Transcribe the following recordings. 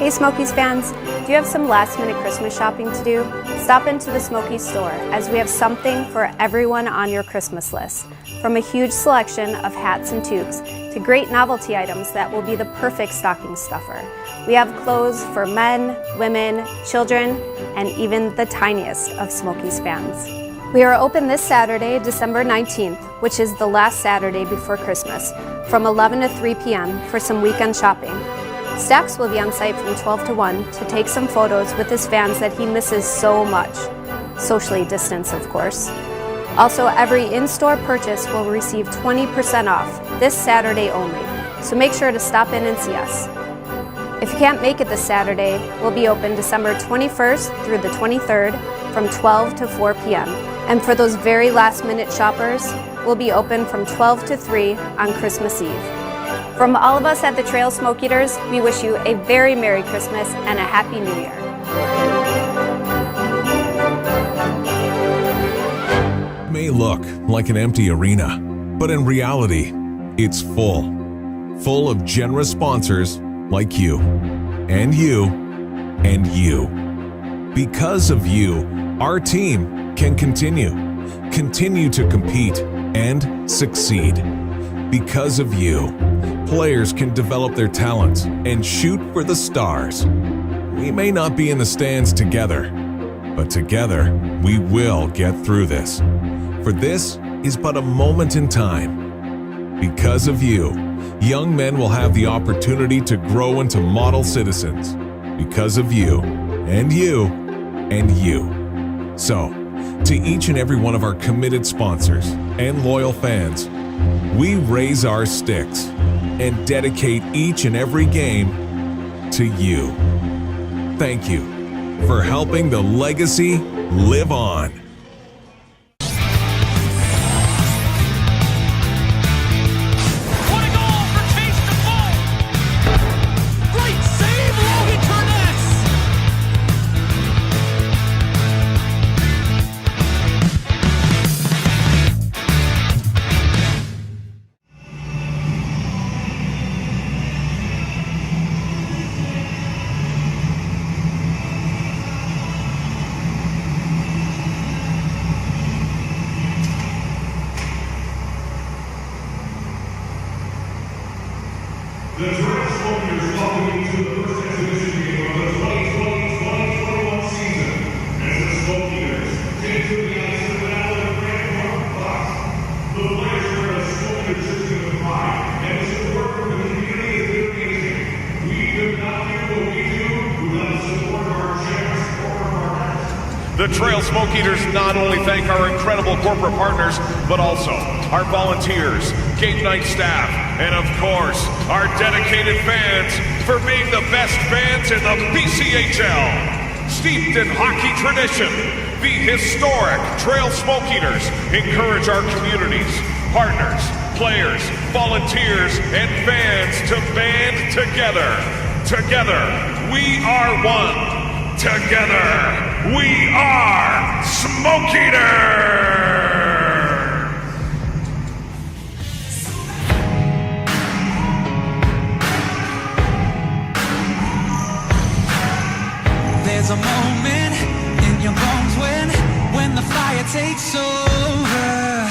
Hey Smokies fans, do you have some last-minute Christmas shopping to do? Stop into the Smokies store as we have something for everyone on your Christmas list. From a huge selection of hats and toques to great novelty items that will be the perfect stocking stuffer. We have clothes for men, women, children, and even the tiniest of Smokies fans. We are open this Saturday, December 19th, which is the last Saturday before Christmas, from 11 to 3 p.m. for some weekend shopping. Stax will be on site from 12 to 1 to take some photos with his fans that he misses so much. Socially distanced, of course. Also, every in-store purchase will receive 20% off this Saturday only, so make sure to stop in and see us. If you can't make it this Saturday, we'll be open December 21st through the 23rd from 12 to 4 p.m. And for those very last-minute shoppers, we'll be open from 12 to 3 on Christmas Eve. From all of us at the Trail Smoke Eaters, we wish you a very Merry Christmas and a Happy New Year. It may look like an empty arena, but in reality, it's full. Full of generous sponsors like you, and you, and you. Because of you, our team can continue to compete and succeed. Because of you, players can develop their talents and shoot for the stars. We may not be in the stands together, but together we will get through this. For this is but a moment in time. Because of you, young men will have the opportunity to grow into model citizens. Because of you, and you, and you. So, to each and every one of our committed sponsors and loyal fans, we raise our sticks and dedicate each and every game to you. Thank you for helping the legacy live on. The Trail Smoke Eaters welcome you to the first exhibition game of the 2020-2021 season. As the Smoke Eaters take to the ice in the battle of the Grand Park Box. The players wear a Smoke Eater jersey with pride, and the support from the community is amazing. We could not do what we do without the support of our generous corporate partners. The Trail Smoke Eaters not only thank our incredible corporate partners, but also our volunteers, game night staff, and of course, our dedicated fans for being the best fans in the PCHL. Steeped in hockey tradition, the historic Trail Smoke Eaters encourage our communities, partners, players, volunteers, and fans to band together. Together, we are one. Together, we are Smoke Eaters! There's a moment in your bones when the fire takes over.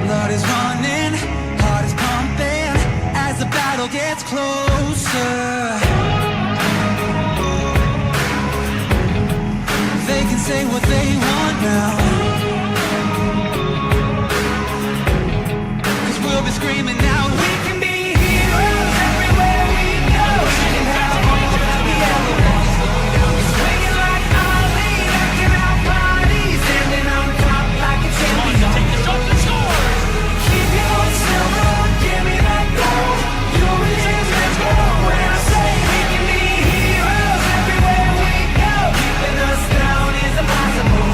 Blood is running, heart is pumping as the battle gets closer. They can say what they want now, 'cause we'll be screaming out, we can be heroes everywhere we go. We can have all that we ever want. Swinging like Ali, rocking our bodies, standing on top like a champion. Take the shot and score. Keep your silver, give me that gold. You're in, let's go. When I say we can be heroes everywhere we go, keeping us down is impossible.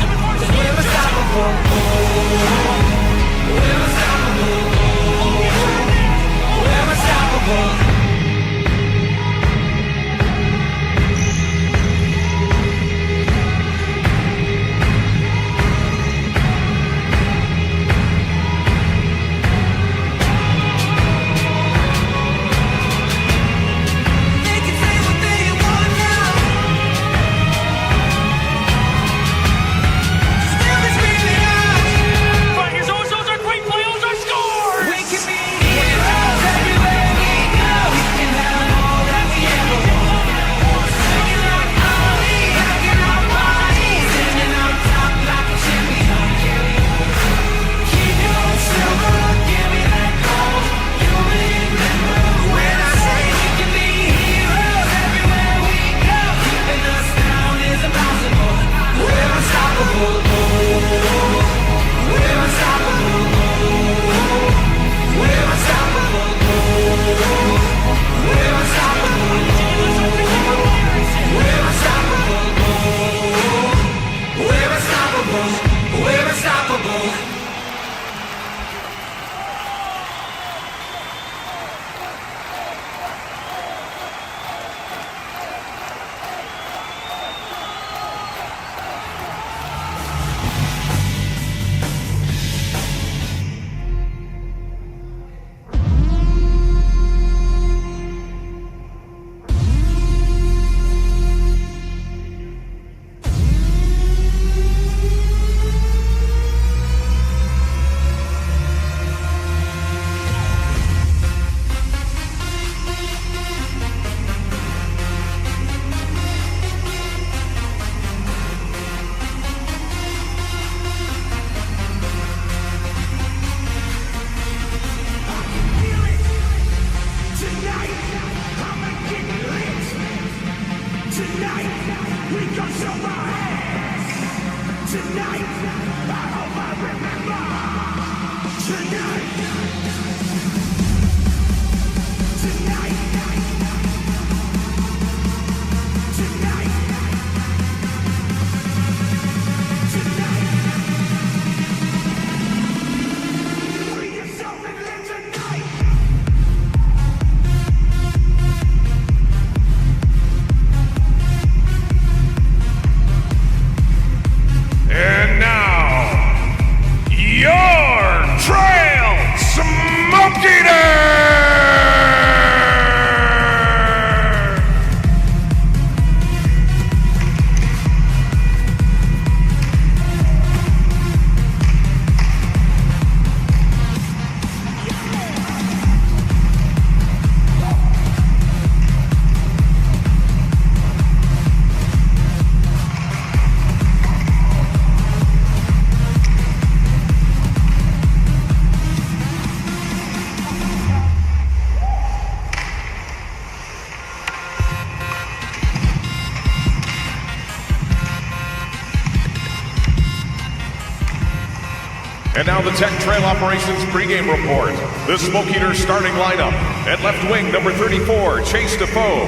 And now the Tech Trail Operations pregame report. The Smoke Eaters starting lineup. At left wing, number 34, Chase Defoe.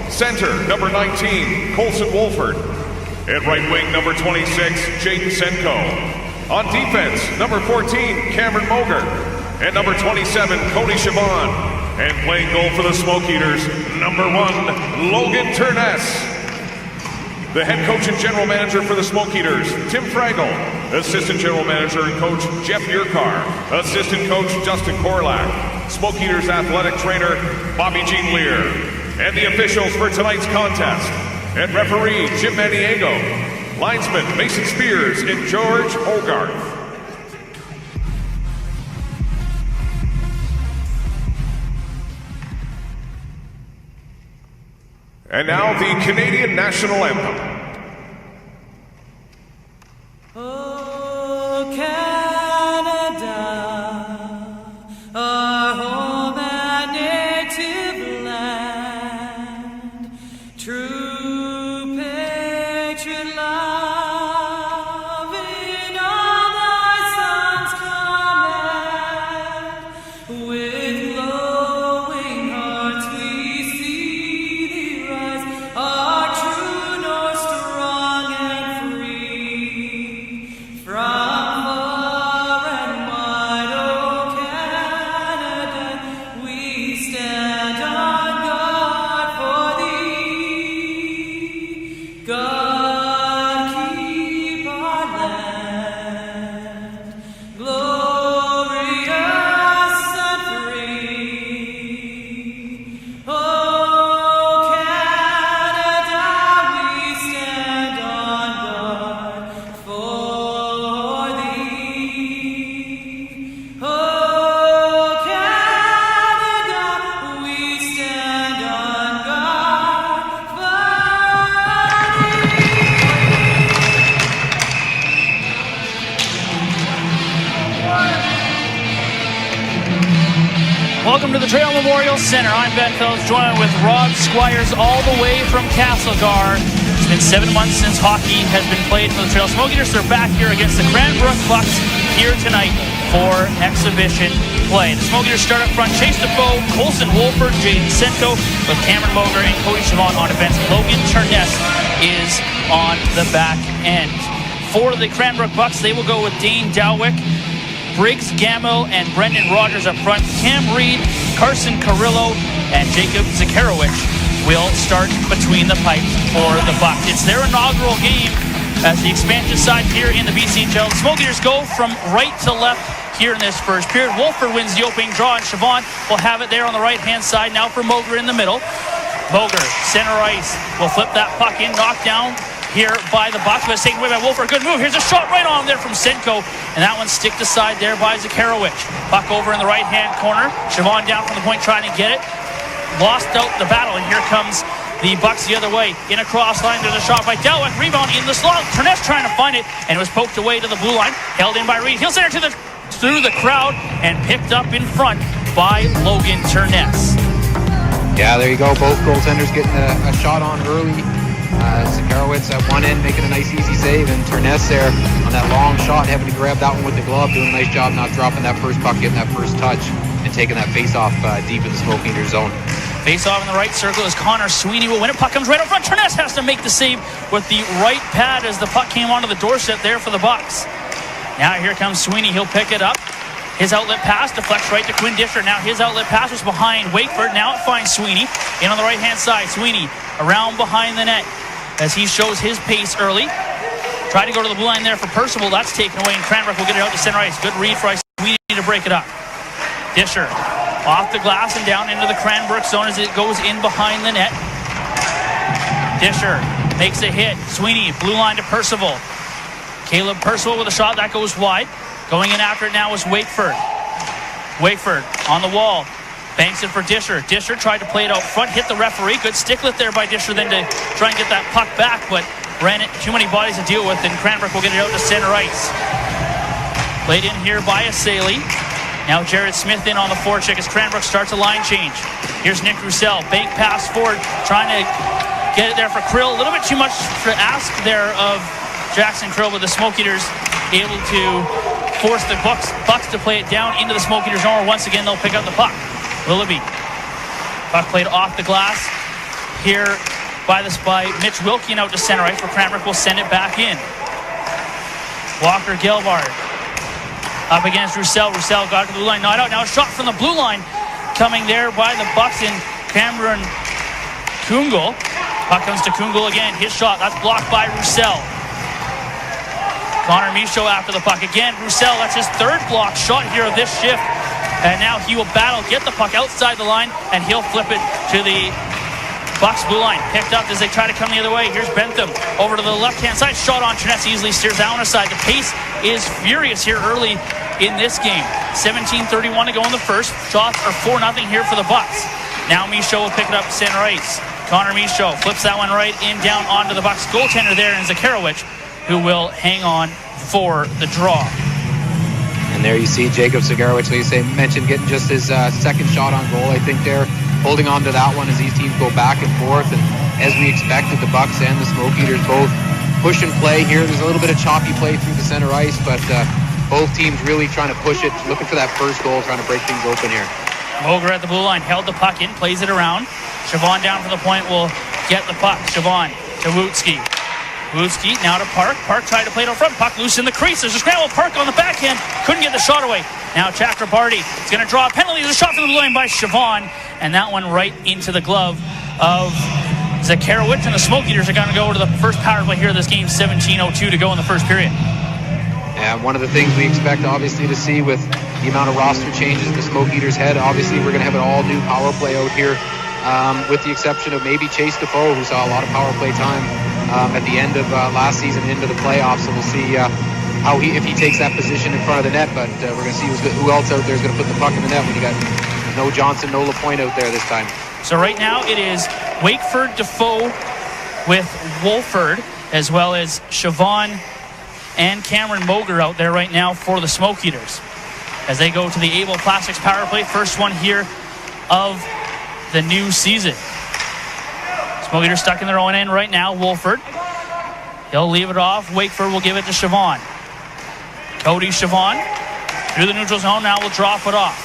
Center, number 19, Colson Wolford. At right wing, number 26, Jaden Senko. On defense, number 14, Cameron Moger. And number 27, Cody Chabon. And playing goal for the Smoke Eaters, number 1, Logan Turness. The head coach and general manager for the Smoke Eaters, Tim Fraggle. Assistant general manager and coach, Jeff Yurkar. Assistant coach, Justin Korlak. Smoke Eaters athletic trainer, Bobby Jean Lear. And the officials for tonight's contest. And referee, Jim Maniego. Linesman, Mason Spears and George Hogarth. And now the Canadian National Anthem. Oh, Canada, our home and native land, true patriot love in all thy sons command, with glowing hearts we see thee rise, our true north strong and free. From far and wide, O Canada, we stand on guard for thee. God keep our land glorious and free. Oh, Canada, we stand on guard for thee. Oh, Canada, we stand on guard for Welcome to the Trail Memorial Center. I'm Ben Phillips, joined with Rob Squires all the way from Castlegar. It's been 7 months since hockey has been played for the Trail Smoke Eaters. They're back here against the Cranbrook Bucks here tonight for exhibition play. The Smoke Eaters start up front. Chase Defoe, Colson Wolford, Jaden Senko with Cameron Moger and Cody Chabon on defense. Logan Turness is on the back end. For the Cranbrook Bucks, they will go with Dane Dowick, Briggs Gamel, and Brendan Rogers up front. Cam Reed, Carson Carrillo, and Jacob Zakarowicz will start between the pipes for the Bucks. It's their inaugural game as the expansion side here in the BCHL. The Smoke Eaters go from right to left here in this first period. Wolford wins the opening draw, and Chabon will have it there on the right-hand side. Now for Moger in the middle. Moger, center ice, will flip that puck in, knocked down here by the Bucks, but it's taken away by Wolford. Good move. Here's a shot right on there from Senko, and that one sticked aside there by Zakarowicz. Puck over in the right-hand corner. Chabon down from the point trying to get it. Lost out the battle, and here comes the Bucks the other way. In a cross line, there's a shot by Delwick. Rebound in the slot. Turness trying to find it, and it was poked away to the blue line. Held in by Reed. He'll send it through the crowd and picked up in front by Logan Turness. Yeah, there you go. Both goaltenders getting a shot on early. Zakarowicz at one end making a nice easy save, and Turness there on that long shot having to grab that one with the glove, doing a nice job not dropping that first puck, getting that first touch, and taking that face-off deep in the Smoke Eater zone. Face-off in the right circle as Connor Sweeney will win it. Puck comes right up front. Turness has to make the save with the right pad as the puck came onto the doorstep there for the Bucks. Now here comes Sweeney. He'll pick it up. His outlet pass deflects right to Quinn Disher. Now his outlet pass was behind Wakeford. Now it finds Sweeney in on the right-hand side. Sweeney around behind the net as he shows his pace early. Tried to go to the blue line there for Percival. That's taken away, and Cranbrook will get it out to center ice. Good read for Sweeney to break it up. Disher off the glass and down into the Cranbrook zone as it goes in behind the net. Disher makes a hit. Sweeney, blue line to Percival. Caleb Percival with a shot that goes wide. Going in after it now is Wakeford. Wakeford on the wall. Banks it for Disher. Disher tried to play it out front, hit the referee. Good sticklet there by Disher then to try and get that puck back, but ran it too many bodies to deal with, and Cranbrook will get it out to center ice. Played in here by Asaley. Now Jared Smith in on the forecheck as Cranbrook starts a line change. Here's Nick Roussel. Bank pass forward, trying to get it there for Krill. A little bit too much to ask there of Jackson Krill, but the Smoke Eaters able to force the Bucks to play it down into the Smoke Eater zone. Once again, they'll pick up the puck. Willoughby. Puck played off the glass here by Mitch Wilkie and out to center ice, where Cranbrook will send it back in. Walker Gelbard up against Roussel. Roussel got to the blue line, not out. Now a shot from the blue line coming there by the Bucks in Cameron Kungel. Puck comes to Kungel again. His shot, that's blocked by Roussel. Connor Michaud after the puck again. Roussel, that's his third block shot here of this shift. And now he will battle, get the puck outside the line, and he'll flip it to the Bucks blue line. Picked up as they try to come the other way. Here's Bentham over to the left-hand side. Shot on Terness, easily steers that one aside. The pace is furious here early in this game. 17:31 to go in the first. Shots are 4-0 here for the Bucks. Now Michaud will pick it up center ice. Connor Michaud flips that one right in down onto the Bucks goaltender there in Zakharowicz, who will hang on for the draw. And there you see Jacob Zakharowicz, like you say, mentioned getting just his second shot on goal. I think they're holding on to that one as these teams go back and forth. And as we expected, the Bucks and the Smoke Eaters both push and play here. There's a little bit of choppy play through the center ice, but both teams really trying to push it, looking for that first goal, trying to break things open here. Moger at the blue line, held the puck in, plays it around. Siobhan down for the point will get the puck. Siobhan to Wootsky. Wootsky now to Park. Park tried to play it out front. Puck loose in the crease. There's a scramble. Park on the backhand. Couldn't get the shot away. Now Chakrabarty is going to draw a penalty. There's a shot from the blue line by Siobhan. And that one right into the glove of Zakharowicz. And the Smoke Eaters are going to go to the first power play here of this game. 17:02 to go in the first period. Yeah, one of the things we expect, obviously, to see with the amount of roster changes the Smoke Eaters head, obviously, we're going to have an all-new power play out here, with the exception of maybe Chase Defoe, who saw a lot of power play time at the end of last season into the playoffs. So we'll see how if he takes that position in front of the net, but we're going to see who else out there is going to put the puck in the net when you got no Johnson, no LaPointe out there this time. So right now it is Wakeford, Defoe with Wolford, as well as Siobhan and Cameron Moger out there right now for the Smoke Eaters as they go to the Able Plastics power play. First one here of the new season. Smoke Eaters stuck in their own end right now. Wolford, he'll leave it off. Wakeford will give it to Siobhan. Cody Siobhan through the neutral zone. Now will drop it off.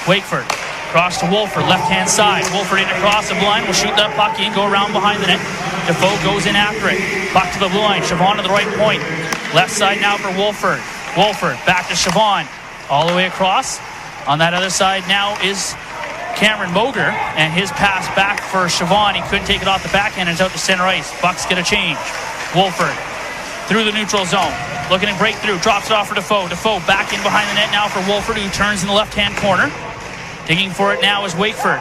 Wakeford across to Wolford, left-hand side. Wolford in across the line. Will shoot that puck in, go around behind the net. Defoe goes in after it. Puck to the blue line. Siobhan to the right point. Left side now for Wolford. Wolford back to Siobhan. All the way across. On that other side now is Cameron Moger, and his pass back for Siobhan. He couldn't take it off the backhand, and it's out to center ice. Bucks get a change. Wolford through the neutral zone. Looking to break through. Drops it off for Defoe. Defoe back in behind the net now for Wolford, who turns in the left-hand corner. Digging for it now is Wakeford.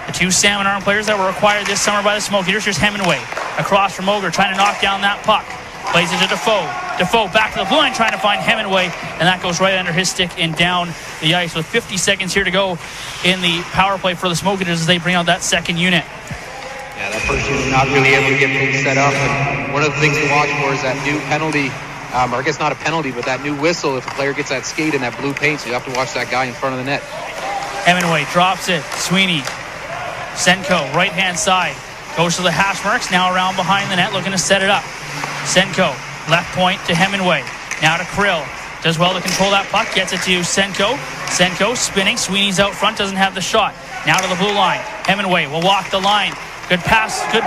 The two salmon arm players that were acquired this summer by the Smoke Eaters. Here's Hemingway across from Moger, trying to knock down that puck. Plays it to Defoe. Defoe back to the blue line, trying to find Hemingway, and that goes right under his stick and down the ice with 50 seconds here to go in the power play for the Smoke Eaters as they bring out that second unit. Yeah, that first unit not really able to get things set up. And one of the things to watch for is that new penalty, or I guess not a penalty, but that new whistle if a player gets that skate in that blue paint, so you have to watch that guy in front of the net. Hemingway drops it. Sweeney. Senko, right-hand side. Goes to the hash marks, now around behind the net, looking to set it up. Senko, left point to Hemingway. Now to Krill. Does well to control that puck. Gets it to Senko. Senko spinning. Sweeney's out front. Doesn't have the shot. Now to the blue line. Hemingway will walk the line. Good pass. Good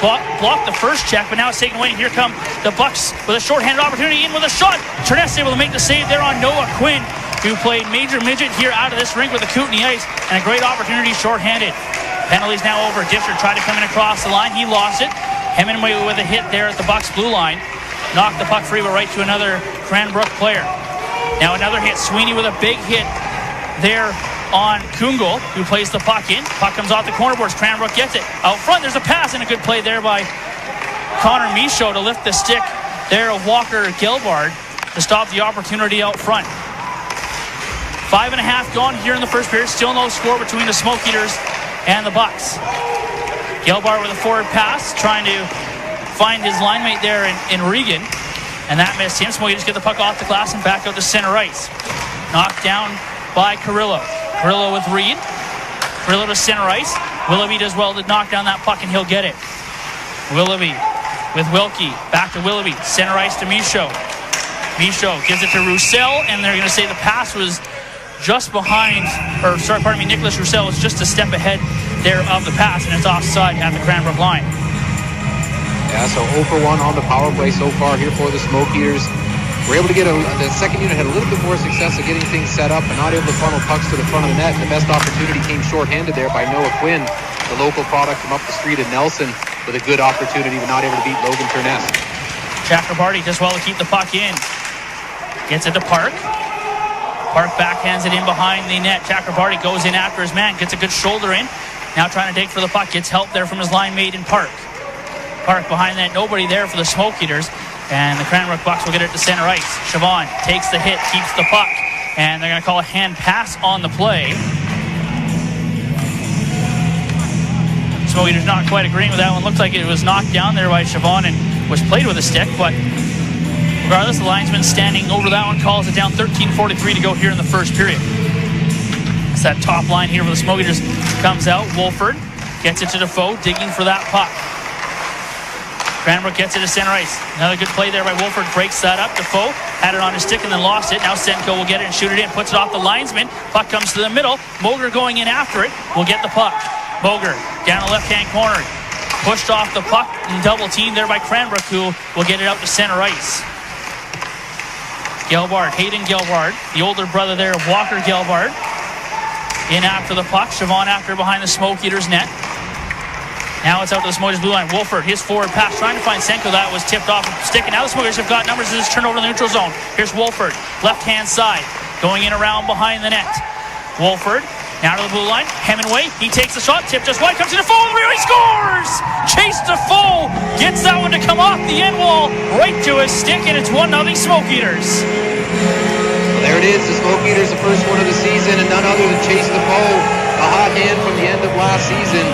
block the first check, but now it's taken away. Here come the Bucks with a shorthanded opportunity. In with a shot. Terness able to make the save there on Noah Quinn, who played major midget here out of this rink with a Kootenai ice, and a great opportunity shorthanded. Penalties now over. Disher tried to come in across the line. He lost it. Hemingway with a hit there at the Bucks blue line. Knocked the puck free, but right to another Cranbrook player. Now another hit. Sweeney with a big hit there on Kungel, who plays the puck in. Puck comes off the corner boards. Cranbrook gets it. Out front, there's a pass and a good play there by Connor Michaud to lift the stick there of Walker Gelbard to stop the opportunity out front. 5.5 gone here in the first period. Still no score between the Smoke Eaters and the Bucks. Gelbard with a forward pass, trying to find his line mate there in Regan, and that missed him. Smoke Eaters get the puck off the glass and back out to center ice. Knocked down by Carrillo. Carrillo with Reed. Carrillo to center ice. Willoughby does well to knock down that puck, and he'll get it. Willoughby with Wilkie. Back to Willoughby. Center ice to Michaud. Michaud gives it to Roussel, and they're going to say the pass was just behind, Nicholas Roussel was just a step ahead there of the pass, and it's offside at the Cranbrook line. Yeah, so 0 for 1 on the power play so far here for the Smoke Eaters. We're able to get the second unit had a little bit more success of getting things set up and not able to funnel pucks to the front of the net. And the best opportunity came shorthanded there by Noah Quinn, the local product from up the street in Nelson, with a good opportunity but not able to beat Logan Turness. Chakrabarty does well to keep the puck in. Gets it to Park. Park backhands it in behind the net. Chakrabarty goes in after his man, gets a good shoulder in. Now trying to dig for the puck, gets help there from his line mate in Park. Park behind that, nobody there for the Smoke Eaters. And the Cranbrook Bucks will get it to center ice. Siobhan takes the hit, keeps the puck. And they're going to call a hand pass on the play. Smoke Eaters not quite agreeing with that one. Looks like it was knocked down there by Siobhan and was played with a stick. But regardless, the linesman standing over that one calls it down. 13:43 to go here in the first period. It's that top line here where the Smoke Eaters comes out. Wolford gets it to Defoe, digging for that puck. Cranbrook gets it to center ice. Another good play there by Wolford. Breaks that up. Defoe had it on his stick and then lost it. Now Senko will get it and shoot it in. Puts it off the linesman. Puck comes to the middle. Moger going in after it. Will get the puck. Moger down the left-hand corner. Pushed off the puck and double teamed there by Cranbrook, who will get it out to center ice. Gelbard, Hayden Gelbard, the older brother there of Walker Gelbard. In after the puck. Siobhan after behind the Smoke Eaters net. Now it's out to the Smoke Eaters blue line. Wolford, his forward pass, trying to find Senko. That was tipped off a stick. And now the Smoke Eaters have got numbers as it's turned over to the neutral zone. Here's Wolford, left-hand side, going in around behind the net. Wolford, now to the blue line. Hemingway, he takes the shot, tip just wide, comes to Defoe, he scores! Chase Defoe gets that one to come off the end wall, right to his stick, and it's 1-0 Smoke Eaters. Well, there it is, the Smoke Eaters, the first one of the season, and none other than Chase Defoe, a hot hand from the end of last season.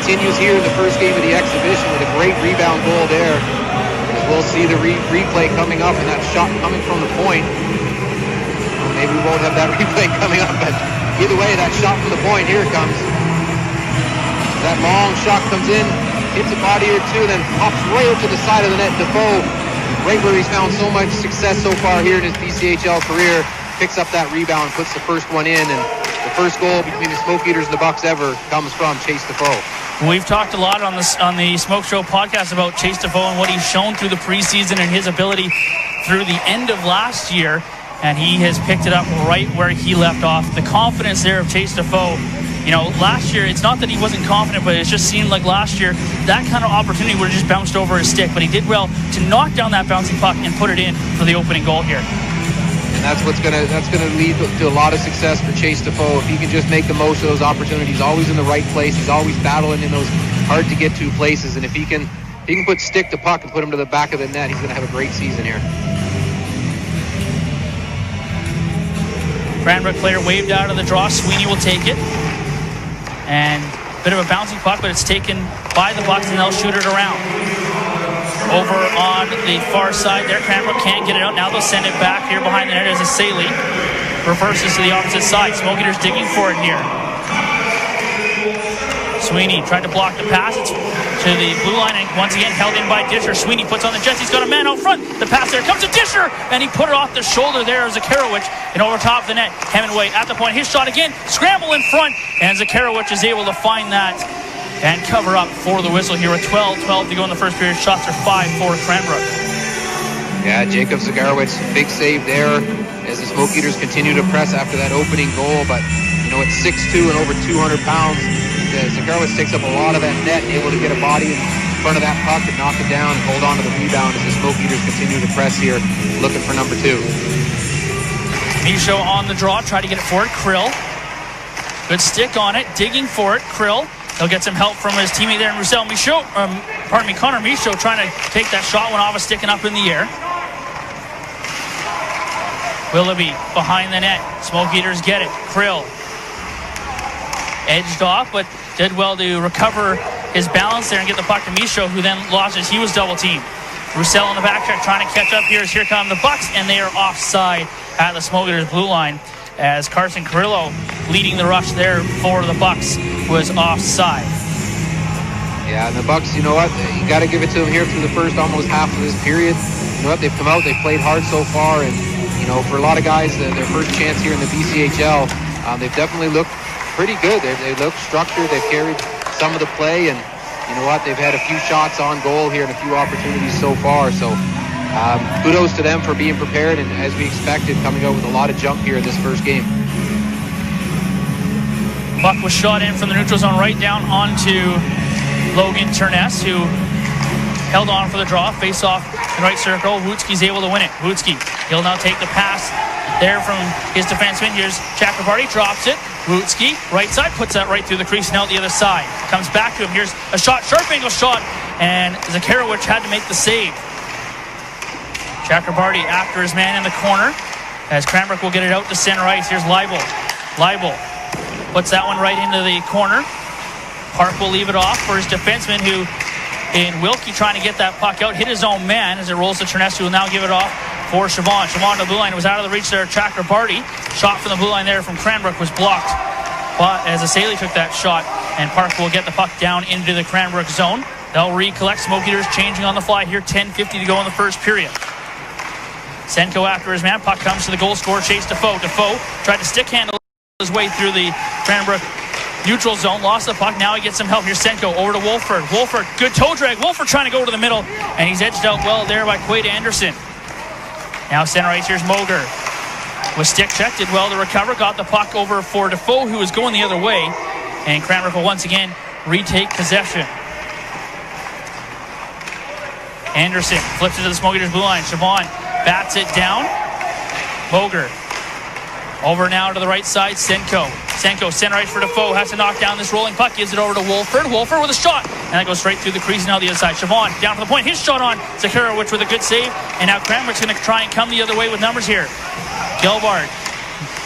Continues here in the first game of the exhibition with a great rebound goal there. As we'll see the replay coming up and that shot coming from the point. Maybe we won't have that replay coming up, but either way, that shot from the point, here it comes. That long shot comes in, hits a body or two, then pops right up to the side of the net. Defoe, right where he's found so much success so far here in his BCHL career, picks up that rebound, puts the first one in, and the first goal between the Smoke Eaters and the Bucks ever comes from Chase Defoe. We've talked a lot on the Smoke Show podcast about Chase Defoe and what he's shown through the preseason and his ability through the end of last year, and he has picked it up right where he left off. The confidence there of Chase Defoe, last year, it's not that he wasn't confident, but it just seemed like last year that kind of opportunity would have just bounced over his stick, but he did well to knock down that bouncing puck and put it in for the opening goal here. And that's gonna lead to a lot of success for Chase Defoe if he can just make the most of those opportunities. Always in the right place. He's always battling in those hard to get to places. And if he can put stick to puck and put him to the back of the net, he's gonna have a great season here. Cranbrook player waved out of the draw. Sweeney will take it. And a bit of a bouncing puck, but it's taken by the Bucks and they'll shoot it around. Over on the far side there, Cranbrook can't get it out. Now they'll send it back here behind the net as a Saley reverses to the opposite side. Smoke Eaters digging for it here. Sweeney tried to block the pass. It's to the blue line and once again held in by Disher. Sweeney puts on the Jets. He's got a man out front. The pass there comes to Disher, and he put it off the shoulder there of Zakarowicz and over top of the net. Hemingway at the point. His shot again. Scramble in front, and Zakarowicz is able to find that and cover up for the whistle here with 12 to go in the first period. Shots are 5 for Cranbrook. Yeah, Jacob Zagarowicz, big save there as the Smoke Eaters continue to press after that opening goal. But, at 6'2" and over 200 pounds, Zagarowicz takes up a lot of that net, able to get a body in front of that puck and knock it down and hold on to the rebound as the Smoke Eaters continue to press here, looking for number 2. Michaud on the draw, try to get it forward. Krill, good stick on it, digging for it. Krill, he'll get some help from his teammate there in Roussel. Connor Michaud trying to take that shot, went off a stick and up in the air. Willoughby behind the net. Smoke Eaters get it. Krill edged off, but did well to recover his balance there and get the puck to Michaud, who then lost as he was double teamed. Roussel on the back check trying to catch up here as here come the Bucks, and they are offside at the Smoke Eaters blue line as Carson Carrillo leading the rush there for the Bucks was offside. Yeah, and the Bucks, you know what? You got to give it to them here through the first almost half of this period. You know what? They've come out, they've played hard so far, and you know, for a lot of guys, their first chance here in the BCHL, they've definitely looked pretty good. They look structured. They've carried some of the play, and you know what? They've had a few shots on goal here and a few opportunities so far. So kudos to them for being prepared, and as we expected, coming out with a lot of jump here in this first game. Puck was shot in from the neutral zone right down onto Logan Turness, who held on for the draw. Face off in right circle. Wutzke's able to win it. Wutzke, he'll now take the pass there from his defenseman. Here's Chakrabarty, drops it. Wutzke, right side, puts that right through the crease and out the other side. Comes back to him. Here's a shot, sharp angle shot, and Zakharowicz had to make the save. Chakrabarty after his man in the corner, as Cranbrook will get it out to center ice. Here's Leibel. Leibel puts that one right into the corner. Park will leave it off for his defenseman, who, in Wilkie, trying to get that puck out, hit his own man as it rolls to Terness, who will now give it off for Siobhan. Siobhan to the blue line. It was out of the reach there. Chakrabarty. Shot from the blue line there from Cranbrook was blocked. But as Asali took that shot, and Park will get the puck down into the Cranbrook zone. They'll recollect. Smoke Eaters changing on the fly here. 10:50 to go in the first period. Senko after his man. Puck comes to the goal scorer. Chase Defoe. Defoe tried to stick handle his way through the Cranbrook neutral zone. Lost the puck. Now he gets some help. Here's Senko over to Wolford. Wolford, good toe drag. Wolford trying to go to the middle, and he's edged out well there by Quade Anderson. Now center ice. Here's Moger. Was stick checked. Did well to recover. Got the puck over for Defoe, who was going the other way. And Cranbrook will once again retake possession. Anderson flips it to the Smoke Eaters blue line. Siobhan bats it down. Moger. Over now to the right side, Senko. Senko, center ice for Defoe, has to knock down this rolling puck, gives it over to Wolford. Wolford with a shot, and that goes straight through the crease and out the other side. Siobhan down for the point, his shot on Zakharowicz with a good save, and now Cranbrook's going to try and come the other way with numbers here. Gelbard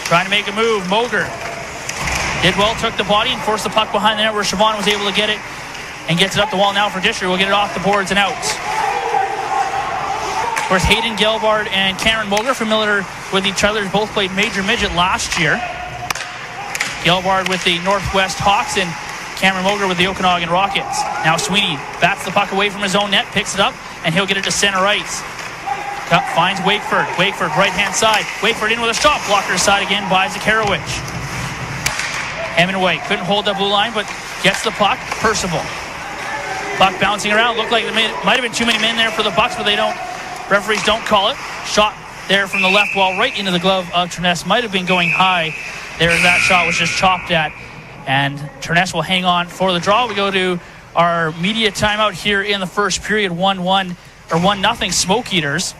trying to make a move. Moger did well, took the body and forced the puck behind the net where Siobhan was able to get it and gets it up the wall now for Disher. We'll get it off the boards and outs. Of course, Hayden Gelbard and Cameron Moger familiar with each other. Both played Major Midget last year. Gelbard with the Northwest Hawks and Cameron Moger with the Okanagan Rockets. Now Sweeney bats the puck away from his own net, picks it up, and he'll get it to center ice. Cup finds Wakeford. Wakeford, right-hand side. Wakeford in with a shot blocker side again by Zakharowicz. Hemingway couldn't hold the blue line, but gets the puck. Percival. Puck bouncing around. Looked like there might have been too many men there for the Bucks, but they don't. Referees don't call it. Shot there from the left wall right into the glove of Terness. Might have been going high. There, that shot was just chopped at. And Terness will hang on for the draw. We go to our media timeout here in the first period. 1-1 or 1-0 Smoke Eaters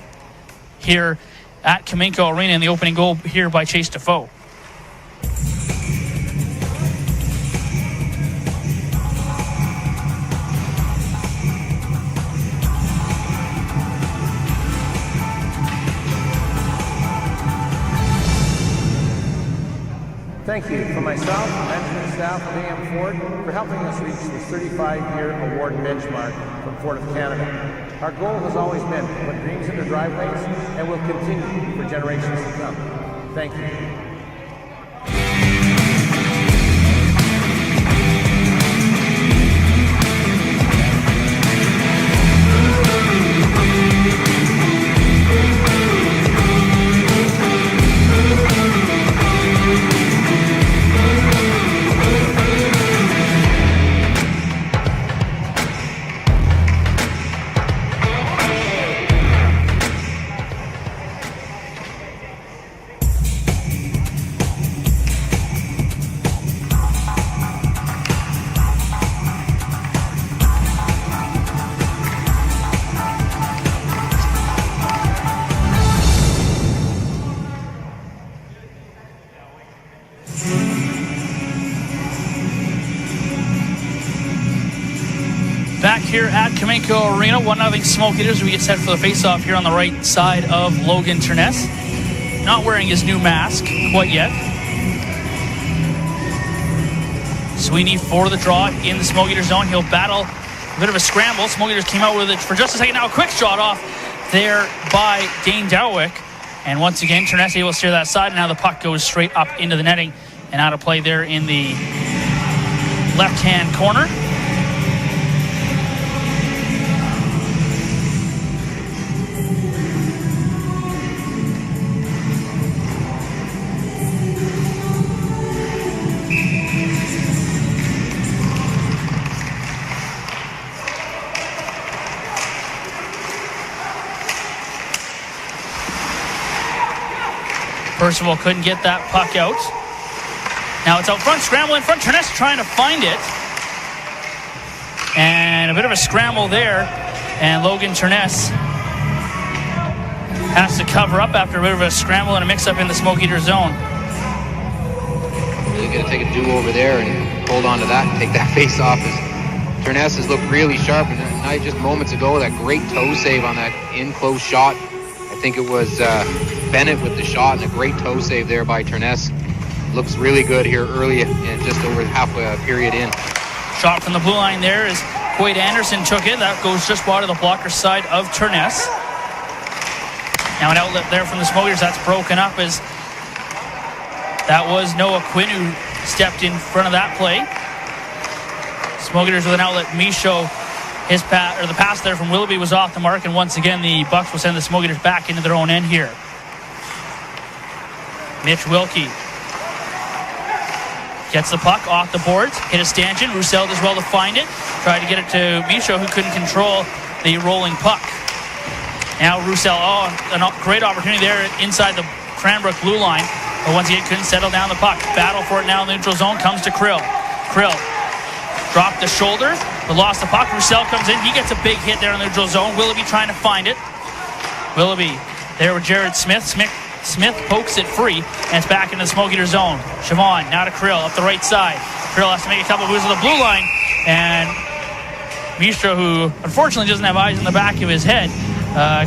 here at Kaminko Arena, in the opening goal here by Chase Defoe. Thank you from myself and management staff of AM Ford for helping us reach the 35-year award benchmark from Ford of Canada. Our goal has always been to put dreams into driveways, and will continue for generations to come. Thank you. Back here at Kaminko Arena, 1-0 Smoke Eaters. We get set for the face-off here on the right side of Logan Terness. Not wearing his new mask quite yet. Sweeney for the draw in the Smoke Eater zone. He'll battle a bit of a scramble. Smoke Eaters came out with it for just a second. Now a quick shot off there by Dane Dowick. And once again, Terness able to steer that side. And now the puck goes straight up into the netting and out of play there in the left-hand corner. Percival couldn't get that puck out. Now it's out front, scramble in front. Terness trying to find it. And a bit of a scramble there. And Logan Terness has to cover up after a bit of a scramble and a mix-up in the Smoke Eater zone. Really going to take a do-over there and hold on to that and take that face off. As Terness has looked really sharp. And just moments ago, that great toe save on that in-close shot. I think it was Bennett with the shot, and a great toe save there by Terness. Looks really good here early and just over halfway period in. Shot from the blue line there as Quaid Anderson took it. That goes just wide of the blocker side of Terness. Now an outlet there from the Smokers. That's broken up as that was Noah Quinn who stepped in front of that play. Smokers with an outlet. Michaud, the pass there from Willoughby was off the mark, and once again the Bucks will send the Smokers back into their own end here. Mitch Wilkie gets the puck off the boards, hit a stanchion. Roussel does well to find it. Tried to get it to Michaud, who couldn't control the rolling puck. Now Roussel, a great opportunity there inside the Cranbrook blue line. But once again, couldn't settle down the puck. Battle for it now in the neutral zone. Comes to Krill. Krill dropped the shoulder, but lost the puck. Roussel comes in. He gets a big hit there in the neutral zone. Willoughby trying to find it. Willoughby there with Jared Smith. Smith pokes it free, and it's back into the Smoke Eater zone. Siobhan now to Krill up the right side. Krill has to make a couple of moves to the blue line, and Mistra, who unfortunately doesn't have eyes in the back of his head,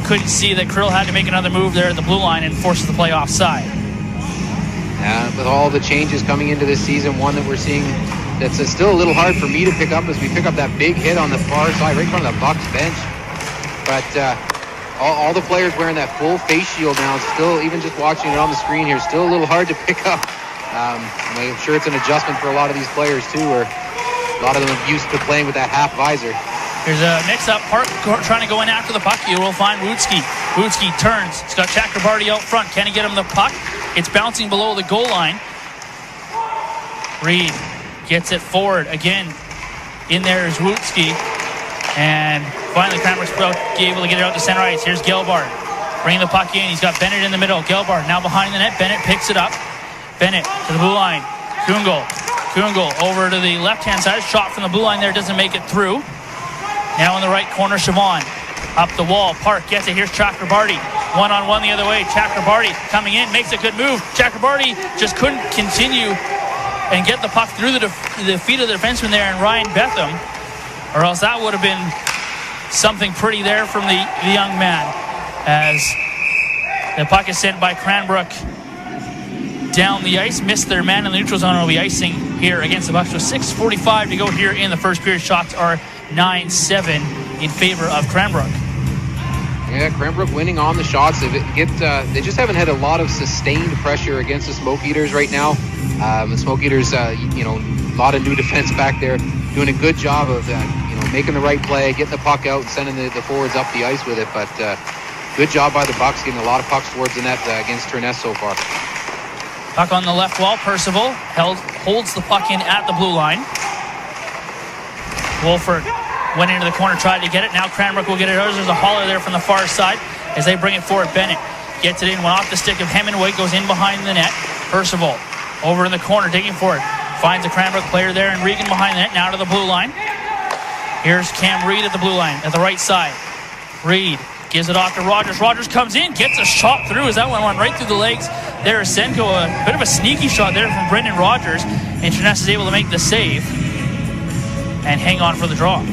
couldn't see that Krill had to make another move there at the blue line and forces the play offside. With all the changes coming into this season, one that we're seeing that's still a little hard for me to pick up as we pick up that big hit on the far side, right in front of the Bucks bench. But all the players wearing that full face shield now, still, even just watching it on the screen here, still a little hard to pick up. I'm sure it's an adjustment for a lot of these players too, where a lot of them are used to playing with that half visor. Here's a mix-up. Park trying to go in after the puck. You will find Woodsky. Woodsky turns. He's got Chakrabarty out front. Can he get him the puck? It's bouncing below the goal line. Reed gets it forward again. In there is Woodsky. And finally, Cranbrook's able to get it out to center ice. Here's Gelbard. Bringing the puck in. He's got Bennett in the middle. Gelbard now behind the net. Bennett picks it up. Bennett to the blue line. Kungel over to the left-hand side. Shot from the blue line there. Doesn't make it through. Now in the right corner, Siobhan. Up the wall. Park gets it. Here's Chakrabarty. One-on-one the other way. Chakrabarty coming in. Makes a good move. Chakrabarty just couldn't continue and get the puck through the feet of the defenseman there and Ryan Betham. Or else that would have been something pretty there from the young man. As the puck is sent by Cranbrook down the ice. Missed their man in the neutral zone. Will be icing here against the Bucks with 6:45 to go here in the first period. Shots are 9-7 in favor of Cranbrook. Yeah, Cranbrook winning on the shots. They just haven't had a lot of sustained pressure against the Smoke Eaters right now. The Smoke Eaters, a lot of new defense back there, doing a good job of making the right play, getting the puck out, and sending the forwards up the ice with it. But good job by the Bucks, getting a lot of pucks towards the net against Terness so far. Puck on the left wall. Percival holds the puck in at the blue line. Wolford went into the corner, tried to get it. Now Cranbrook will get it. There's a hauler there from the far side as they bring it forward. Bennett gets it in, went off the stick of Hemingway, goes in behind the net. Percival over in the corner, digging for it. Finds a Cranbrook player there, and Regan behind the net. Now to the blue line. Here's Cam Reed at the blue line, at the right side. Reed gives it off to Rogers. Rogers comes in, gets a shot through as that one went right through the legs. There is Senko, a bit of a sneaky shot there from Brendan Rogers. And Terness is able to make the save and hang on for the draw.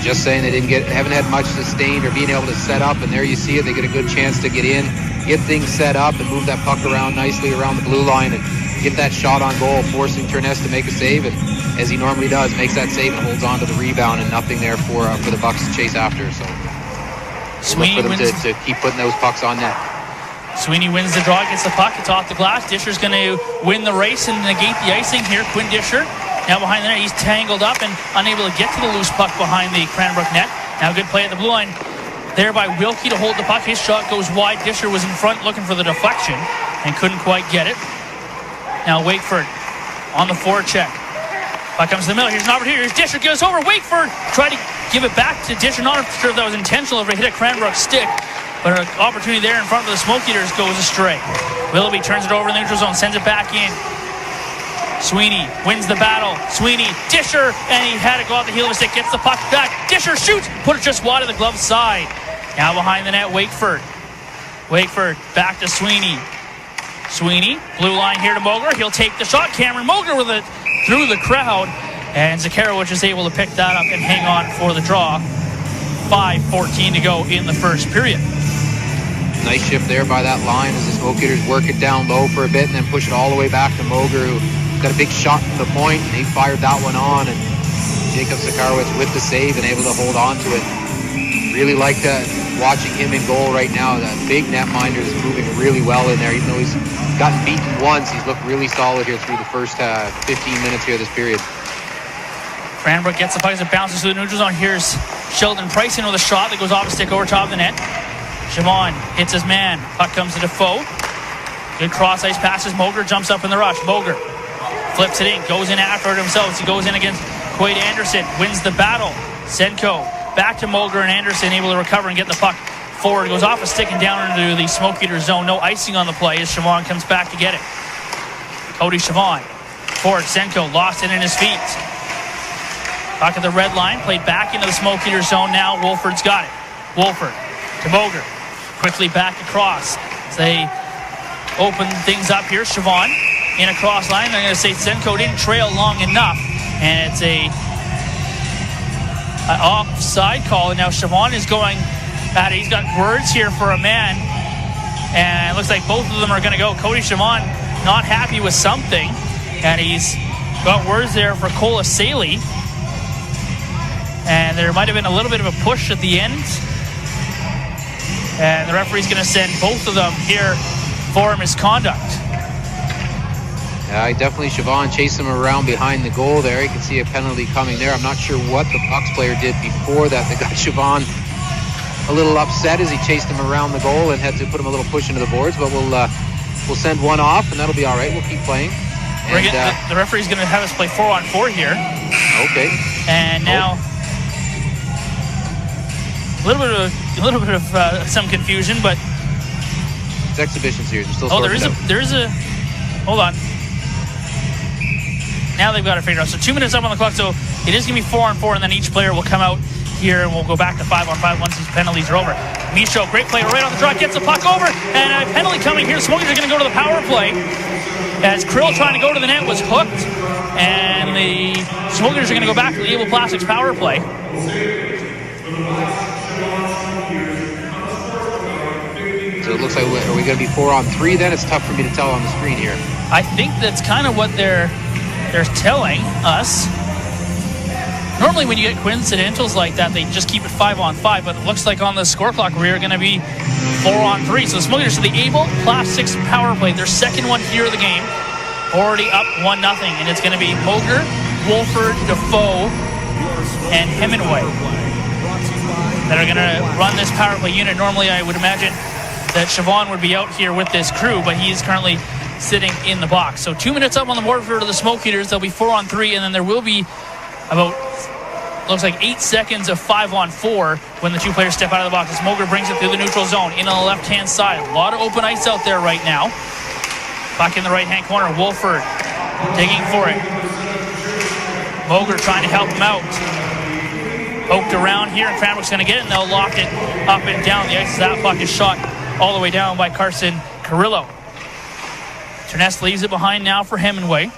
Just saying they haven't had much sustained or being able to set up, and there you see it. They get a good chance to get in, get things set up, and move that puck around nicely around the blue line and get that shot on goal, forcing Terness to make a save. And as he normally does, makes that save and holds on to the rebound, and nothing there for the Bucks to chase after. So Sweeney look for them to keep putting those pucks on net. Sweeney wins the draw, gets the puck, it's off the glass. Disher's going to win the race and negate the icing here. Quinn Disher now behind the net. He's tangled up and unable to get to the loose puck behind the Cranbrook net. Now good play at the blue line there by Wilkie to hold the puck. His shot goes wide. Disher was in front looking for the deflection and couldn't quite get it. Now Wakeford on the forward check. Puck comes to the middle. Here's an opportunity. Here's Disher. Goes over. Wakeford tried to give it back to Disher. Not sure if that was intentional, if it hit a Cranbrook stick. but an opportunity there in front of the Smoke Eaters goes astray. Willoughby turns it over in the neutral zone, sends it back in. Sweeney wins the battle. Sweeney, Disher, and he had to go out the heel of his stick, gets the puck back. Disher shoots, put it just wide of the glove side. Now behind the net, Wakeford. Wakeford back to Sweeney. Sweeney, blue line here to Moger. He'll take the shot. Cameron Moger with it through the crowd. And Zakharowicz is able to pick that up and hang on for the draw. 5:14 to go in the first period. Nice shift there by that line as the Smoke Eaters work it down low for a bit and then push it all the way back to Moger, who got a big shot from the point, and he fired that one on, and Jacob Zakharowicz with the save and able to hold on to it. Really like watching him in goal right now. The big netminder is moving really well in there. Even though he's gotten beaten once, he's looked really solid here through the first 15 minutes here this period. Cranbrook gets the puck as it bounces through the neutral zone. Here's Sheldon Price in with a shot that goes off a stick over top of the net. Siobhan hits his man. Puck comes to Defoe. Good cross ice passes. Moger jumps up in the rush. Moger flips it in, goes in after it himself. He goes in against Quaid Anderson, wins the battle. Senko back to Moger and Anderson, able to recover and get the puck forward. It goes off a stick and down into the Smoke Eater zone. No icing on the play as Siobhan comes back to get it. Cody Siobhan forward. Senko lost it in his feet. Back at the red line, played back into the Smoke Eater zone. Now Wolford's got it. Wolford to Moger, quickly back across. They open things up here. Siobhan in a cross line. They're going to say Senko didn't trail long enough, and it's an offside call. And now Siobhan is going at it. He's got words here for a man, and it looks like both of them are going to go. Cody Siobhan not happy with something, and he's got words there for Cole Saley. And there might have been a little bit of a push at the end. And the referee's going to send both of them here for misconduct. Yeah, definitely Siobhan chased him around behind the goal there. You can see a penalty coming there. I'm not sure what the Bucks player did before that. They got Siobhan a little upset as he chased him around the goal and had to put him a little push into the boards. But we'll send one off, and that'll be all right. We'll keep playing. And, the referee's going to have us play 4-on-4 here. Okay. And now a little bit of some confusion, but it's exhibitions here. Still there is a hold on. Now they've got it figured out. So 2 minutes up on the clock. So it is going to be 4-on-4, and then each player will come out here, and we'll go back to 5-on-5 once these penalties are over. Micho, great play right off the draw, gets the puck over, and a penalty coming here. The Smokers are going to go to the power play. As Krill trying to go to the net was hooked, and the Smokers are going to go back to the Able Plastics power play. So it looks like, are we going to be 4-on-3 then? It's tough for me to tell on the screen here. I think that's kind of what they're telling us. Normally when you get coincidentals like that, they just keep it 5-on-5, but it looks like on the score clock we're going to be 4-on-3. So the Smokers to the Able Plastics power play, their second one here of the game, already up 1-0, and it's going to be Moger, Wolford, Defoe, and Hemingway that are going to run this power play unit. Normally I would imagine that Siobhan would be out here with this crew, but he's currently sitting in the box. So 2 minutes up on the board for the Smoke Eaters. They'll be 4-on-3, and then there will be about, looks like 8 seconds of 5-on-4 when the two players step out of the box. As Moger brings it through the neutral zone in on the left-hand side. A lot of open ice out there right now. Back in the right-hand corner, Wolford digging for it. Moger trying to help him out. Poked around here, and Cranbrook's going to get it, and they'll lock it up and down the ice as that puck is shot all the way down by Carson Carrillo. Terness leaves it behind now for Hemingway.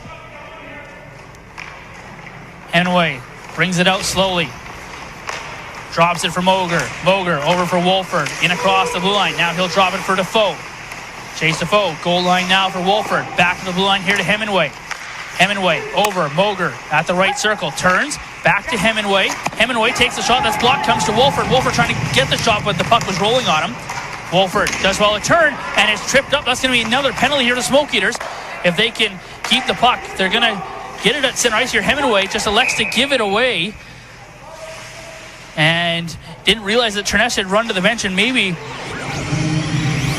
Hemingway brings it out slowly. Drops it for Moger. Moger over for Wolford. In across the blue line. Now he'll drop it for Defoe. Chase Defoe. Goal line now for Wolford. Back to the blue line here to Hemingway. Hemingway over. Moger at the right circle. Turns. Back to Hemingway. Hemingway takes the shot. That's blocked. Comes to Wolford. Wolford trying to get the shot, but the puck was rolling on him. Wolford does well a turn, and it's tripped up. That's going to be another penalty here to Smoke Eaters. If they can keep the puck, they're going to get it at center ice here. Hemingway just elects to give it away, and didn't realize that Terness had run to the bench, and maybe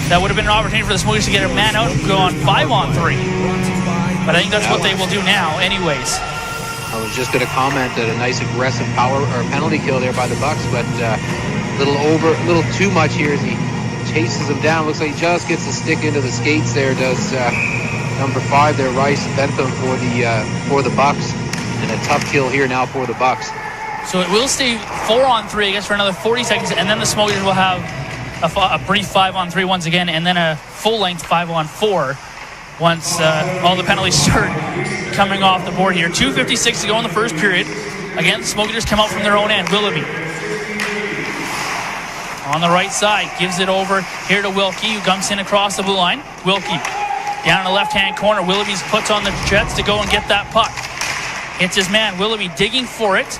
that would have been an opportunity for the Smokers to get a man out and go on 5-on-3. But I think that's what they will do now anyways. I was just going to comment that a nice aggressive power or penalty kill there by the Bucks, but a little too much here as he chases him down. Looks like he just gets the stick into the skates there. Does number 5 there, Rice Bentham, for the Bucks, and a tough kill here now for the Bucks. So it will stay 4-on-3, I guess, for another 40 seconds, and then the Smokers will have a brief 5-on-3 once again, and then a full-length 5-on-4 once all the penalties start coming off the board here. 2:56 to go in the first period. Again, the Smokers come out from their own end. Willoughby on the right side, gives it over here to Wilkie, who comes in across the blue line. Wilkie down in the left-hand corner. Willoughby puts on the Jets to go and get that puck. Hits his man. Willoughby digging for it,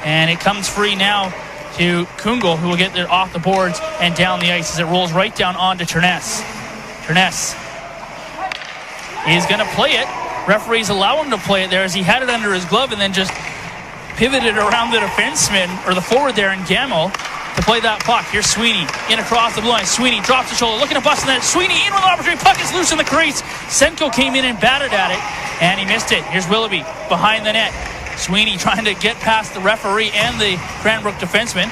and it comes free now to Kungl, who will get it off the boards and down the ice as it rolls right down onto Terness. Terness is going to play it. Referees allow him to play it there as he had it under his glove and then just pivoted around the defenseman, or the forward there in Gamble, to play that puck. Here's Sweeney in across the blue line. Sweeney drops the shoulder, looking to bust in that. Sweeney in with an opportunity. Puck is loose in the crease. Senko came in and batted at it, and he missed it. Here's Willoughby behind the net. Sweeney trying to get past the referee and the Cranbrook defenseman.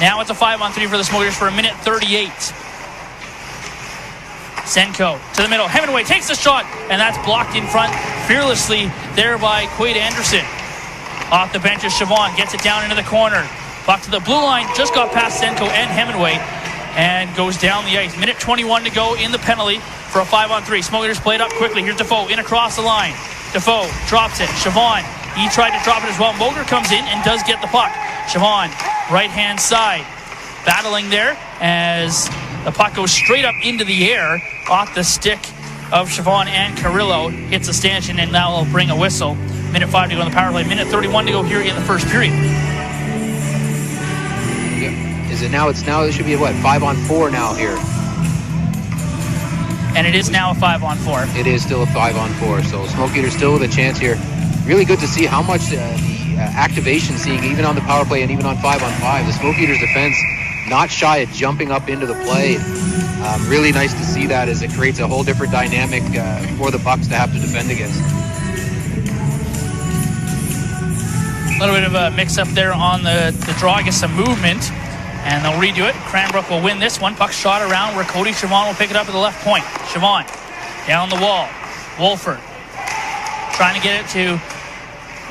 Now it's a 5-on-3 for the Smokers for 1:38. Senko to the middle. Hemingway takes the shot, and that's blocked in front fearlessly there by Quaid Anderson. Off the bench is Siobhan, gets it down into the corner. Puck to the blue line, just got past Senko and Hemingway, and goes down the ice. 1:21 to go in the penalty for a 5-on-3. Smokers play it up quickly. Here's Defoe in across the line. Defoe drops it. Siobhan, he tried to drop it as well. Moger comes in and does get the puck. Siobhan, right-hand side, battling there as the puck goes straight up into the air off the stick of Siobhan and Carrillo. Hits the stanchion, and now will bring a whistle. 1:05 to go in the power play. 1:31 to go here in the first period. Is it now? It should be what, 5-on-4 now here. And it is now a 5-on-4. It is still a 5-on-4. So Smoke Eaters still with a chance here. Really good to see how much the activation seeing even on the power play and even on 5-on-5. The Smoke Eaters defense not shy at jumping up into the play. Really nice to see that as it creates a whole different dynamic for the Bucks to have to defend against. A little bit of a mix-up there on the draw. I guess some movement. And they'll redo it. Cranbrook will win this one. Puck shot around where Cody Siobhan will pick it up at the left point. Siobhan down the wall. Wolford trying to get it to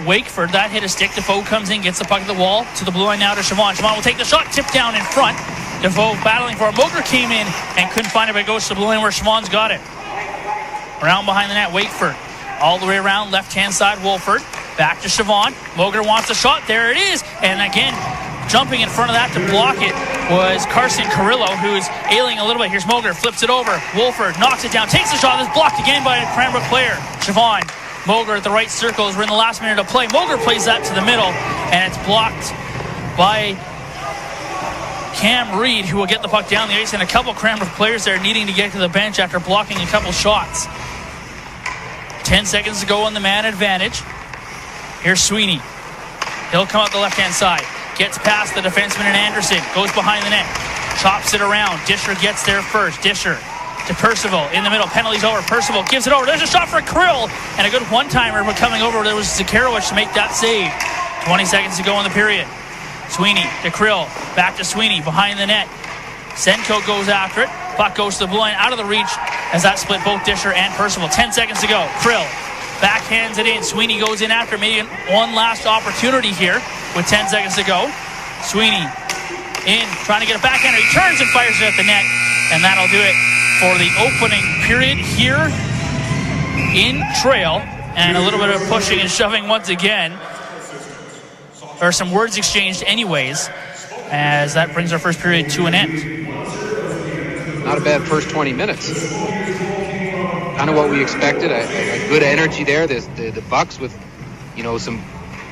Wakeford. That hit a stick. Defoe comes in, gets the puck at the wall. To the blue line now to Siobhan. Siobhan will take the shot. Tip down in front. Defoe battling for it. Moger came in and couldn't find it, but it goes to the blue line where Siobhan's got it. Around behind the net, Wakeford. All the way around, left-hand side, Wolford. Back to Siobhan. Moger wants the shot. There it is. And again, jumping in front of that to block it was Carson Carrillo, who's ailing a little bit. Here's Moger, flips it over. Wolford knocks it down, takes the shot. That's blocked again by a Cranbrook player. Siobhan, Moger at the right circles. We're in the last minute of play. Moger plays that to the middle, and it's blocked by Cam Reed, who will get the puck down the ice, and a couple Cranbrook players there needing to get to the bench after blocking a couple shots. 10 seconds to go on the man advantage. Here's Sweeney. He'll come out the left-hand side. Gets past the defenseman and Anderson. Goes behind the net. Chops it around. Disher gets there first. Disher to Percival in the middle. Penalty's over. Percival gives it over. There's a shot for Krill. And a good one-timer, but coming over there was Zakarowicz to make that save. 20 seconds to go in the period. Sweeney to Krill. Back to Sweeney behind the net. Senko goes after it. Puck goes to the blue line, out of the reach as that split both Disher and Percival. 10 seconds to go. Krill backhands it in. Sweeney goes in after maybe one last opportunity here with 10 seconds to go. Sweeney in, trying to get a backhander. He turns and fires it at the net, and that'll do it for the opening period here in Trail. And a little bit of pushing and shoving once again. Or some words exchanged anyways, as that brings our first period to an end. Not a bad first 20 minutes. Kind of what we expected, a good energy there. The Bucks with, some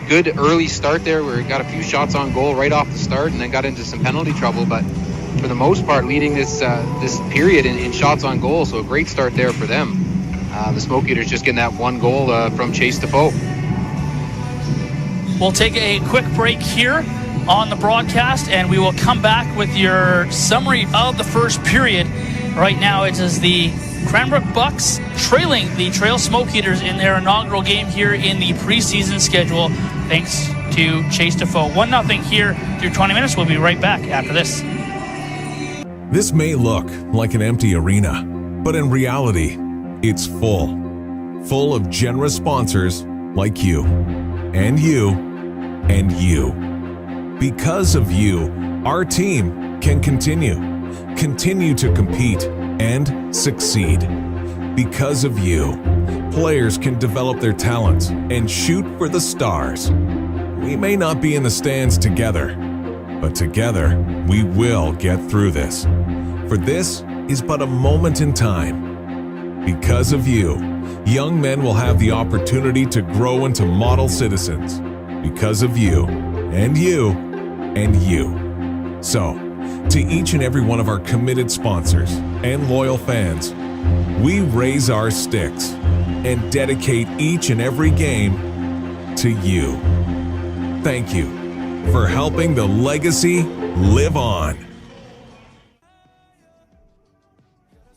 good early start there where we got a few shots on goal right off the start and then got into some penalty trouble, but for the most part leading this period in shots on goal, so a great start there for them. The Smoke Eaters just getting that one goal from Chase Defoe. We'll take a quick break here on the broadcast, and we will come back with your summary of the first period. Right now it is the Cranbrook Bucks trailing the Trail Smoke Eaters in their inaugural game here in the preseason schedule, thanks to Chase Defoe. 1-0 here through 20 minutes. We'll be right back after this. This may look like an empty arena, but in reality, it's full of generous sponsors like you, and you, and you. Because of you, our team can continue to compete and succeed. Because of you, players can develop their talents and shoot for the stars. We may not be in the stands together, but together we will get through this. For this is but a moment in time. Because of you, young men will have the opportunity to grow into model citizens. Because of you, and you, and you. So, to each and every one of our committed sponsors and loyal fans, we raise our sticks and dedicate each and every game to you. Thank you for helping the legacy live on.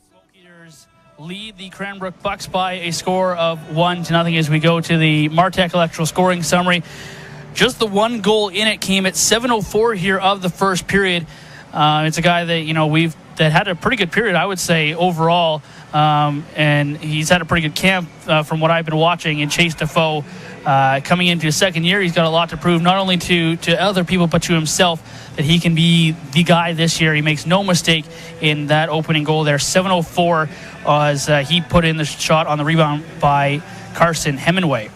Smoke-Eaters lead the Cranbrook Bucks by a score of 1-0 as we go to the Martech Electrical scoring summary. Just the one goal in it came at 7:04 here of the first period. It's a guy that that had a pretty good period, I would say, overall, and he's had a pretty good camp from what I've been watching. And Chase Defoe, coming into his second year, he's got a lot to prove, not only to other people but to himself, that he can be the guy this year. He makes no mistake in that opening goal there. 7:04 as he put in the shot on the rebound by Carson Hemingway.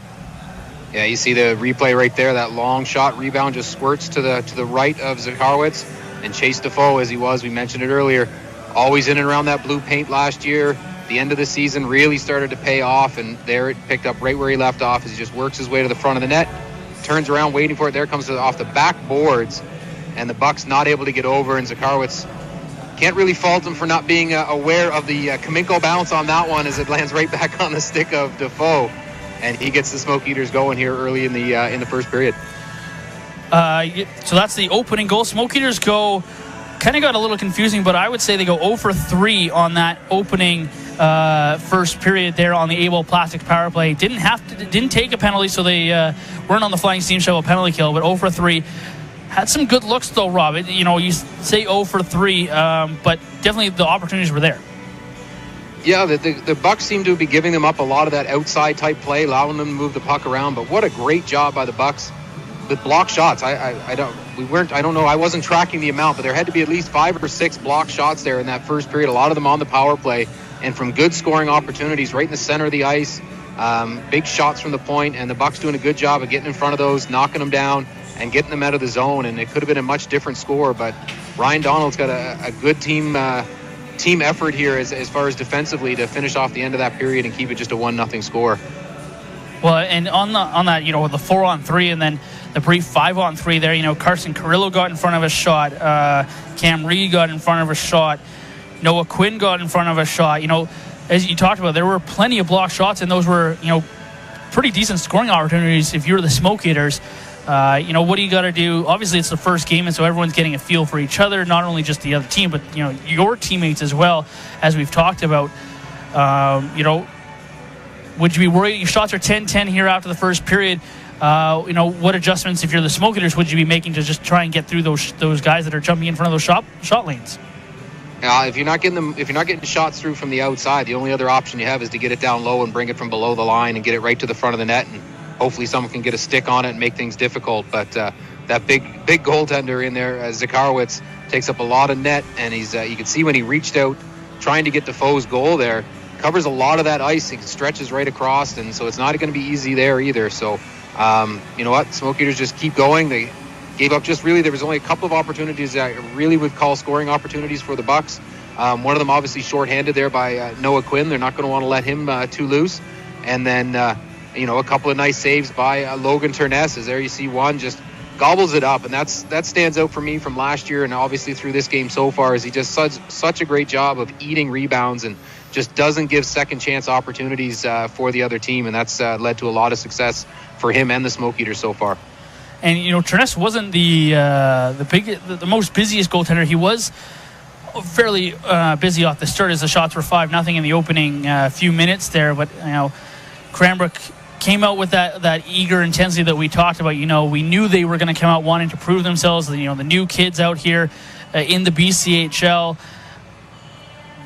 Yeah, you see the replay right there. That long shot rebound just squirts to the right of Zakharowicz. And Chase Defoe, as he was, we mentioned it earlier, always in and around that blue paint last year. The end of the season really started to pay off, and there it picked up right where he left off as he just works his way to the front of the net, turns around waiting for it. There comes off the back boards, and the Bucks not able to get over, and Zakharowicz can't really fault him for not being aware of the Kaminko bounce on that one as it lands right back on the stick of Defoe, and he gets the Smoke-Eaters going here early in the first period. So that's the opening goal. Smoke-Eaters kind of got a little confusing, but I would say they go 0 for 3 on that opening first period there on the A-Ball Plastics power play. Didn't take a penalty, so they weren't on the flying steam shovel penalty kill, but 0 for 3. Had some good looks though, Rob. You say 0 for 3, but definitely the opportunities were there. Yeah, the Bucks seem to be giving them up a lot of that outside type play, allowing them to move the puck around. But what a great job by the Bucks with block shots. I don't know. I wasn't tracking the amount, but there had to be at least 5 or 6 block shots there in that first period. A lot of them on the power play, and from good scoring opportunities right in the center of the ice. Big shots from the point, and the Bucks doing a good job of getting in front of those, knocking them down, and getting them out of the zone. And it could have been a much different score, but Ryan Donald's got a good team effort here as far as defensively to finish off the end of that period and keep it just a 1-0 score. Well, and on that, the 4-on-3 and then the brief 5-on-3 there, Carson Carrillo got in front of a shot. Cam Reed got in front of a shot. Noah Quinn got in front of a shot. As you talked about, there were plenty of block shots, and those were, pretty decent scoring opportunities if you're the Smoke-Eaters. What do you got to do? Obviously, it's the first game, and so everyone's getting a feel for each other, not only just the other team, but, your teammates as well, as we've talked about. Would you be worried? Your shots are 10-10 here after the first period. What adjustments, if you're the Smoke-Eaters, would you be making to just try and get through those guys that are jumping in front of those shot lanes? If you're not getting shots through from the outside, the only other option you have is to get it down low and bring it from below the line and get it right to the front of the net, and hopefully someone can get a stick on it and make things difficult. But that big goaltender in there, Zakharowicz, takes up a lot of net, and he's you can see when he reached out trying to get Defoe's goal there, covers a lot of that ice. He stretches right across, and so it's not going to be easy there either. So you know what, Smoke-Eaters just keep going. They gave up there was only a couple of opportunities that I really would call scoring opportunities for the Bucks. One of them obviously shorthanded there by Noah Quinn. They're not going to want to let him too loose. And then a couple of nice saves by Logan Turness. As there you see one just gobbles it up, and that stands out for me from last year and obviously through this game so far, as he just such a great job of eating rebounds and just doesn't give second chance opportunities for the other team, and that's led to a lot of success for him and the Smoke-Eaters so far. And Turness wasn't the most busiest goaltender. He was fairly busy off the start as the shots were 5-0 in the opening few minutes there. But Cranbrook came out with that eager intensity that we talked about. We knew they were going to come out wanting to prove themselves. The new kids out here in the BCHL.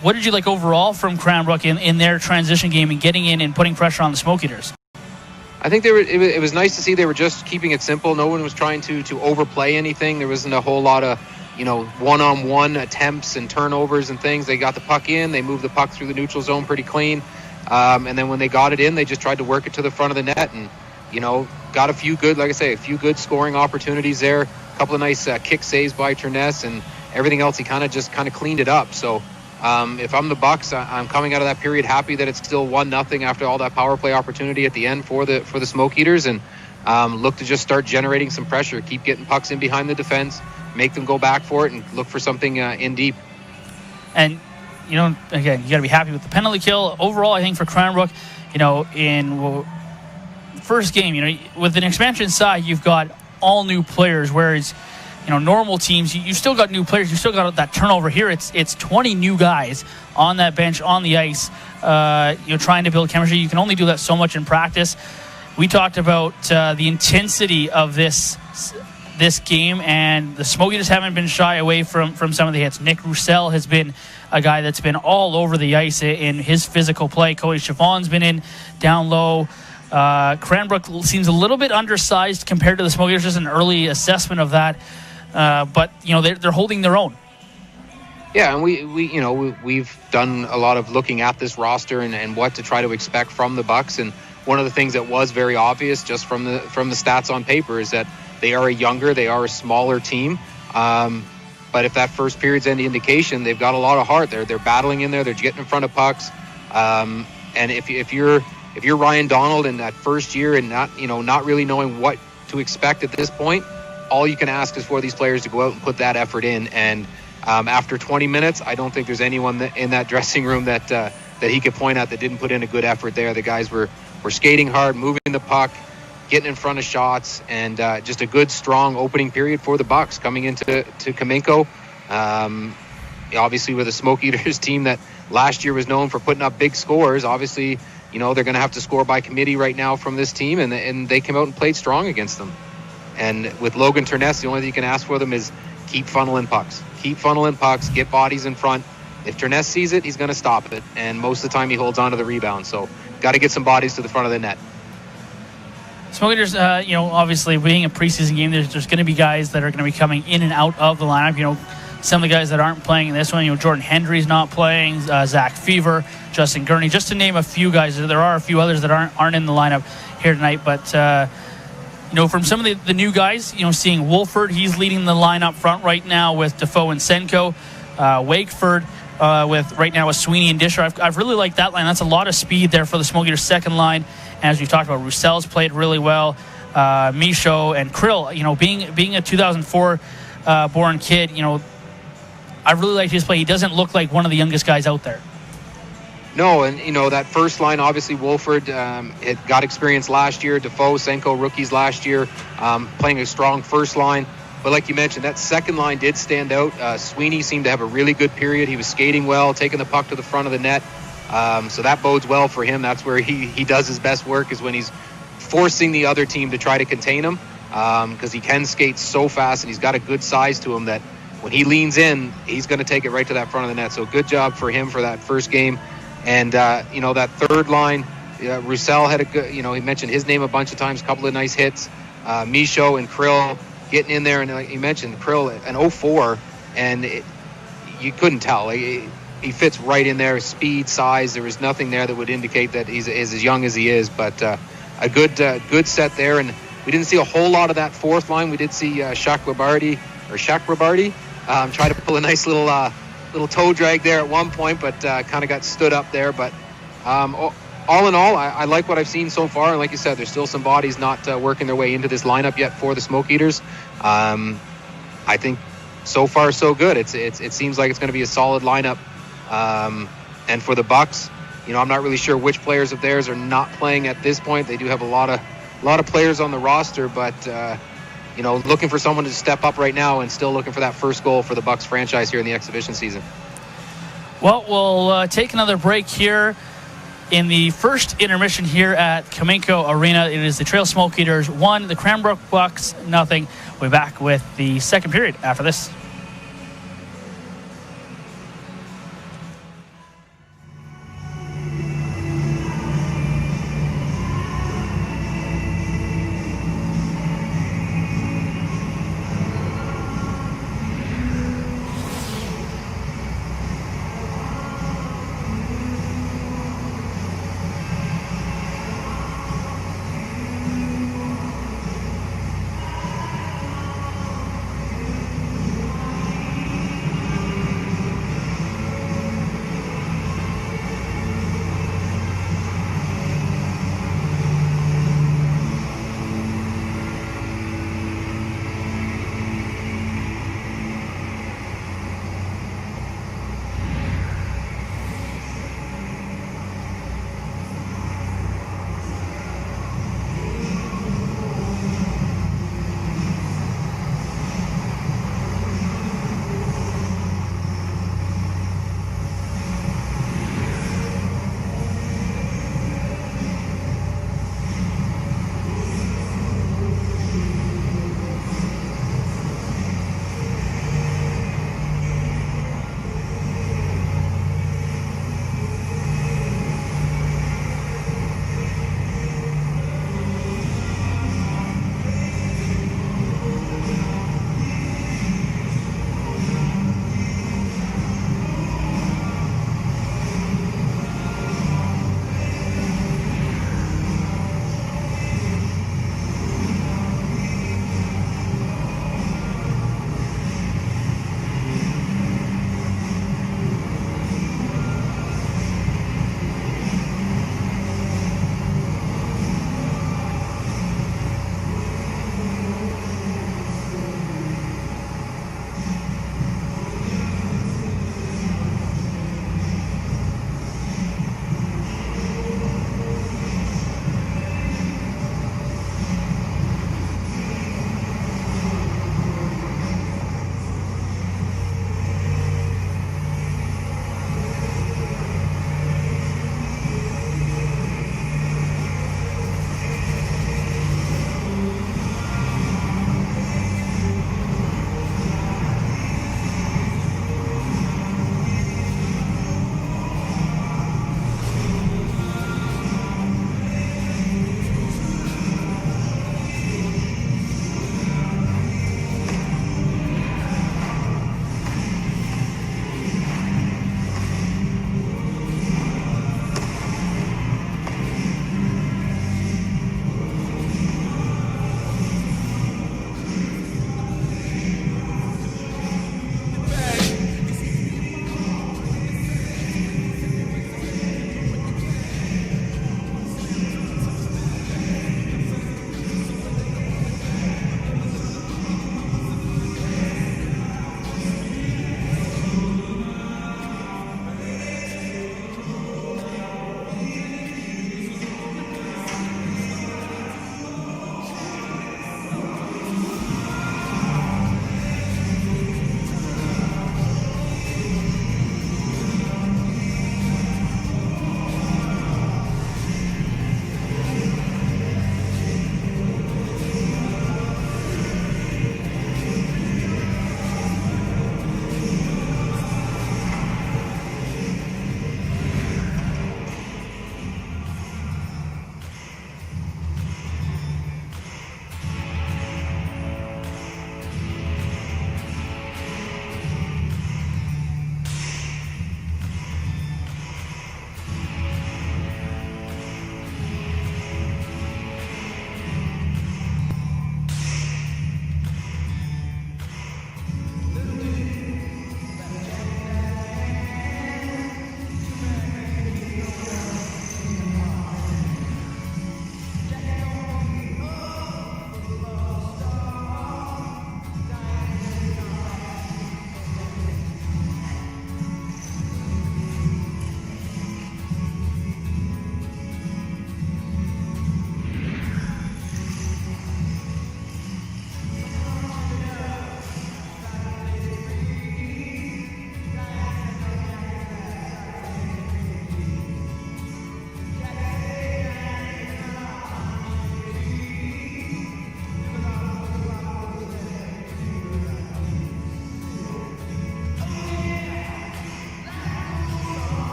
what did you like overall from Cranbrook in their transition game and getting in and putting pressure on the Smoke Eaters? I think it was nice to see they were just keeping it simple. No one was trying to overplay anything. There wasn't a whole lot of, one-on-one attempts and turnovers and things. They got the puck in. They moved the puck through the neutral zone pretty clean. And then when they got it in, they just tried to work it to the front of the net and, got a few good scoring opportunities there. A couple of nice kick saves by Turness, and everything else he kind of cleaned it up. So if I'm the Bucks, I'm coming out of that period happy that it's still 1-0 after all that power play opportunity at the end for the Smoke Eaters, and look to just start generating some pressure, keep getting pucks in behind the defense, make them go back for it, and look for something in deep. And again, you got to be happy with the penalty kill. Overall, I think for Cranbrook, in first game, with an expansion side, you've got all new players, whereas normal teams, you still got new players. You still got that turnover. Here, it's 20 new guys on that bench, on the ice, trying to build chemistry. You can only do that so much in practice. We talked about the intensity of this game, and the Smoke Eaters haven't been shy away from some of the hits. Nick Roussel has been a guy that's been all over the ice in his physical play. Cody Chavon's been in down low. Cranbrook seems a little bit undersized compared to the Smoke Eaters. Just an early assessment of that. But they're holding their own. Yeah, and we've done a lot of looking at this roster and what to try to expect from the Bucks. And one of the things that was very obvious just from the stats on paper is that they are a smaller team. But if that first period's any indication, they've got a lot of heart. They're battling in there. They're getting in front of pucks. And if you're Ryan Donald in that first year and not really knowing what to expect at this point, all you can ask is for these players to go out and put that effort in. And after 20 minutes, I don't think there's anyone in that dressing room that he could point at that didn't put in a good effort there. The guys were skating hard, moving the puck, getting in front of shots, and just a good, strong opening period for the Bucks coming into Kamenko. Obviously, with a Smoke Eaters team that last year was known for putting up big scores, obviously, they're going to have to score by committee right now from this team, and they came out and played strong against them. And with Logan Turness, the only thing you can ask for them is keep funneling pucks. Keep funneling pucks, get bodies in front. If Turness sees it, he's going to stop it. And most of the time he holds on to the rebound. So got to get some bodies to the front of the net. Smoke Eaters, obviously being a preseason game, there's going to be guys that are going to be coming in and out of the lineup. Some of the guys that aren't playing in this one, Jordan Hendry's not playing, Zach Fever, Justin Gurney, just to name a few guys. There are a few others that aren't in the lineup here tonight, but from some of the new guys, seeing Wolford, he's leading the line up front right now with Defoe and Senko. Wakeford right now with Sweeney and Disher. I've really liked that line. That's a lot of speed there for the Smoke Eaters second line. And as we've talked about, Roussel's played really well. Michaud and Krill, being a 2004 born kid, I really like his play. He doesn't look like one of the youngest guys out there. No, and that first line, obviously Wolford had got experience last year. Defoe, Senko, rookies last year, playing a strong first line. But like you mentioned, that second line did stand out. Sweeney seemed to have a really good period. He was skating well, taking the puck to the front of the net. So that bodes well for him. That's where he does his best work, is when he's forcing the other team to try to contain him, because he can skate so fast and he's got a good size to him that when he leans in, he's going to take it right to that front of the net. So good job for him for that first game. And, that third line, Roussel had a good, he mentioned his name a bunch of times, a couple of nice hits. Michaud and Krill getting in there. And like you mentioned, Krill, an 04, and you couldn't tell. He fits right in there, speed, size. There was nothing there that would indicate that he's as young as he is. But a good set there. And we didn't see a whole lot of that fourth line. We did see Shaq Rabardi try to pull a nice little toe drag there at one point, but kind of got stood up there. But all in all, I like what I've seen so far. And like you said, there's still some bodies not working their way into this lineup yet for the Smoke Eaters. I think so far so good. It seems like it's going to be a solid lineup. And for the Bucks, I'm not really sure which players of theirs are not playing at this point. They do have a lot of players on the roster, but looking for someone to step up right now, and still looking for that first goal for the Bucks franchise here in the exhibition season. Well, we'll take another break here in the first intermission here at Kamenko Arena. It is the Trail Smoke Eaters 1, the Cranbrook Bucks 0. We'll be back with the second period after this.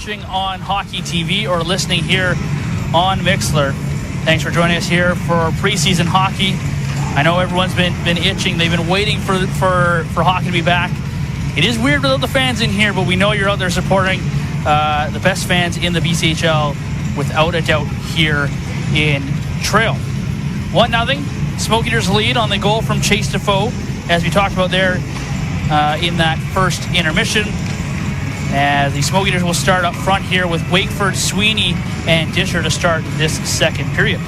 watching on Hockey TV or listening here on Mixlr, thanks for joining us here for preseason hockey. I know everyone's been itching. They've been waiting for hockey to be back. It is weird without the fans in here, but we know you're out there supporting the best fans in the BCHL without a doubt here in Trail. 1-0. Smoke Eaters lead on the goal from Chase Defoe, as we talked about there in that first intermission. As the Smoke Eaters will start up front here with Wakeford, Sweeney, and Disher to start this second period.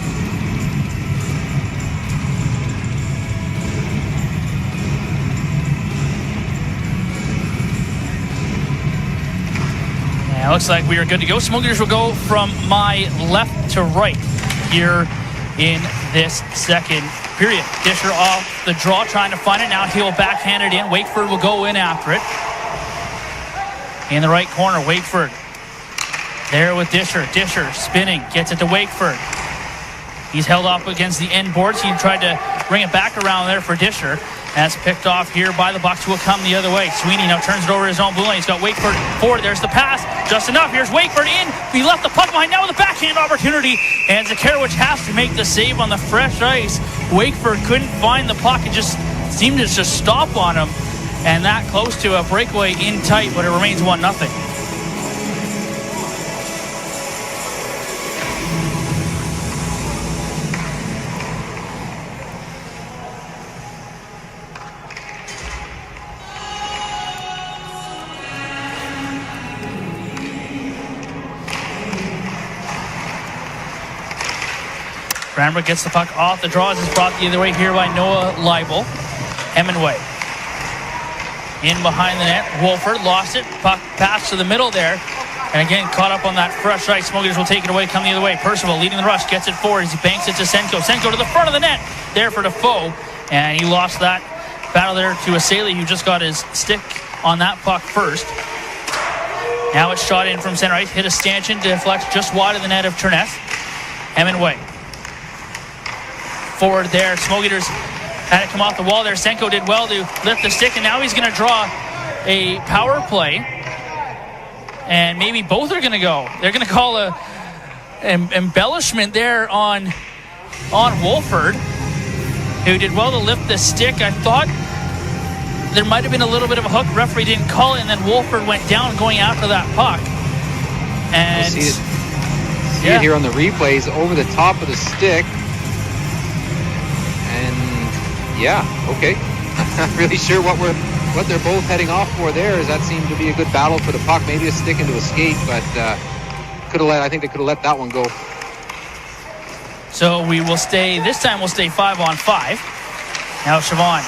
And it looks like we are good to go. Smoke Eaters will go from my left to right here in this second period. Disher off the draw, trying to find it. Now he'll backhand it in. Wakeford will go in after it. In the right corner, Wakeford there with Disher. Disher spinning, gets it to Wakeford. He's held up against the end boards. He tried to bring it back around there for Disher. That's picked off here by the Bucks, who will come the other way. Sweeney now turns it over his own blue line. He's got Wakeford forward. There's the pass. Just enough. Here's Wakeford in. He left the puck behind now with a backhand opportunity. And Zakharowicz has to make the save on the fresh ice. Wakeford couldn't find the puck. It just seemed to just stop on him. And that close to a breakaway in tight, but it remains 1-0. Cranbrook gets the puck off the draw as it's brought the other way here by Noah Leibel. Hemingway in behind the net. Wolford lost it. Puck pass to the middle there. And again, caught up on that fresh ice. Smoke Eaters will take it away, come the other way. Percival leading the rush, gets it forward as he banks it to Senko. Senko to the front of the net there for Defoe. And he lost that battle there to Asali, who just got his stick on that puck first. Now it's shot in from center ice. Hit a stanchion, deflects just wide of the net of Turness. Hemingway forward there. Smoke Eaters had it come off the wall there. Senko did well to lift the stick, and now he's going to draw a power play. And maybe both are going to go. They're going to call an embellishment there on Wolford, who did well to lift the stick. I thought there might have been a little bit of a hook. Referee didn't call it, and then Wolford went down going after that puck. And see it here on the replays over the top of the stick. Yeah, okay. I'm not really sure what they're both heading off for there, as that seemed to be a good battle for the puck. Maybe a stick into a skate, but I think they could have let that one go. So this time we'll stay 5-on-5. Now Chavon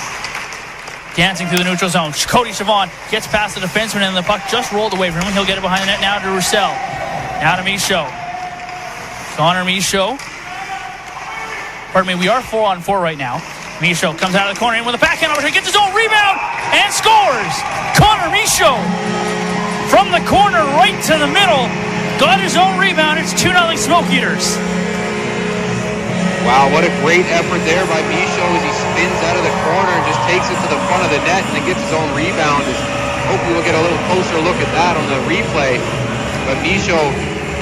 dancing through the neutral zone. Cody Chavon gets past the defenseman, and the puck just rolled away from him. He'll get it behind the net now to Roussel. Now to Michaud. Connor Michaud. Pardon me, we are 4-on-4 right now. Michaud comes out of the corner in with a backhand opportunity, gets his own rebound, and scores! Connor Michaud from the corner right to the middle, got his own rebound. It's 2-0 Smoke Eaters. Wow, what a great effort there by Michaud as he spins out of the corner and just takes it to the front of the net and then gets his own rebound. Hopefully we'll get a little closer look at that on the replay. But Michaud,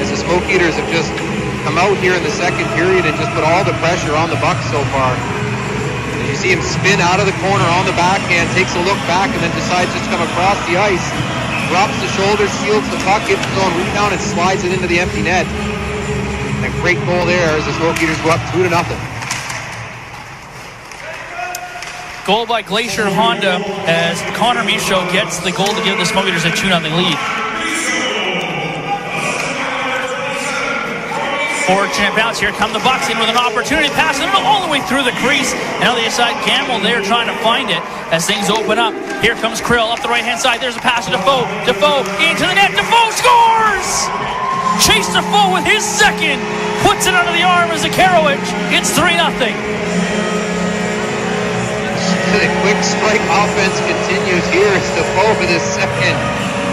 as the Smoke Eaters have just come out here in the second period and just put all the pressure on the Bucks so far. You see him spin out of the corner on the backhand, takes a look back, and then decides just to come across the ice, drops the shoulder, shields the puck, gets his own rebound, and slides it into the empty net. And a great goal there as the Smoke Eaters go up 2-0. Goal by Glacier Honda as Connor Michaud gets the goal to give the Smoke Eaters a 2-0 lead. Fortunate bounce. Here come the Bucks in with an opportunity. Pass it all the way through the crease. And on the other side, Gamble there trying to find it as things open up. Here comes Krill up the right-hand side. There's a pass to Defoe. Defoe into the net. Defoe scores! Chase Defoe with his second. Puts it under the arm of Zakharowicz. It's 3-0. The quick strike offense continues here. It's Defoe for the second.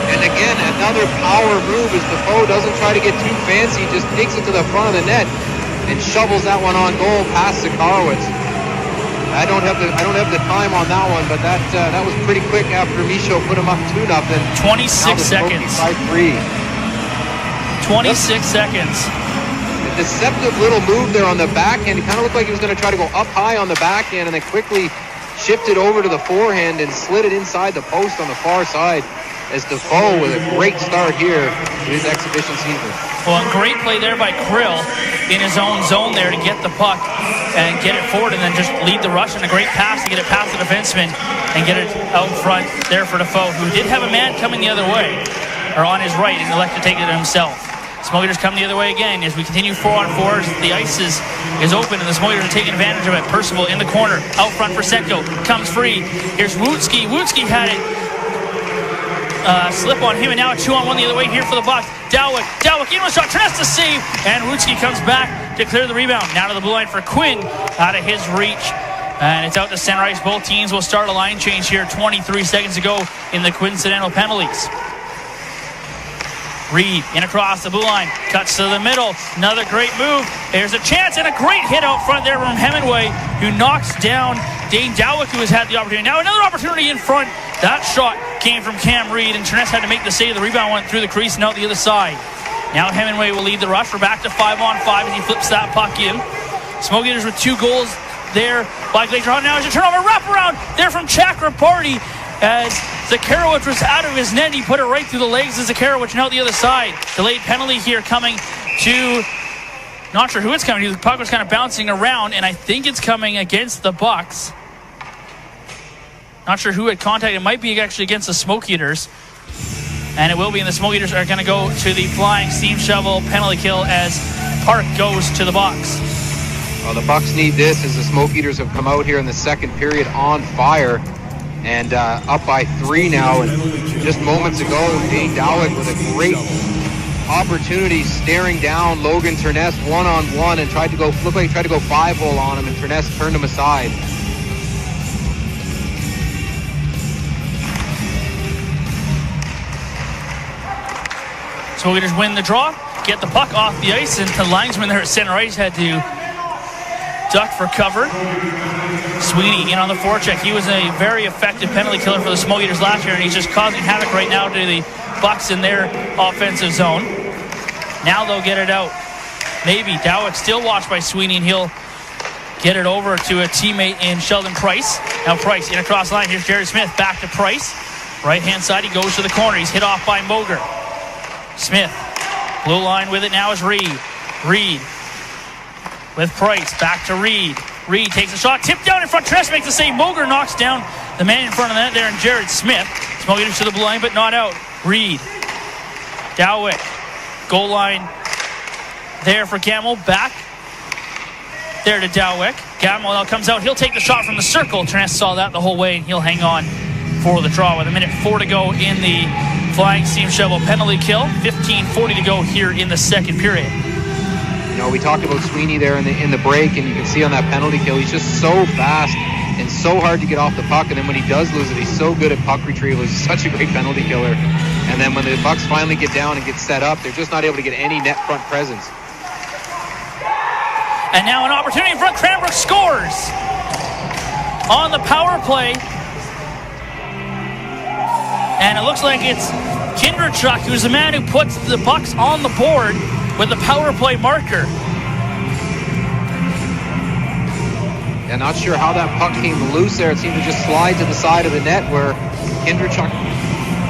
And again, another power move as Defoe doesn't try to get too fancy, just takes it to the front of the net and shovels that one on goal past Zakharowicz. I don't have the time on that one, but that was pretty quick after Michaud put him up 2-0. 26 seconds. 5-3. 26 seconds. A deceptive little move there on the backhand. It kind of looked like he was going to try to go up high on the backhand and then quickly shifted over to the forehand and slid it inside the post on the far side, as Defoe with a great start here to his exhibition season. Well, great play there by Krill in his own zone there to get the puck and get it forward and then just lead the rush, and a great pass to get it past the defenseman and get it out front there for Defoe, who did have a man coming the other way, or on his right, and elected to take it himself. Smoke Eaters come the other way again as we continue 4-on-4. The ice is open and the Smoke Eaters are taking advantage of it. Percival in the corner, out front for Senko, comes free. Here's Wootsky. Wootsky had it slip on him, and now a 2-on-1 the other way here for the Bucks. Dalwick in with a shot, tries to save, and Wootsky comes back to clear the rebound. Now to the blue line for Quinn, out of his reach, and it's out to center ice. Both teams will start a line change here 23 seconds to go in the coincidental penalties. Reed in across the blue line, cuts to the middle, another great move. There's a chance and a great hit out front there from Hemingway, who knocks down Dane Dalwick, who has had the opportunity. Now another opportunity in front. That shot came from Cam Reed, and Terness had to make the save. The rebound went through the crease and out the other side. Now Hemingway will lead the rush. We're back to 5-on-5 as he flips that puck in. Smoke Eaters with 2 goals there by Glacier. Now as a turnover, wraparound there from Chakrabarty, as Zakharowicz was out of his net. He put it right through the legs of Zakharowicz and out the other side. Delayed penalty here coming to, not sure who it's coming to. The puck was kind of bouncing around, and I think it's coming against the Bucks. Not sure who had contact. It might be actually against the Smoke Eaters. And it will be, and the Smoke Eaters are going to go to the flying steam shovel penalty kill as Park goes to the box. Well, the Bucks need this as the Smoke Eaters have come out here in the second period on fire and up by 3 now. And just moments ago, Dane Dalwick with a great opportunity staring down Logan Terness one-on-one and looked like he tried to go 5-hole on him, and Terness turned him aside. Smoke Eaters win the draw, get the puck off the ice, and the linesman there at center ice had to duck for cover. Sweeney in on the forecheck. He was a very effective penalty killer for the Smoke Eaters last year, and he's just causing havoc right now to the Bucks in their offensive zone. Now they'll get it out. Maybe Dalwick still watched by Sweeney, and he'll get it over to a teammate in Sheldon Price. Now Price in across the line. Here's Jared Smith back to Price. Right-hand side, he goes to the corner. He's hit off by Moger. Smith, blue line with it now is Reed. Reed with Price, back to Reed. Reed takes a shot, tipped down in front. Tress makes the save. Moger knocks down the man in front of the net there, and Jared Smith. Smoke Eaters to the blue line, but not out. Reed, Dalwick, goal line there for Gamble. Back there to Dalwick. Gamble now comes out. He'll take the shot from the circle. Tress saw that the whole way, and he'll hang on for the draw with 1:04 to go in the flying steam shovel penalty kill. 15:40 to go here in the second period. You know, we talked about Sweeney there in the break, and you can see on that penalty kill, he's just so fast and so hard to get off the puck, and then when he does lose it, he's so good at puck retrieval. He's such a great penalty killer. And then when the Bucks finally get down and get set up, they're just not able to get any net front presence. And now an opportunity in front. Cranbrook scores on the power play. And it looks like it's Kinderchuk, who's the man who puts the Bucks on the board with the power play marker. Yeah, not sure how that puck came loose there. It seemed to just slide to the side of the net where Kinderchuk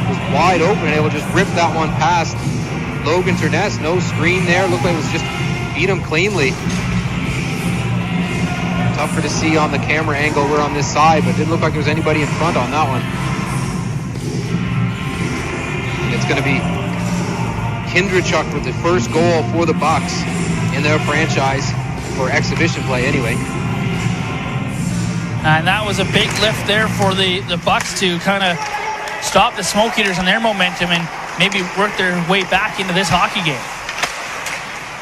was wide open and able to just rip that one past Logan Terness. No screen there. Looked like it was just beat him cleanly. Tougher to see on the camera angle. We're on this side, but it didn't look like there was anybody in front on that one. It's going to be Kinderchuk with the first goal for the Bucks in their franchise for exhibition play anyway. And that was a big lift there for the Bucks to kind of stop the Smoke Eaters and their momentum and maybe work their way back into this hockey game.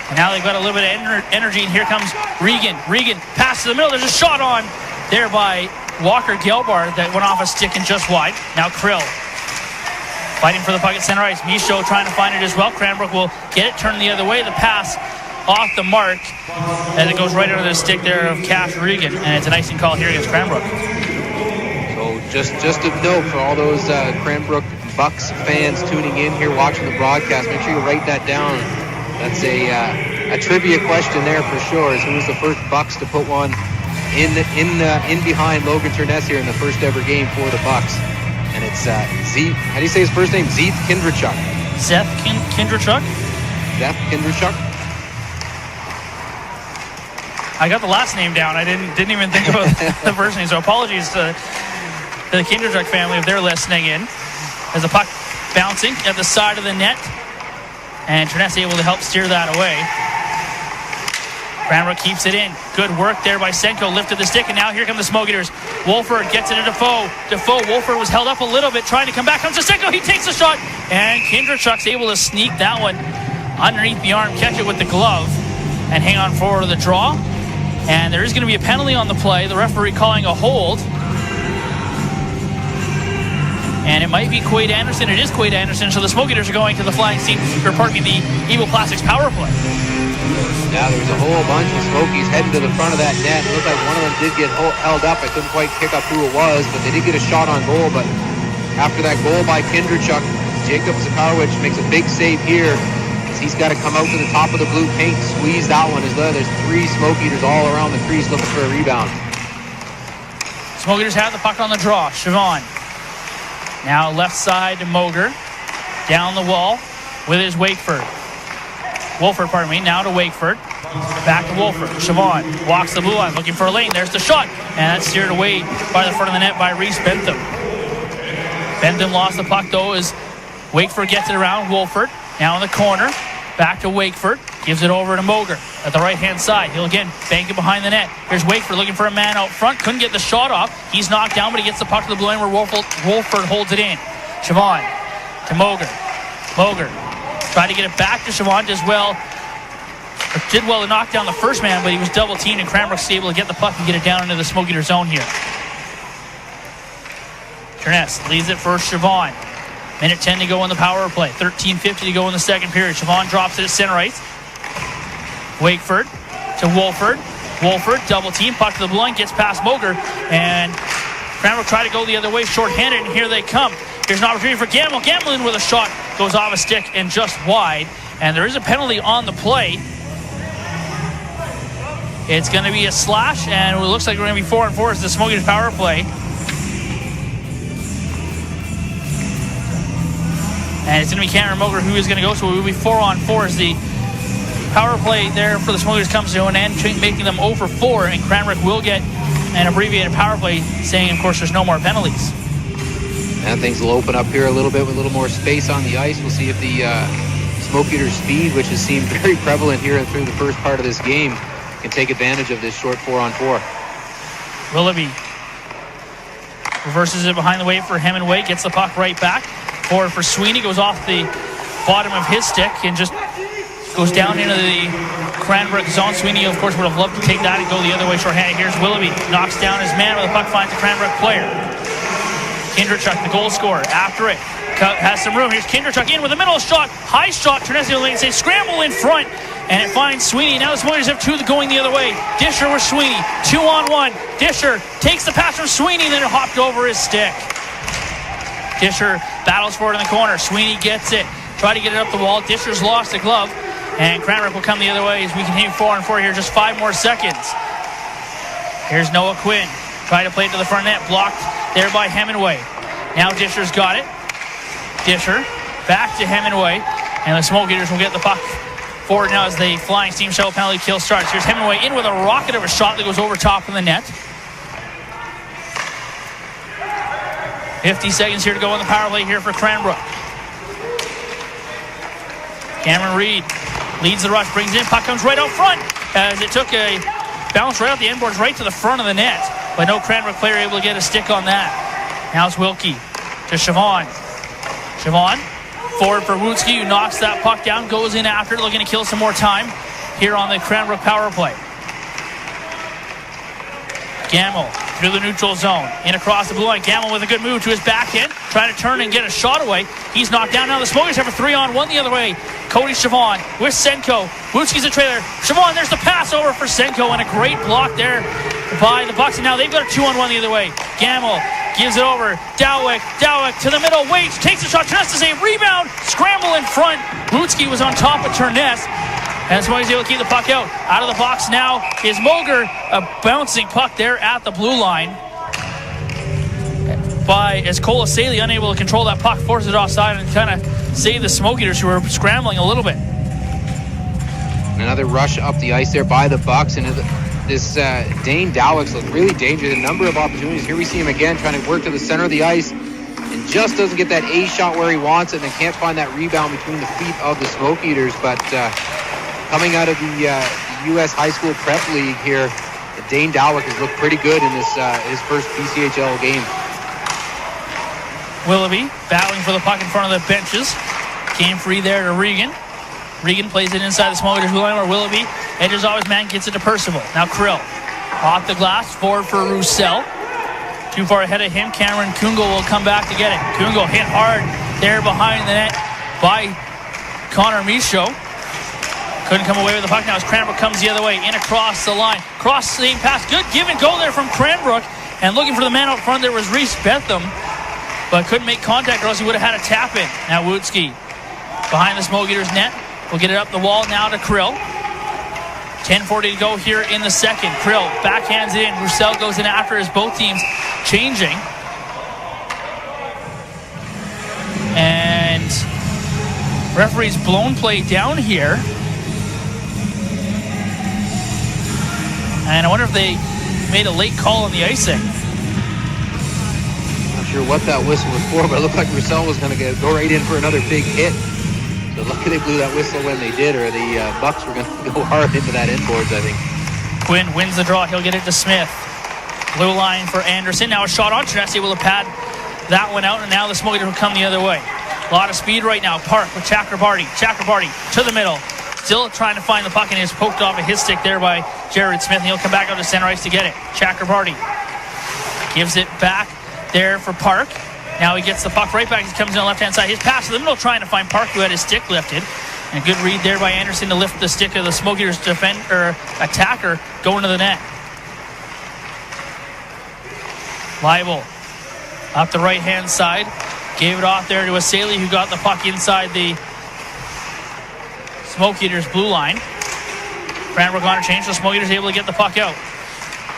And now they've got a little bit of energy, and here comes Regan. Regan, pass to the middle. There's a shot on there by Walker Gelbar that went off a stick and just wide. Now Krill fighting for the puck at center ice. Michaud trying to find it as well. Cranbrook will get it, turn the other way. The pass off the mark, and it goes right under the stick there of Cash Regan, and it's an icing call here against Cranbrook. So just a note for all those Cranbrook Bucks fans tuning in here watching the broadcast, make sure you write that down. That's a trivia question there for sure. Is who was the first Bucks to put one in behind Logan Turness here in the first ever game for the Bucks? And it's Z. How do you say his first name? Zeth Kindrachuk. Seth Kindrachuk. Zeth Kindrachuk. I got the last name down. I didn't even think about the first name. So apologies to the Kindrachuk family if they're listening in. As the puck bouncing at the side of the net, and Turness able to help steer that away. Cranbrook keeps it in. Good work there by Senko. Lifted the stick, and now here come the Smoke Eaters. Wolford gets it to Defoe. Wolford was held up a little bit, trying to come back. Comes to Senko. He takes a shot, and Kindrachuk's able to sneak that one underneath the arm, catch it with the glove, and hang on forward to the draw. And there is going to be a penalty on the play. The referee calling a hold. And it might be Quaid Anderson. It is Quaid Anderson. So the Smoke Eaters are going to the Flying Steam, or pardon me, the Eagle Plastics power play. Yeah, there was a whole bunch of Smokies heading to the front of that net. It looked like one of them did get held up. I couldn't quite pick up who it was, but they did get a shot on goal. But after that goal by Kindrachuk, Jacob Zakarwich makes a big save here. He's got to come out to the top of the blue paint, squeeze that one as though there's 3 Smoke Eaters all around the crease looking for a rebound. Smoke Eaters have the puck on the draw. Siobhan. Now left side to Moger. Down the wall with his Wolford, pardon me. Now to Wakeford. Back to Wolford. Siobhan walks the blue line looking for a lane. There's the shot. And that's steered away by the front of the net by Reese Bentham. Bentham lost the puck though as Wakeford gets it around Wolford. Now in the corner. Back to Wakeford. Gives it over to Moger at the right-hand side. He'll again bank it behind the net. Here's Wakeford looking for a man out front. Couldn't get the shot off. He's knocked down, but he gets the puck to the blue line where Wolford holds it in. Siobhan to Moger. Moger tried to get it back to Siobhan. Did well to knock down the first man, but he was double-teamed, and Cranbrook's able to get the puck and get it down into the Smoke Eater zone here. Turness leads it for Siobhan. Minute 10 to go in the power play. 13:50 to go in the second period. Siobhan drops it at center ice. Wakeford to Wolford. Wolford double team, puck to the blue line, gets past Moger, and Cranbrook try to go the other way, short-handed, and here they come. Here's an opportunity for Gamble. Gamble in with a shot, goes off a stick and just wide, and there is a penalty on the play. It's going to be a slash, and it looks like we're going to be 4-on-4 as the Smoke Eaters power play. And it's going to be Cameron Moger who is going to go, so it will be 4-on-4 as the power play there for the Smoke Eaters comes to an end, making them 0-for-4, and Cranbrook will get an abbreviated power play, saying, of course, there's no more penalties. And things will open up here a little bit with a little more space on the ice. We'll see if the Smoke Eater speed, which has seemed very prevalent here through the first part of this game, can take advantage of this short 4-on-4. Willoughby reverses it behind the way for Hemingway, gets the puck right back. Forward for Sweeney, goes off the bottom of his stick and just goes down into the Cranbrook zone. Sweeney, of course, would have loved to take that and go the other way short-handed. Here's Willoughby, knocks down his man, but the puck finds the Cranbrook player. Kindrachuk, the goal scorer, after it, has some room. Here's Kindrachuk in with a middle shot, high shot. Turness lane say scramble in front, and it finds Sweeney. Now the Smoke Eaters have 2 going the other way. Disher with Sweeney, 2-on-1. Disher takes the pass from Sweeney, then it hopped over his stick. Disher battles for it in the corner. Sweeney gets it. Try to get it up the wall. Disher's lost the glove. And Cranbrook will come the other way as we continue 4-on-4 here. Just 5 more seconds. Here's Noah Quinn. Try to play it to the front net. Blocked there by Hemingway. Now Disher's got it. Disher back to Hemingway. And the Smoke Eaters will get the puck forward now as the Flying Steam Shuttle penalty kill starts. Here's Hemingway in with a rocket of a shot that goes over top of the net. 50 seconds here to go in the power play here for Cranbrook. Cameron Reed leads the rush, brings it in, puck comes right out front as it took a bounce right off the end boards right to the front of the net, but no Cranbrook player able to get a stick on that. Now it's Wilkie to Siobhan. Siobhan forward for Woodsky, who knocks that puck down, goes in after it, looking to kill some more time here on the Cranbrook power play. Gamble through the neutral zone, in across the blue line. Gamble with a good move to his backhand, trying to turn and get a shot away. He's knocked down. Now the Smokers have a 3-on-1 the other way. Cody Siobhan with Senko. Woodsky's a trailer. Siobhan, there's the pass over for Senko, and a great block there by the Bucks. And now they've got a 2-on-1 the other way. Gamble gives it over. Dowick to the middle. Waits, takes a shot. Tries to save. Rebound. Scramble in front. Wutzke was on top of Turness, and Smoky's able to keep the puck out. Out of the box now is Moger, a bouncing puck there at the blue line. As Cole Saley unable to control that puck, forces it offside and kind of save the Smoke Eaters, who are scrambling a little bit. Another rush up the ice there by the Bucks, and this Dane Dowix looked really dangerous. A number of opportunities. Here we see him again trying to work to the center of the ice, and just doesn't get that A shot where he wants it, and can't find that rebound between the feet of the Smoke Eaters. But coming out of the U.S. High School Prep League here, Dane Dowix has looked pretty good in this his first BCHL game. Willoughby battling for the puck in front of the benches. Came free there to Regan. Regan plays it inside the Smoke Eaters blue line, where Willoughby edges off his man, gets it to Percival. Now Krill off the glass, forward for Roussel. Too far ahead of him. Cameron Kungo will come back to get it. Kungo hit hard there behind the net by Connor Michaud. Couldn't come away with the puck now as Cranbrook comes the other way, in across the line. Cross lane pass, good give and go there from Cranbrook. And looking for the man out front there was Reese Betham, but couldn't make contact or else he would have had a tap in. Now Wutzke behind the Smoke Eaters net. We'll get it up the wall now to Krill. 10:40 to go here in the second. Krill backhands it in. Roussel goes in after as both teams changing. And referee's blown play down here. And I wonder if they made a late call on the icing. Not sure what that whistle was for, but it looked like Roussel was going to go right in for another big hit. So lucky they blew that whistle when they did, or the Bucks were going to go hard into that inboards, I think. Quinn wins the draw. He'll get it to Smith. Blue line for Anderson. Now a shot on Turness, able to pad that one out, and now the Smoke Eaters will come the other way. A lot of speed right now. Park with Chakrabarty. Chakrabarty to the middle. Still trying to find the puck, and it's poked off of his stick there by Jared Smith, and he'll come back out to center ice to get it. Chakrabarty gives it back there for Park. Now he gets the puck right back. He comes in on the left-hand side. His pass to the middle, trying to find Park, who had his stick lifted. And a good read there by Anderson to lift the stick of the Smoke Eaters attacker going to the net. Leibel up the right-hand side. Gave it off there to Asali, who got the puck inside the Smoke Eaters blue line. Cranbrook on a change, so Smoke Eaters able to get the puck out.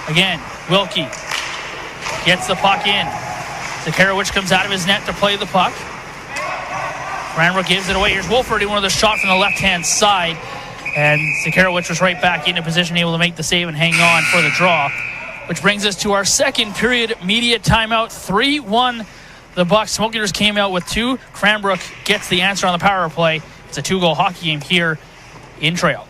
Again, Wilkie gets the puck in. Zakarowicz comes out of his net to play the puck. Cranbrook gives it away. Here's Wolford in one of the shots from the left-hand side. And Zakarowicz was right back into position, able to make the save and hang on for the draw. Which brings us to our second period media timeout. 3-1 the Bucks. Smoke Eaters came out with 2. Cranbrook gets the answer on the power play. It's a 2-goal hockey game here in Trail.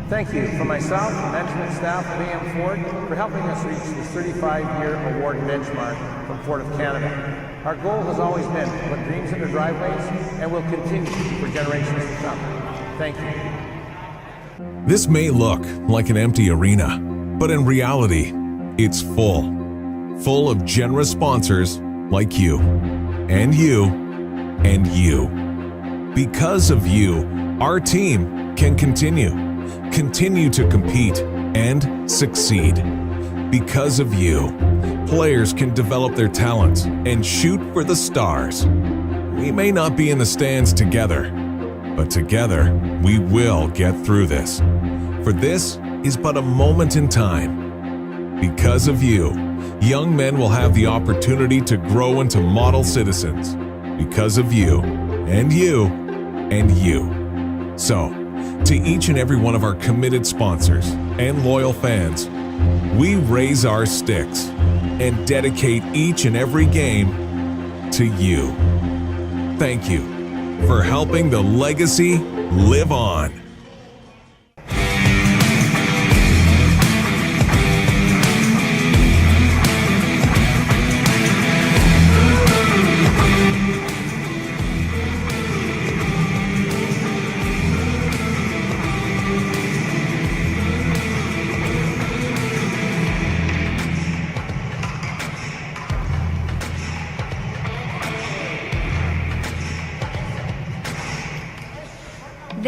Thank you from myself, management staff of AM Ford, for helping us reach this 35-year award benchmark from Ford of Canada. Our goal has always been to put dreams into driveways, and will continue for generations to come. Thank you. This may look like an empty arena, but in reality, it's full. Full of generous sponsors like you, and you, and you. Because of you, our team can continue to compete and succeed. Because of you, players can develop their talents and shoot for the stars. We may not be in the stands together, but together we will get through this. For this is but a moment in time. Because of you, young men will have the opportunity to grow into model citizens. Because of you, and you, and you. So, to each and every one of our committed sponsors and loyal fans, we raise our sticks and dedicate each and every game to you. Thank you for helping the legacy live on.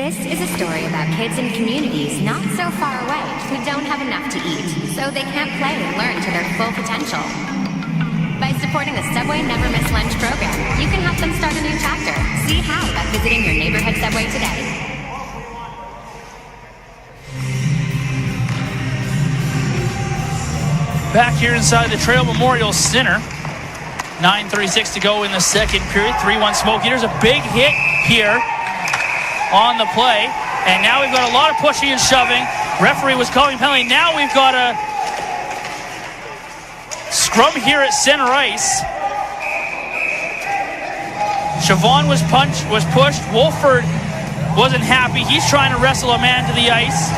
This is a story about kids in communities not so far away who don't have enough to eat, so they can't play and learn to their full potential. By supporting the Subway Never Miss Lunch program, you can help them start a new chapter. See how by visiting your neighborhood Subway today. Back here inside the Trail Memorial Center. 9:36 to go in the second period. 3-1 Smoke Eaters. A big hit here on the play. And now we've got a lot of pushing and shoving. Referee was calling penalty. Now we've got a scrum here at center ice. Siobhan was pushed. Wolford wasn't happy. He's trying to wrestle a man to the ice.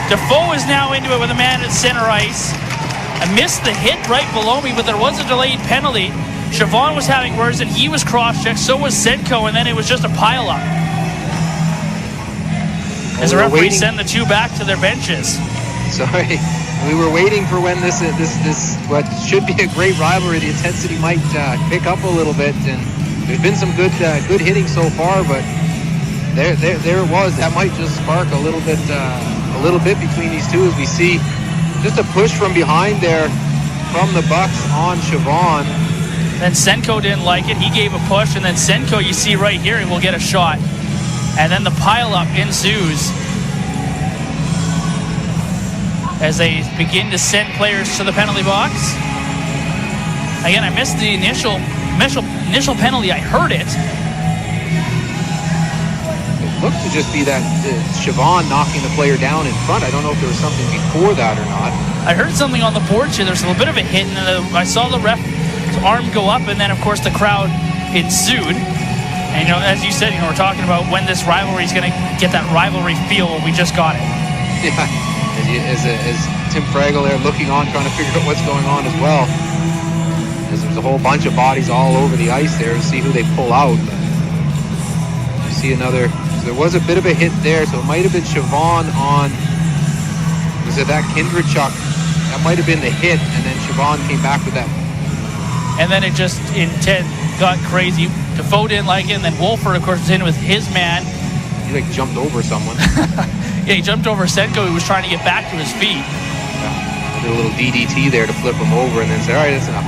Defoe is now into it with a man at center ice. I missed the hit right below me, but there was a delayed penalty. Siobhan was having words and he was cross-checked. So was Senko, and then it was just a pile-up. As the referee sent the two back to their benches. Sorry, we were waiting for when this what should be a great rivalry, the intensity might pick up a little bit, and there's been some good hitting so far, but there it was. That might just spark a little bit between these two as we see just a push from behind there from the Bucks on Siobhan. Then Senko didn't like it. He gave a push, and then Senko, you see right here, will get a shot. And then the pile-up ensues as they begin to send players to the penalty box. Again, I missed the initial penalty. I heard it. It looked to just be that Siobhan knocking the player down in front. I don't know if there was something before that or not. I heard something on the board here. There's a little bit of a hit, and I saw the ref's arm go up, and then, of course, the crowd ensued. And, as you said, we're talking about when this rivalry is going to get that rivalry feel. Well, we just got it. Yeah, as Tim Fraggle there looking on, trying to figure out what's going on as well. As there's a whole bunch of bodies all over the ice there to see who they pull out. But you see another. So there was a bit of a hit there, so it might have been Siobhan on. Was it that Kindrachuk? That might have been the hit, and then Siobhan came back with that. And then it just got crazy. Defoe didn't like it, and then Wolford, of course, was in with his man. He jumped over someone. Yeah, he jumped over Senko. He was trying to get back to his feet. Yeah. Did a little DDT there to flip him over, and then said, "All right, that's enough.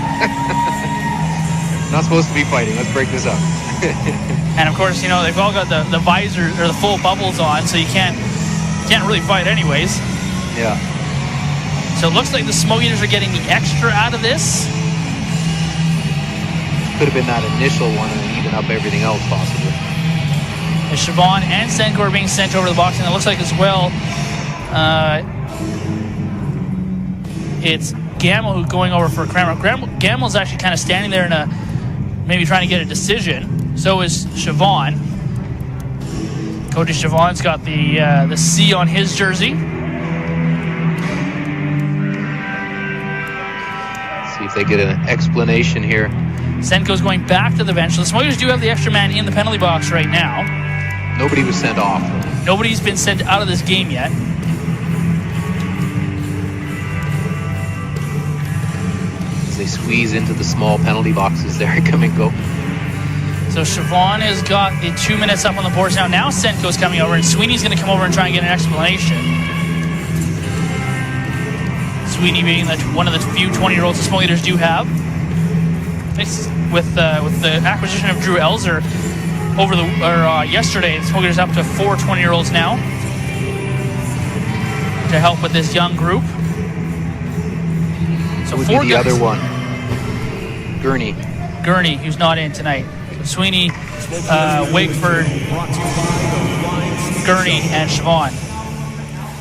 Not supposed to be fighting. Let's break this up." And of course, they've all got the visor or the full bubbles on, so you can't really fight anyways. Yeah. So it looks like the Smoke Eaters are getting the extra out of this. Could have been that initial one and then even up everything else possibly. As Siobhan and Senko are being sent over to the box, and it looks like as well it's Gamble who's going over for Cranbrook. Gamble's actually kind of standing there and maybe trying to get a decision. So is Siobhan. Cody Siobhan's got the C on his jersey. Let's see if they get an explanation here. Senko's going back to the bench. The Smokers do have the extra man in the penalty box right now. Nobody was sent off. Nobody's been sent out of this game yet. As they squeeze into the small penalty boxes there, come and go. So Siobhan has got the 2 minutes up on the boards now. Now Senko's coming over, and Sweeney's going to come over and try and get an explanation. Sweeney being one of the few 20-year-olds the Smoke Eaters do have. With the acquisition of Drew Elzer yesterday, the Smoke Eaters up to 4 20-year-olds now to help with this young group. So would be the other one? Gurney, who's not in tonight. So Sweeney, Wakeford, Gurney, and Siobhan.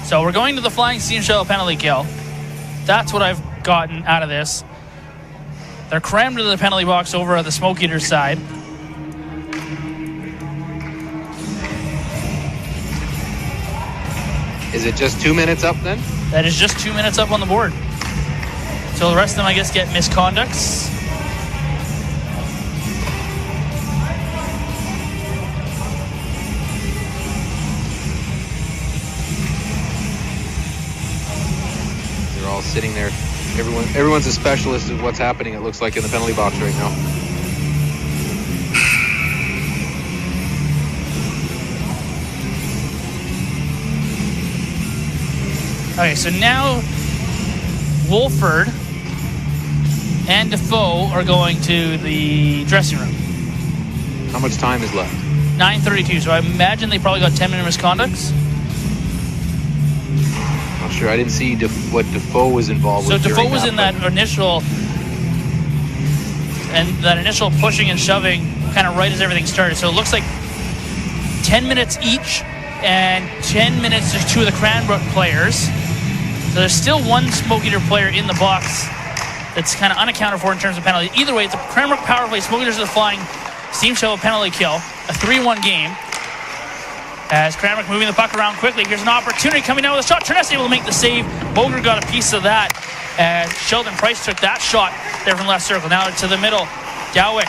So we're going to the flying steam shuttle penalty kill. That's what I've gotten out of this. They're crammed into the penalty box over at the Smoke Eaters side. Is it just 2 minutes up then? That is just 2 minutes up on the board. So the rest of them, I guess, get misconducts. They're all sitting there. Everyone's a specialist at what's happening, it looks like, in the penalty box right now. Okay, so now Wolford and Defoe are going to the dressing room. How much time is left? 9:32, so I imagine they probably got 10-minute misconducts. Not sure. I didn't see what Defoe was involved So with. Defoe was in that initial pushing and shoving kind of right as everything started. So it looks like 10 minutes each and 10 minutes to two of the Cranbrook players. So there's still one Smoke Eater player in the box that's kind of unaccounted for in terms of penalty. Either way, it's a Cranbrook power play. Smoke Eaters are flying steam shovel penalty kill. A 3-1 game. As Cranbrook moving the puck around quickly. Here's an opportunity coming down with a shot. Turness able to make the save. Boger got a piece of that as Sheldon Price took that shot there from left circle. Now to the middle. Dowick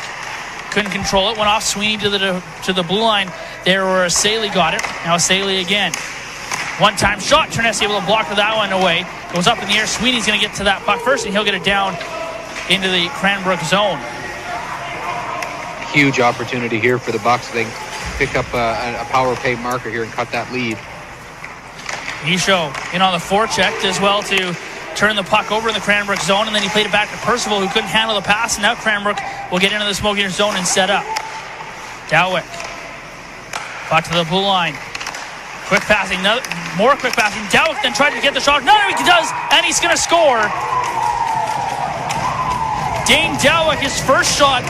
couldn't control it. Went off Sweeney to the blue line. There where Saley got it. Now Saley again. One-time shot. Turness able to block that one away. Goes up in the air. Sweeney's going to get to that puck first, and he'll get it down into the Cranbrook zone. Huge opportunity here for the Bucks. They pick up a power play marker here and cut that lead. Michaud in on the forecheck as well to turn the puck over in the Cranbrook zone, and then he played it back to Percival, who couldn't handle the pass, and now Cranbrook will get into the Smoke Eater zone and set up. Dowick. Puck to the blue line. Quick passing, more quick passing. Dowick then tried to get the shot. No, he does, and he's going to score. Dane Dowick, his first shot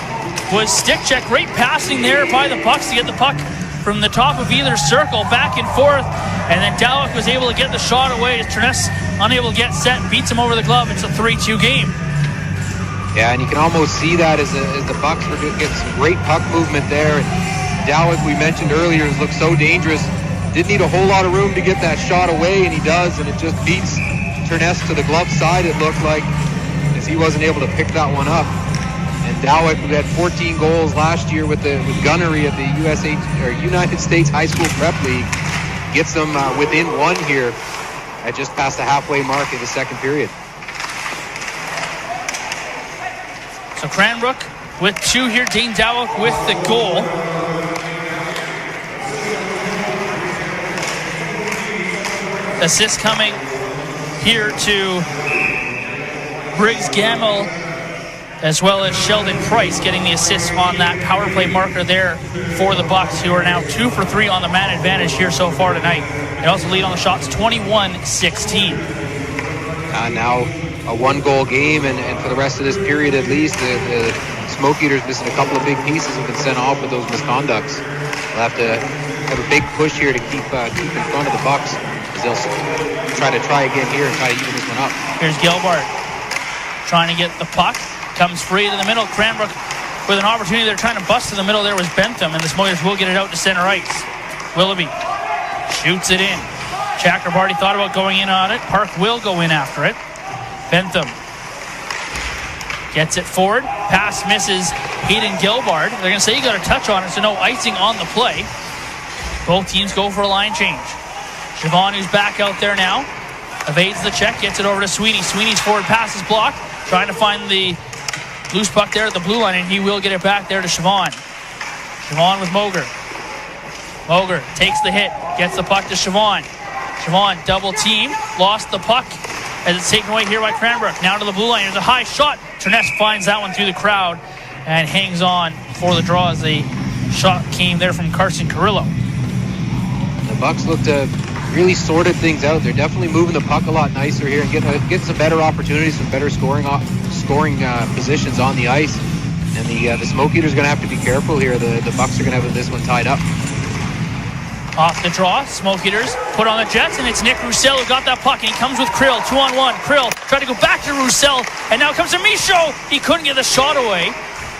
was stick check. Great passing there by the Bucks to get the puck from the top of either circle back and forth, and then Dowick was able to get the shot away as Turness unable to get set, beats him over the glove. It's a 3-2 game. Yeah, and you can almost see that as the Bucks were getting some great puck movement there. And Dowick, we mentioned earlier, has looked so dangerous. Didn't need a whole lot of room to get that shot away, and he does, and it just beats Turness to the glove side, it looked like, as he wasn't able to pick that one up. And Dowick, who had 14 goals last year with gunnery of the United States High School Prep League, gets them within one here at just past the halfway mark of the second period. So Cranbrook with two here. Dane Dowick with the goal. Assist coming here to Briggs Gamble, as well as Sheldon Price getting the assist on that power play marker there for the Bucks, who are now 2 for 3 on the man advantage here so far tonight. They also lead on the shots 21-16. Now a one-goal game, and for the rest of this period at least, the Smoke Eaters missing a couple of big pieces have been sent off with those misconducts. They'll have to have a big push here to keep in front of the Bucks, as they'll try again here and try to even this one up. Here's Gilbert trying to get the puck. Comes free to the middle. Cranbrook with an opportunity. They're trying to bust to the middle. There was Bentham, and the Smokers will get it out to center ice. Willoughby shoots it in. Chakrabarty thought about going in on it. Park will go in after it. Bentham gets it forward. Pass misses Hayden Gilbard. They're going to say he got a touch on it, so no icing on the play. Both teams go for a line change. Siobhan, who's back out there now, evades the check, gets it over to Sweeney. Sweeney's forward pass is blocked. Trying to find the loose puck there at the blue line, and he will get it back there to Siobhan. Siobhan with Moger. Moger takes the hit, gets the puck to Siobhan. Siobhan double team, lost the puck as it's taken away here by Cranbrook. Now to the blue line. There's a high shot. Turness finds that one through the crowd and hangs on for the draw as the shot came there from Carson Carrillo. The Bucks look to really sorted things out. They're definitely moving the puck a lot nicer here and getting some better opportunities, some better scoring positions on the ice. And the Smoke Eaters are going to have to be careful here. The Bucks are going to have this one tied up. Off the draw, Smoke Eaters put on the Jets, and it's Nick Roussel who got that puck, and he comes with Krill, 2-on-1. Krill tried to go back to Roussel, and now comes to Michaud. He couldn't get the shot away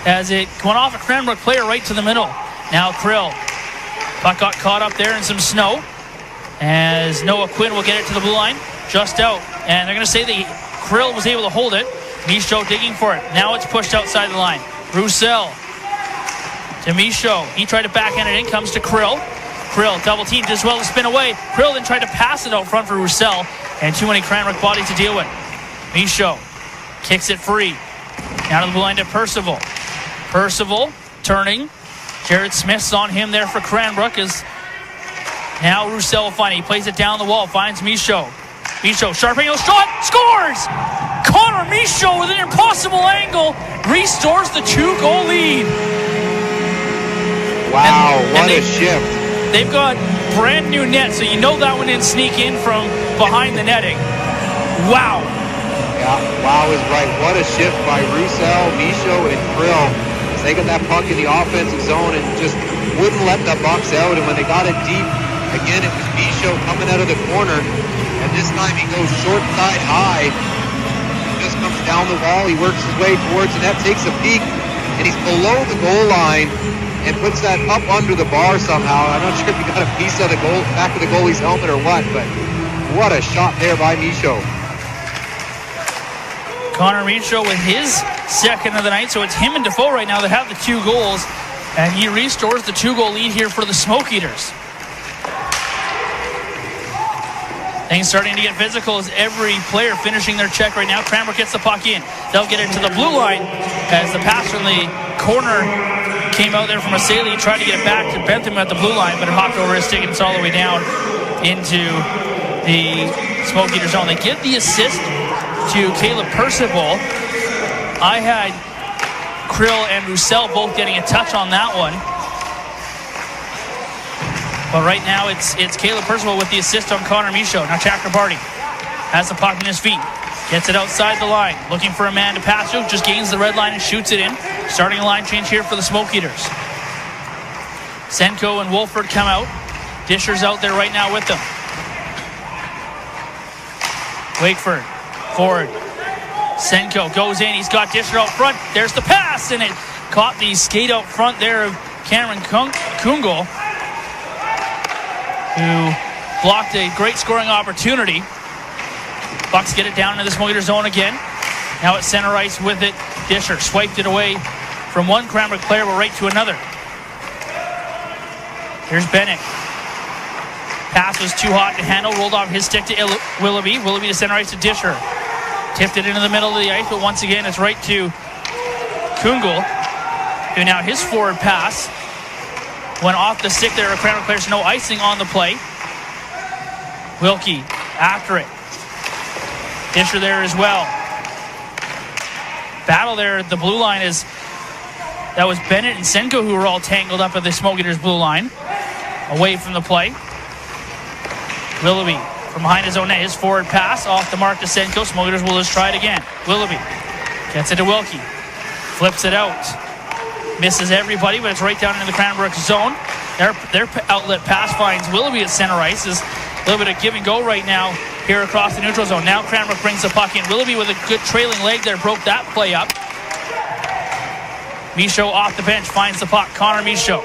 as it went off a Cranbrook player right to the middle. Now Krill. Puck got caught up there in some snow as Noah Quinn will get it to the blue line, just out. And they're going to say that Krill was able to hold it. Michaud digging for it. Now it's pushed outside the line. Roussel to Michaud. He tried to backhand it in, comes to Krill. Krill double teamed as well to spin away. Krill then tried to pass it out front for Roussel, and too many Cranbrook bodies to deal with. Michaud kicks it free. Down to the blue line to Percival. Percival turning. Jared Smith's on him there for Cranbrook as now Roussel will find it. He plays it down the wall, finds Michaud. Michaud, sharp angle shot, scores! Connor Michaud with an impossible angle restores the 2-goal lead. Wow, what a shift. They've got brand new net, so you know that one didn't sneak in from behind the netting. Wow. Yeah, wow is right. What a shift by Roussel, Michaud, and Krill. As they got that puck in the offensive zone and just wouldn't let the Bucks out. And when they got it deep, again, it was Michaud coming out of the corner. And this time he goes short side high. Just comes down the wall. He works his way towards the net, takes a peek, and he's below the goal line and puts that up under the bar somehow. I'm not sure if he got a piece of the goal, back of the goalie's helmet or what, but what a shot there by Michaud. Connor Michaud with his second of the night, so it's him and Defoe right now that have the 2 goals, and he restores the 2-goal lead here for the Smoke Eaters. Things starting to get physical as every player finishing their check right now. Cranbrook gets the puck in. They'll get it to the blue line as the pass from the corner came out there from Asali. He tried to get it back to Bentham at the blue line, but it hopped over his stick and it's all the way down into the Smoke Eater zone. They get the assist to Caleb Percival. I had Krill and Roussel both getting a touch on that one. But right now it's Caleb Percival with the assist on Connor Michaud. Now Chakrabarty has the puck in his feet. Gets it outside the line. Looking for a man to pass to. Just gains the red line and shoots it in. Starting a line change here for the Smoke Eaters. Senko and Wolford come out. Disher's out there right now with them. Wakeford forward. Senko goes in. He's got Disher out front. There's the pass, and it caught the skate out front there of Cameron Kungel, who blocked a great scoring opportunity. Bucks get it down into the Smoke Eater zone again. Now at center ice with it. Disher swiped it away from one Cranbrook player, but right to another. Here's Bennett. Pass was too hot to handle. Rolled off his stick to Willoughby. Willoughby to center ice to Disher. Tipped it into the middle of the ice, but once again it's right to Kungel, who now his forward pass went off the stick there of Cranbrook players. No icing on the play. Wilkie after it. Disher there as well. Battle there at the blue line is that was Bennett and Senko who were all tangled up at the Smoke Eaters blue line. Away from the play. Willoughby from behind his own net. His forward pass off the mark to Senko. Smoke Eaters will just try it again. Willoughby gets it to Wilkie. Flips it out. Misses everybody, but it's right down into the Cranbrook zone. Their outlet pass finds Willoughby at center ice. Is a little bit of give and go right now here across the neutral zone. Now Cranbrook brings the puck in. Willoughby with a good trailing leg there broke that play up. Michaud off the bench finds the puck. Connor Michaud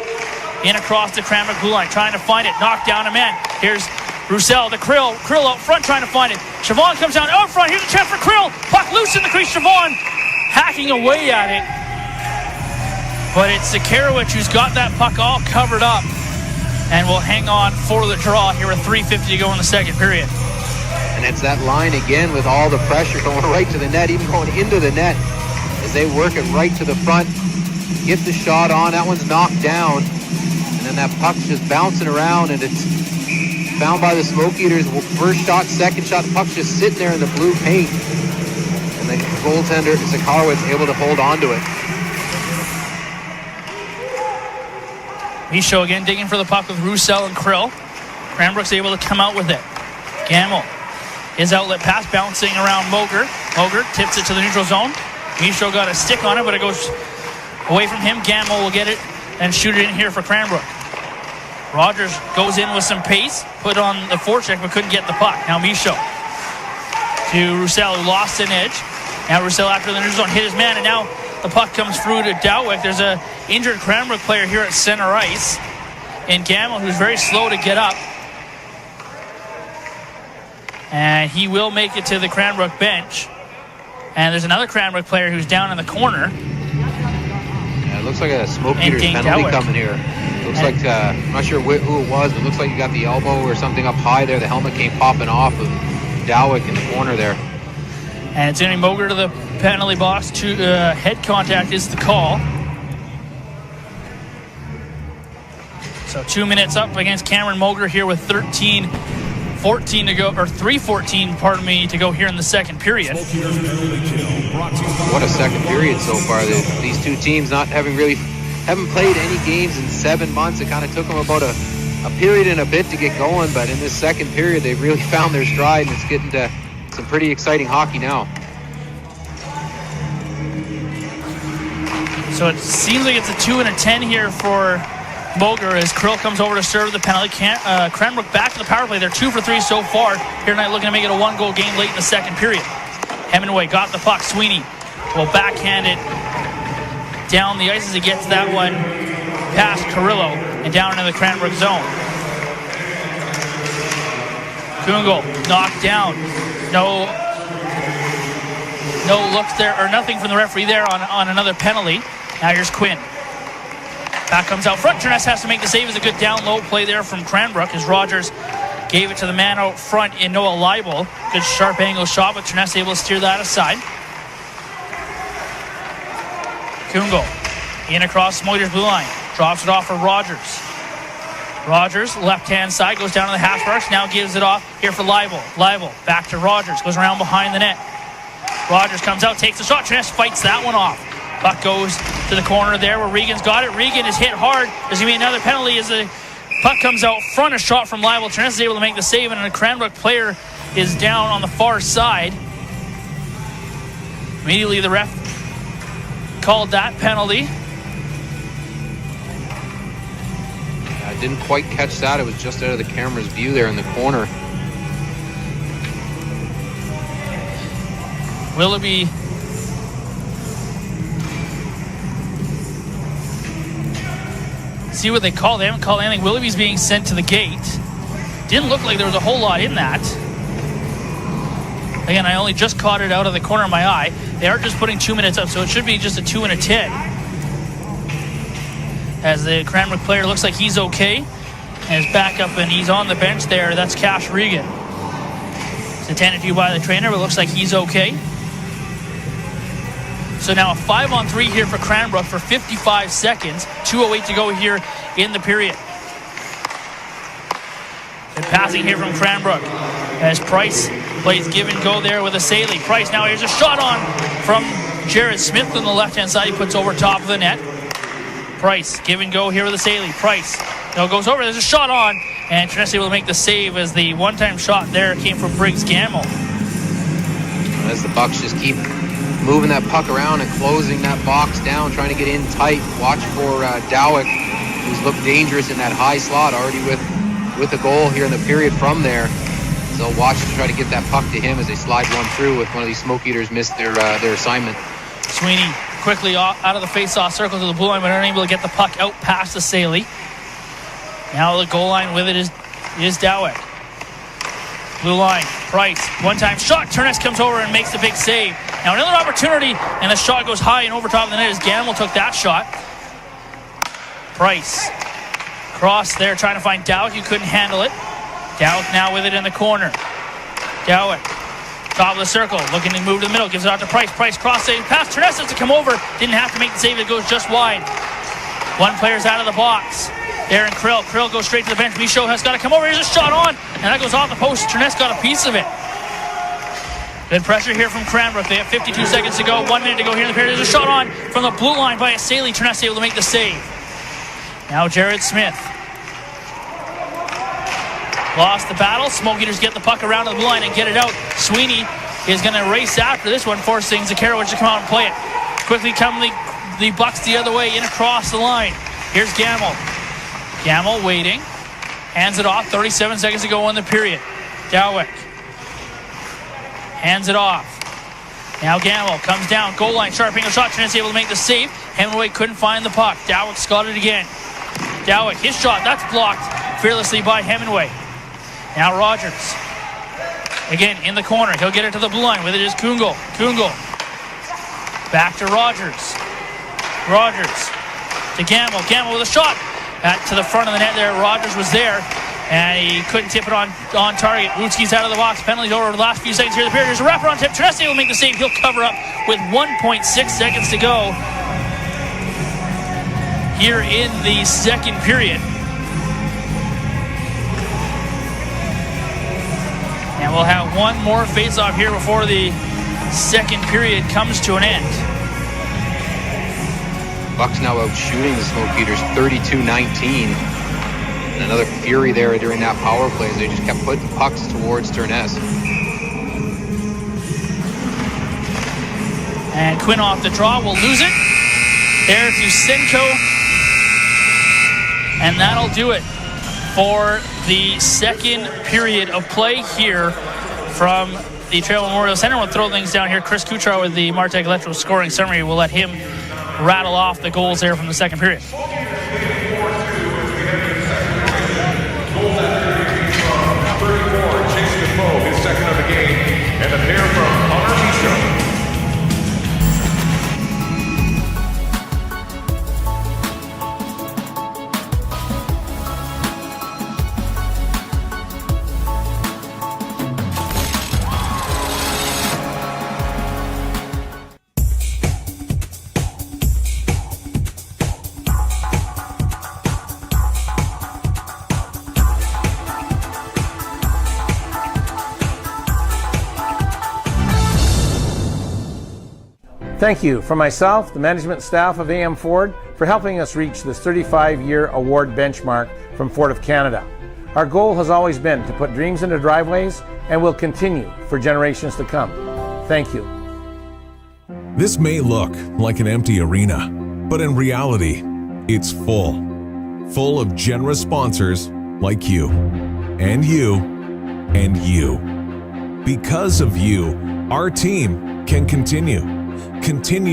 in across the Cranbrook blue line, trying to find it. Knocked down a man. Here's Roussel to Krill. Krill out front trying to find it. Siobhan comes down out front. Here's a chance for Krill. Puck loose in the crease. Siobhan hacking away at it. But it's Zakarowicz who's got that puck all covered up and will hang on for the draw here with 3:50 to go in the second period. And it's that line again with all the pressure going right to the net, even going into the net as they work it right to the front. Get the shot on. That one's knocked down. And then that puck's just bouncing around, and it's found by the Smoke Eaters. First shot, second shot, the puck's just sitting there in the blue paint. And the goaltender, Zakarowicz, able to hold on to it. Michaud again digging for the puck with Roussel and Krill. Cranbrook's able to come out with it. Gamble. His outlet pass bouncing around Moger. Moger tips it to the neutral zone. Michaud got a stick on it, but it goes away from him. Gamble will get it and shoot it in here for Cranbrook. Rogers goes in with some pace, put on the forecheck, but couldn't get the puck. Now Michaud to Roussel, who lost an edge. Now Roussel after the neutral zone hit his man, and now the puck comes through to Dowwick. There's a injured Cranbrook player here at center ice in Gamble, who's very slow to get up. And he will make it to the Cranbrook bench. And there's another Cranbrook player who's down in the corner. Yeah, it looks like a Smoke Eaters penalty coming here. Looks like, I'm not sure who it was, but it looks like you got the elbow or something up high there. The helmet came popping off of Dowwick in the corner there. And it's going to be Moger to the penalty box. Head contact is the call. So 2 minutes up against Cameron Moger here with 13 14 to go, or 3:14, pardon me, to go here in the second period. What a second period so far. These two teams haven't played any games in 7 months. It kind of took them about a period and a bit to get going, but in this second period, they've really found their stride, and it's getting to some pretty exciting hockey now. So it seems like it's a 2 and a 10 here for Boger as Krill comes over to serve the penalty. Cranbrook back to the power play. They're 2 for 3 so far here tonight, looking to make it a 1-goal game late in the second period. Hemingway got the puck. Sweeney will backhand it down the ice as he gets that one past Carrillo and down into the Cranbrook zone. Kungel knocked down. No looks there, or nothing from the referee there on another penalty. Now here's Quinn. Back comes out front. Turness has to make the save. It's a good down-low play there from Cranbrook as Rogers gave it to the man out front in Noah Leibel. Good sharp angle shot, but Turness able to steer that aside. Kungel in across Smoiters' blue line. Drops it off for Rogers. Rogers, left-hand side, goes down to the hash marks. Now gives it off here for Leibel. Leibel back to Rogers. Goes around behind the net. Rogers comes out, takes the shot. Turness fights that one off. Puck goes to the corner there where Regan's got it. Regan is hit hard. There's going to be another penalty as the puck comes out front. A shot from Leibel. Turness is able to make the save, and a Cranbrook player is down on the far side. Immediately the ref called that penalty. I didn't quite catch that. It was just out of the camera's view there in the corner. Willoughby see what they call. They haven't called anything. Willoughby's being sent to the gate. Didn't look like there was a whole lot in that. Again, I only just caught it out of the corner of my eye. They are just putting 2 minutes up, so it should be just a 2 and a 10. As the Cranbrook player looks like he's okay. And is back up and he's on the bench there. That's Cash Regan. It's attended to by the trainer, but looks like he's okay. So now a 5-on-3 here for Cranbrook for 55 seconds. 2:08 to go here in the period. Good passing here from Cranbrook as Price plays give and go there with a Saley. Price now here's a shot on from Jared Smith on the left-hand side. He puts over top of the net. Price give and go here with a Saley. Price now goes over. There's a shot on, and Triness able to make the save as the one-time shot there came from Briggs Gamble. As the Bucks just keep moving that puck around and closing that box down, trying to get in tight. Watch for Dowick, who's looked dangerous in that high slot already with a goal here in the period from there. So watch to try to get that puck to him as they slide one through if one of these Smoke Eaters missed their assignment. Sweeney quickly out of the face-off circle to the blue line, but unable to get the puck out past the Saley. Now the goal line with it is Dowick. Blue line, Price, one-time shot. Turness comes over and makes the big save. Now another opportunity, and the shot goes high and over top of the net as Gamble took that shot. Price, cross there, trying to find Dowick. You couldn't handle it. Dowick now with it in the corner. Dowick, top of the circle, looking to move to the middle, gives it out to Price. Price cross save, pass. Turness has to come over. Didn't have to make the save. It goes just wide. One player's out of the box. Darren Krill. Krill goes straight to the bench. Michaud has got to come over. Here's a shot on, and that goes off the post. Turness got a piece of it. Good pressure here from Cranbrook. They have 52 seconds to go. 1 minute to go here in the period. There's a shot on from the blue line by a Saley. Turness able to make the save. Now Jared Smith. Lost the battle. Smoke Eaters get the puck around to the blue line and get it out. Sweeney is going to race after this one, forcing Zakharowicz to come out and play it. Quickly come the Bucks the other way, in across the line. Here's Gamble. Gamble waiting. Hands it off. 37 seconds to go in the period. Dowick. Hands it off. Now Gamble comes down. Goal line. Sharp angle shot. Turness able to make the save. Hemingway couldn't find the puck. Dowick's got it again. Dowick, his shot. That's blocked fearlessly by Hemingway. Now Rogers. Again in the corner. He'll get it to the blue line. With it is Kungel. Kungel. Back to Rogers. Rogers to Gamble. Gamble with a shot. To the front of the net there. Rogers was there, and he couldn't tip it on target. Rutsky's out of the box. Penalties over the last few seconds here in the period. There's a wraparound tip. Turness will make the save. He'll cover up with 1.6 seconds to go here in the second period. And we'll have one more face-off here before the second period comes to an end. Bucks now out shooting the Smoke Eaters 32-19. And another fury there during that power play as they just kept putting pucks towards Turness. And Quinn off the draw will lose it. There to Senko. And that'll do it for the second period of play here from the Trail Memorial Center. We'll throw things down here. Chris Kuchar with the Martech Electro scoring summary. We'll let him rattle off the goals there from the second period. Goals after 34, Jason Defoe, his second of the game, and a pair from Hunter Misha. Thank you from myself, the management staff of AM Ford, for helping us reach this 35-year award benchmark from Ford of Canada. Our goal has always been to put dreams into driveways and will continue for generations to come. Thank you. This may look like an empty arena, but in reality, it's full of generous sponsors like you, and you, and you. Because of you, our team can continue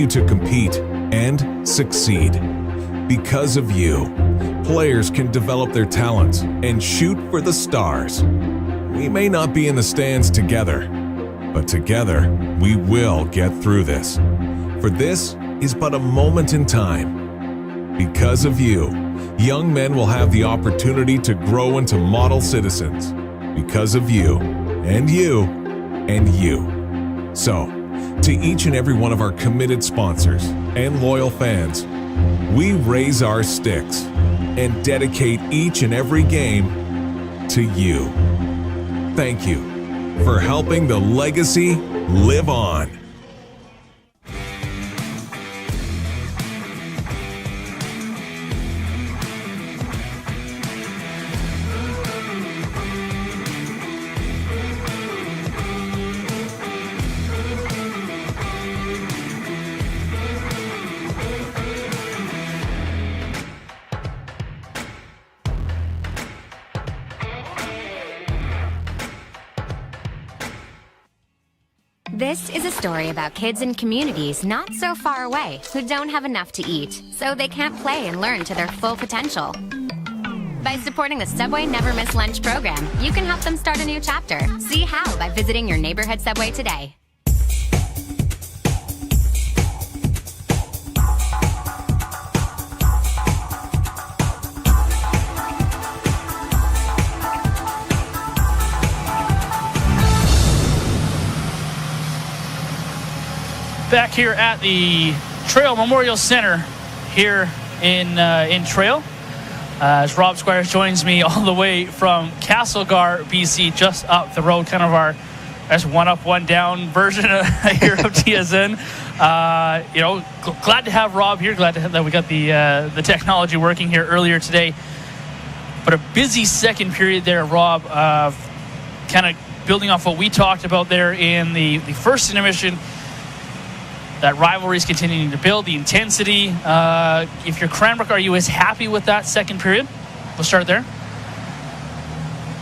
to compete and succeed. Because of you, players can develop their talents and shoot for the stars. We may not be in the stands together, but together we will get through this. For this is but a moment in time. Because of you, young men will have the opportunity to grow into model citizens. Because of you, and you, and you. So, to each and every one of our committed sponsors and loyal fans, we raise our sticks and dedicate each and every game to you. Thank you for helping the legacy live on. This is a story about kids in communities not so far away who don't have enough to eat, so they can't play and learn to their full potential. By supporting the Subway Never Miss Lunch program, you can help them start a new chapter. See how by visiting your neighborhood Subway today. Back here at the Trail Memorial Center here in Trail. As Rob Squires joins me all the way from Castlegar, BC, just up the road, kind of our one up, one down version here of TSN. Glad to have Rob here. Glad that we got the technology working here earlier today. But a busy second period there, Rob, kind of building off what we talked about there in the first intermission. That rivalry is continuing to build, the intensity. If you're Cranbrook, are you as happy with that second period? We'll start there.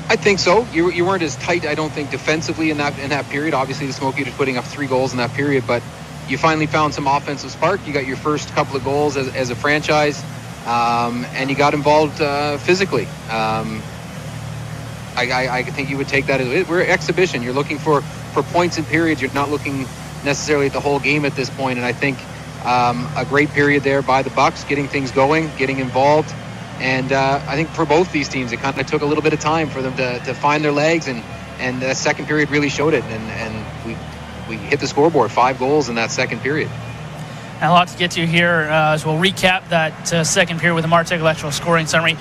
I think so. You weren't as tight, I don't think, defensively in that period. Obviously, the Smoke Eaters putting up 3 goals in that period, but you finally found some offensive spark. You got your first couple of goals as a franchise, and you got involved physically. I think you would take that as we're exhibition. You're looking for points in periods. You're not looking necessarily at the whole game at this point, and I think a great period there by the Bucks, getting things going, getting involved, and I think for both these teams, it kind of took a little bit of time for them to find their legs, and the second period really showed it, and we hit the scoreboard, 5 goals in that second period. And a lot to get to here as we'll recap that second period with the Martech Electro scoring summary.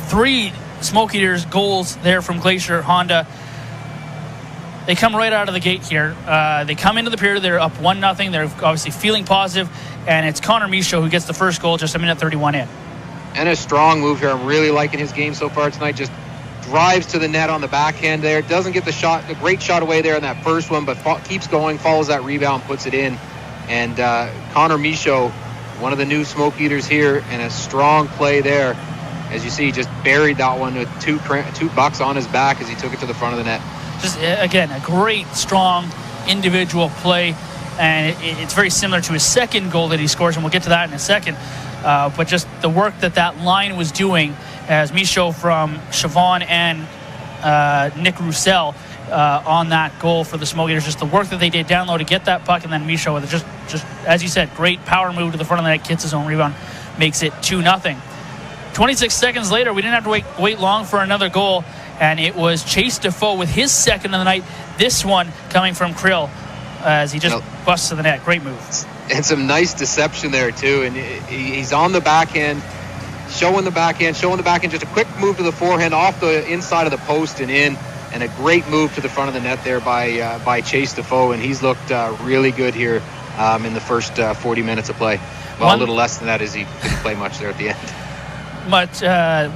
3 Smoke Eaters goals there from Glacier Honda. They come right out of the gate here. They come into the period. They're up 1-0. They're obviously feeling positive, and it's Connor Michaud who gets the first goal just a minute 31 in. And a strong move here. I'm really liking his game so far tonight. Just drives to the net on the backhand there. Doesn't get the great shot away there in that first one, but keeps going, follows that rebound, puts it in. And Connor Michaud, one of the new Smoke Eaters here, and a strong play there. As you see, just buried that one with two bucks on his back as he took it to the front of the net. Just, again, a great, strong individual play. And it's very similar to his second goal that he scores, and we'll get to that in a second. But just the work that line was doing as Michaud from Siobhan and Nick Roussel on that goal for the Smoke Eaters. Just the work that they did down low to get that puck, and then Michaud with just as you said, great power move to the front of the net, gets his own rebound, makes it 2-0. 26 seconds later, we didn't have to wait long for another goal, and it was Chase Defoe with his second of the night. This one coming from Krill as he just busts to the net. Great move. And some nice deception there too, and he's on the backhand, showing the backhand, just a quick move to the forehand off the inside of the post and in, and a great move to the front of the net there by Chase Defoe, and he's looked really good here in the first 40 minutes of play. Well, a little less than that as he didn't play much there at the end. But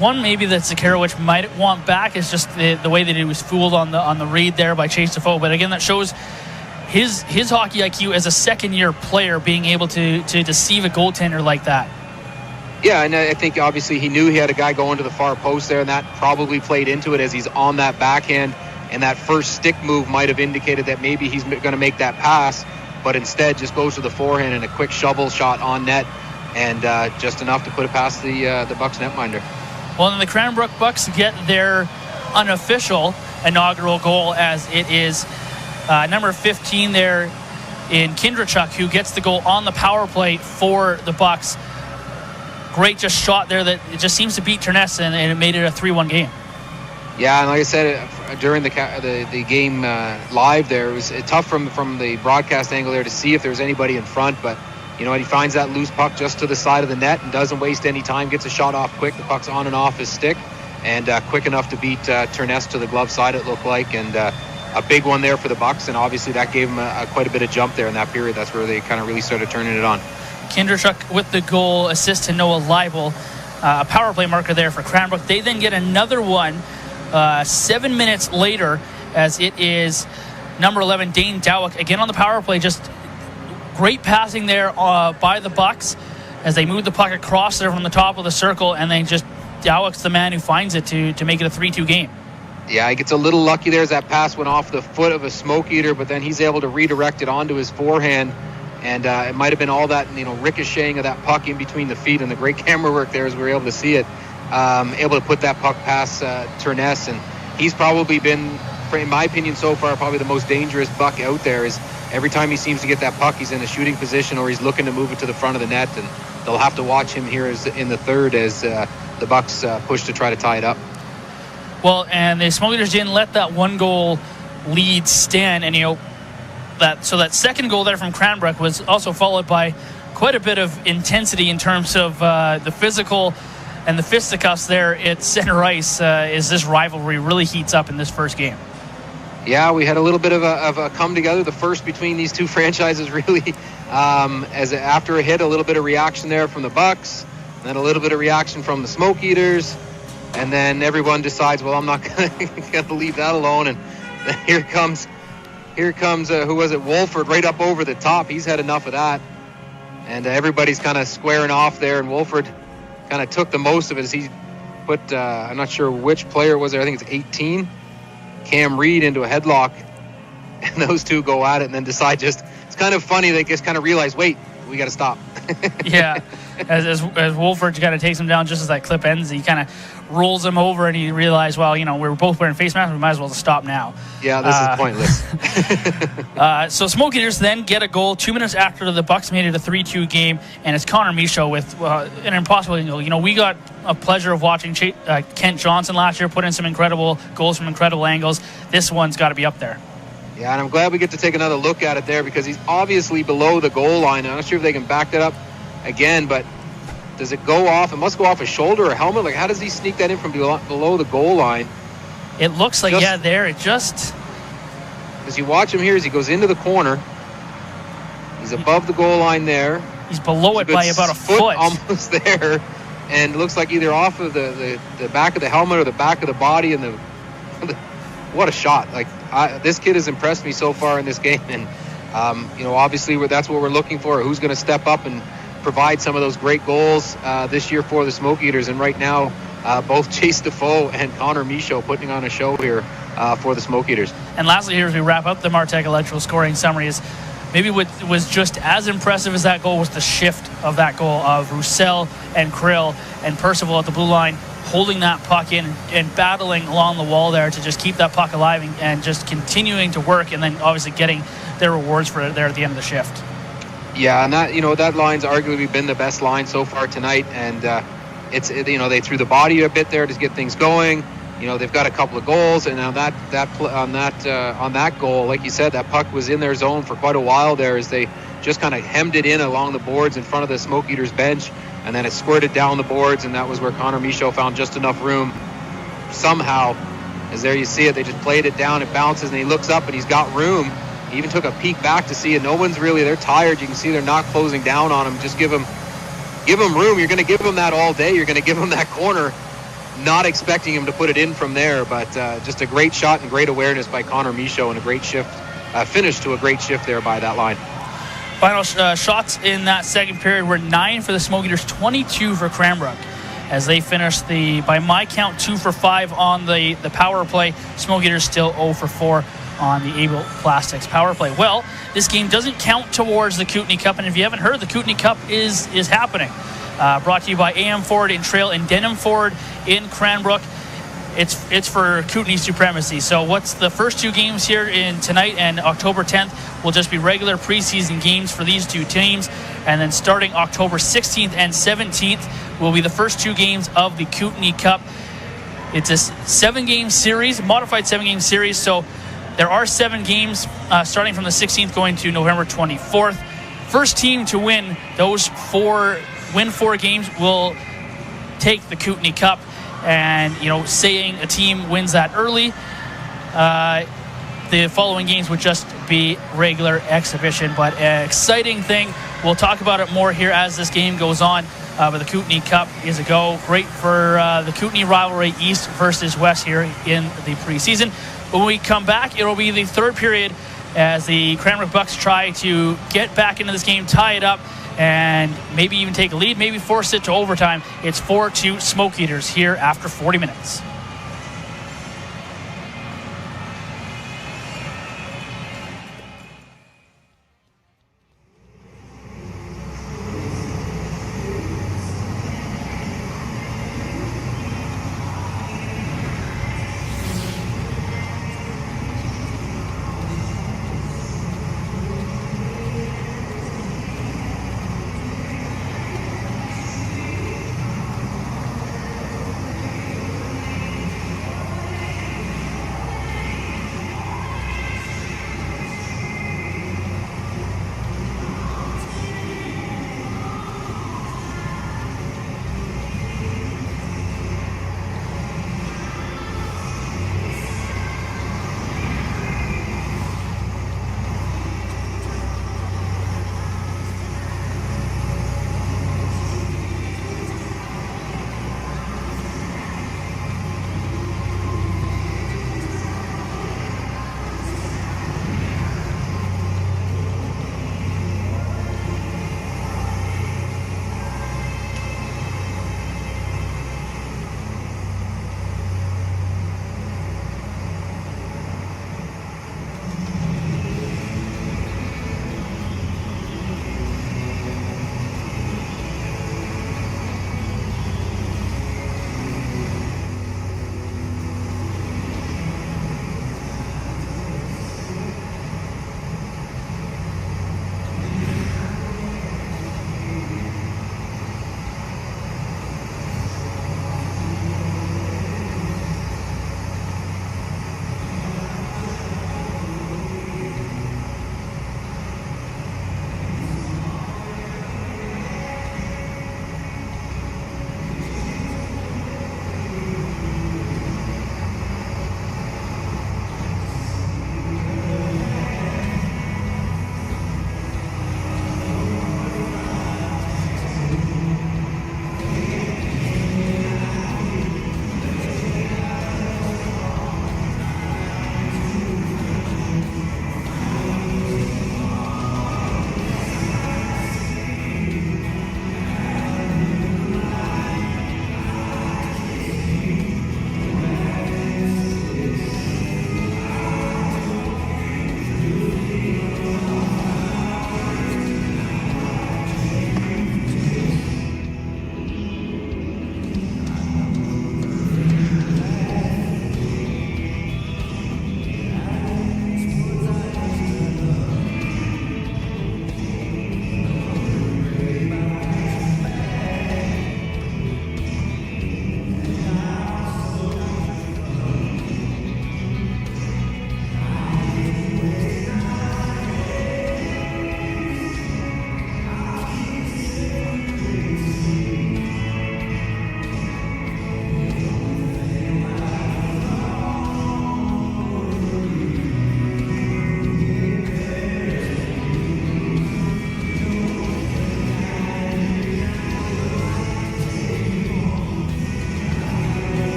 one maybe that Zakharowicz might want back is just the way that he was fooled on the read there by Chase Defoe. But again, that shows his hockey IQ as a second-year player, being able to deceive a goaltender like that. Yeah, and I think obviously he knew he had a guy going to the far post there, and that probably played into it as he's on that backhand. And that first stick move might have indicated that maybe he's going to make that pass, but instead just goes to the forehand and a quick shovel shot on net, and just enough to put it past the Bucks netminder. Well, then the Cranbrook Bucks get their unofficial inaugural goal, as it is number 15 there in Kindrachuk, who gets the goal on the power play for the Bucks. Great just shot there that it just seems to beat Terness, and it made it a 3-1 game. Yeah, and like I said, during the game live there, it was tough from the broadcast angle there to see if there was anybody in front, but you know, he finds that loose puck just to the side of the net and doesn't waste any time, gets a shot off quick. The puck's on and off his stick, and quick enough to beat Terness to the glove side, it looked like, and a big one there for the Bucks, and obviously that gave them quite a bit of jump there in that period. That's where they kind of really started turning it on. Kindrachuk with the goal, assist to Noah Leibel, a power play marker there for Cranbrook. They then get another one 7 minutes later, as it is number 11 Dane Dowick again on the power play. Just great passing there by the Bucks as they move the puck across there from the top of the circle, and then just Dowick's the man who finds it to make it a 3-2 game. Yeah, he gets a little lucky there as that pass went off the foot of a Smoke Eater, but then he's able to redirect it onto his forehand. And it might have been all that, ricocheting of that puck in between the feet, and the great camera work there as we were able to see it, able to put that puck past Terness. And he's probably been, in my opinion so far, probably the most dangerous Buck out there. Is every time he seems to get that puck, he's in a shooting position or he's looking to move it to the front of the net. And they'll have to watch him here in the third as the Bucks push to try to tie it up. Well, and the Smoke Eaters didn't let that one goal lead stand, and that second goal there from Cranbrook was also followed by quite a bit of intensity in terms of the physical and the fisticuffs there at center ice as this rivalry really heats up in this first game. Yeah, we had a little bit of a come together, the first between these two franchises really, as after a hit, a little bit of reaction there from the Bucks, and then a little bit of reaction from the Smoke Eaters, and then everyone decides, well, I'm not going to leave that alone, and then here comes who was it, Wolford, right up over the top. He's had enough of that, and everybody's kind of squaring off there, and Wolford kind of took the most of it as he put, I'm not sure which player was there, I think it's 18, Cam Reed, into a headlock, and those two go at it and then decide it's kind of funny, they just kind of realize, wait, we got to stop. Yeah, as Wolford kind of takes him down just as that clip ends, he kind of rolls him over, and he realized, well, we're both wearing face masks, we might as well just stop now. Yeah, this is pointless. So Smoke Eaters then get a goal 2 minutes after the Bucks made it a 3-2 game, and it's Connor Michaud with an impossible angle. We got a pleasure of watching Kent Johnson last year put in some incredible goals from incredible angles. This one's got to be up there. Yeah, and I'm glad we get to take another look at it there, because he's obviously below the goal line. I'm not sure if they can back that up again, but does it go off? It must go off a shoulder or helmet. Like, how does he sneak that in from below the goal line? It looks like, there. It just... Because you watch him here as he goes into the corner. He's above the goal line there. He's below it by about a foot. Almost there. And it looks like either off of the back of the helmet or the back of the body. And what a shot. Like, this kid has impressed me so far in this game. And, obviously that's what we're looking for. Who's going to step up and provide some of those great goals this year for the Smoke Eaters. And right now, both Chase Defoe and Connor Michaud putting on a show here for the Smoke Eaters. And lastly, here as we wrap up the Martech Electrical scoring summary, is maybe what was just as impressive as that goal was the shift of that goal of Roussel and Krill and Percival at the blue line, holding that puck in and battling along the wall there to just keep that puck alive and just continuing to work, and then obviously getting their rewards for it there at the end of the shift. Yeah, and that line's arguably been the best line so far tonight, and they threw the body a bit there to get things going. They've got a couple of goals, and on that goal, like you said, that puck was in their zone for quite a while there as they just kind of hemmed it in along the boards in front of the Smoke Eaters bench, and then it squirted down the boards, and that was where Connor Michaud found just enough room somehow. As there you see it, they just played it down, it bounces, and he looks up and he's got room. He even took a peek back to see it. No one's really, they're tired. You can see they're not closing down on him. Just give him room. You're going to give him that all day. You're going to give him that corner. Not expecting him to put it in from there, but just a great shot and great awareness by Connor Michaud, and a great shift, finish to a great shift there by that line. Final shots in that second period were 9 for the Smoke Eaters, 22 for Cranbrook, as they finished by my count, 2 for 5 on the power play. Smoke Eaters still 0 for 4 on the Able Plastics power play. Well, this game doesn't count towards the Kootenay Cup, and if you haven't heard, the Kootenay Cup is happening. Brought to you by AM Ford in Trail and Denham Ford in Cranbrook. It's for Kootenay supremacy. So what's the first 2 games here in tonight and October 10th will just be regular preseason games for these 2 teams. And then starting October 16th and 17th will be the first 2 games of the Kootenay Cup. It's a 7-game series, modified 7-game series. So there are 7 games starting from the 16th going to November 24th. First team to win those 4 games will take the Kootenay Cup. And, saying a team wins that early, the following games would just be regular exhibition. But an exciting thing. We'll talk about it more here as this game goes on. But the Kootenay Cup is a go. Great for the Kootenay rivalry, East versus West here in the preseason. When we come back, it'll be the third period as the Cranbrook Bucks try to get back into this game, tie it up, and maybe even take a lead, maybe force it to overtime. It's 4-2 Smoke Eaters here after 40 minutes.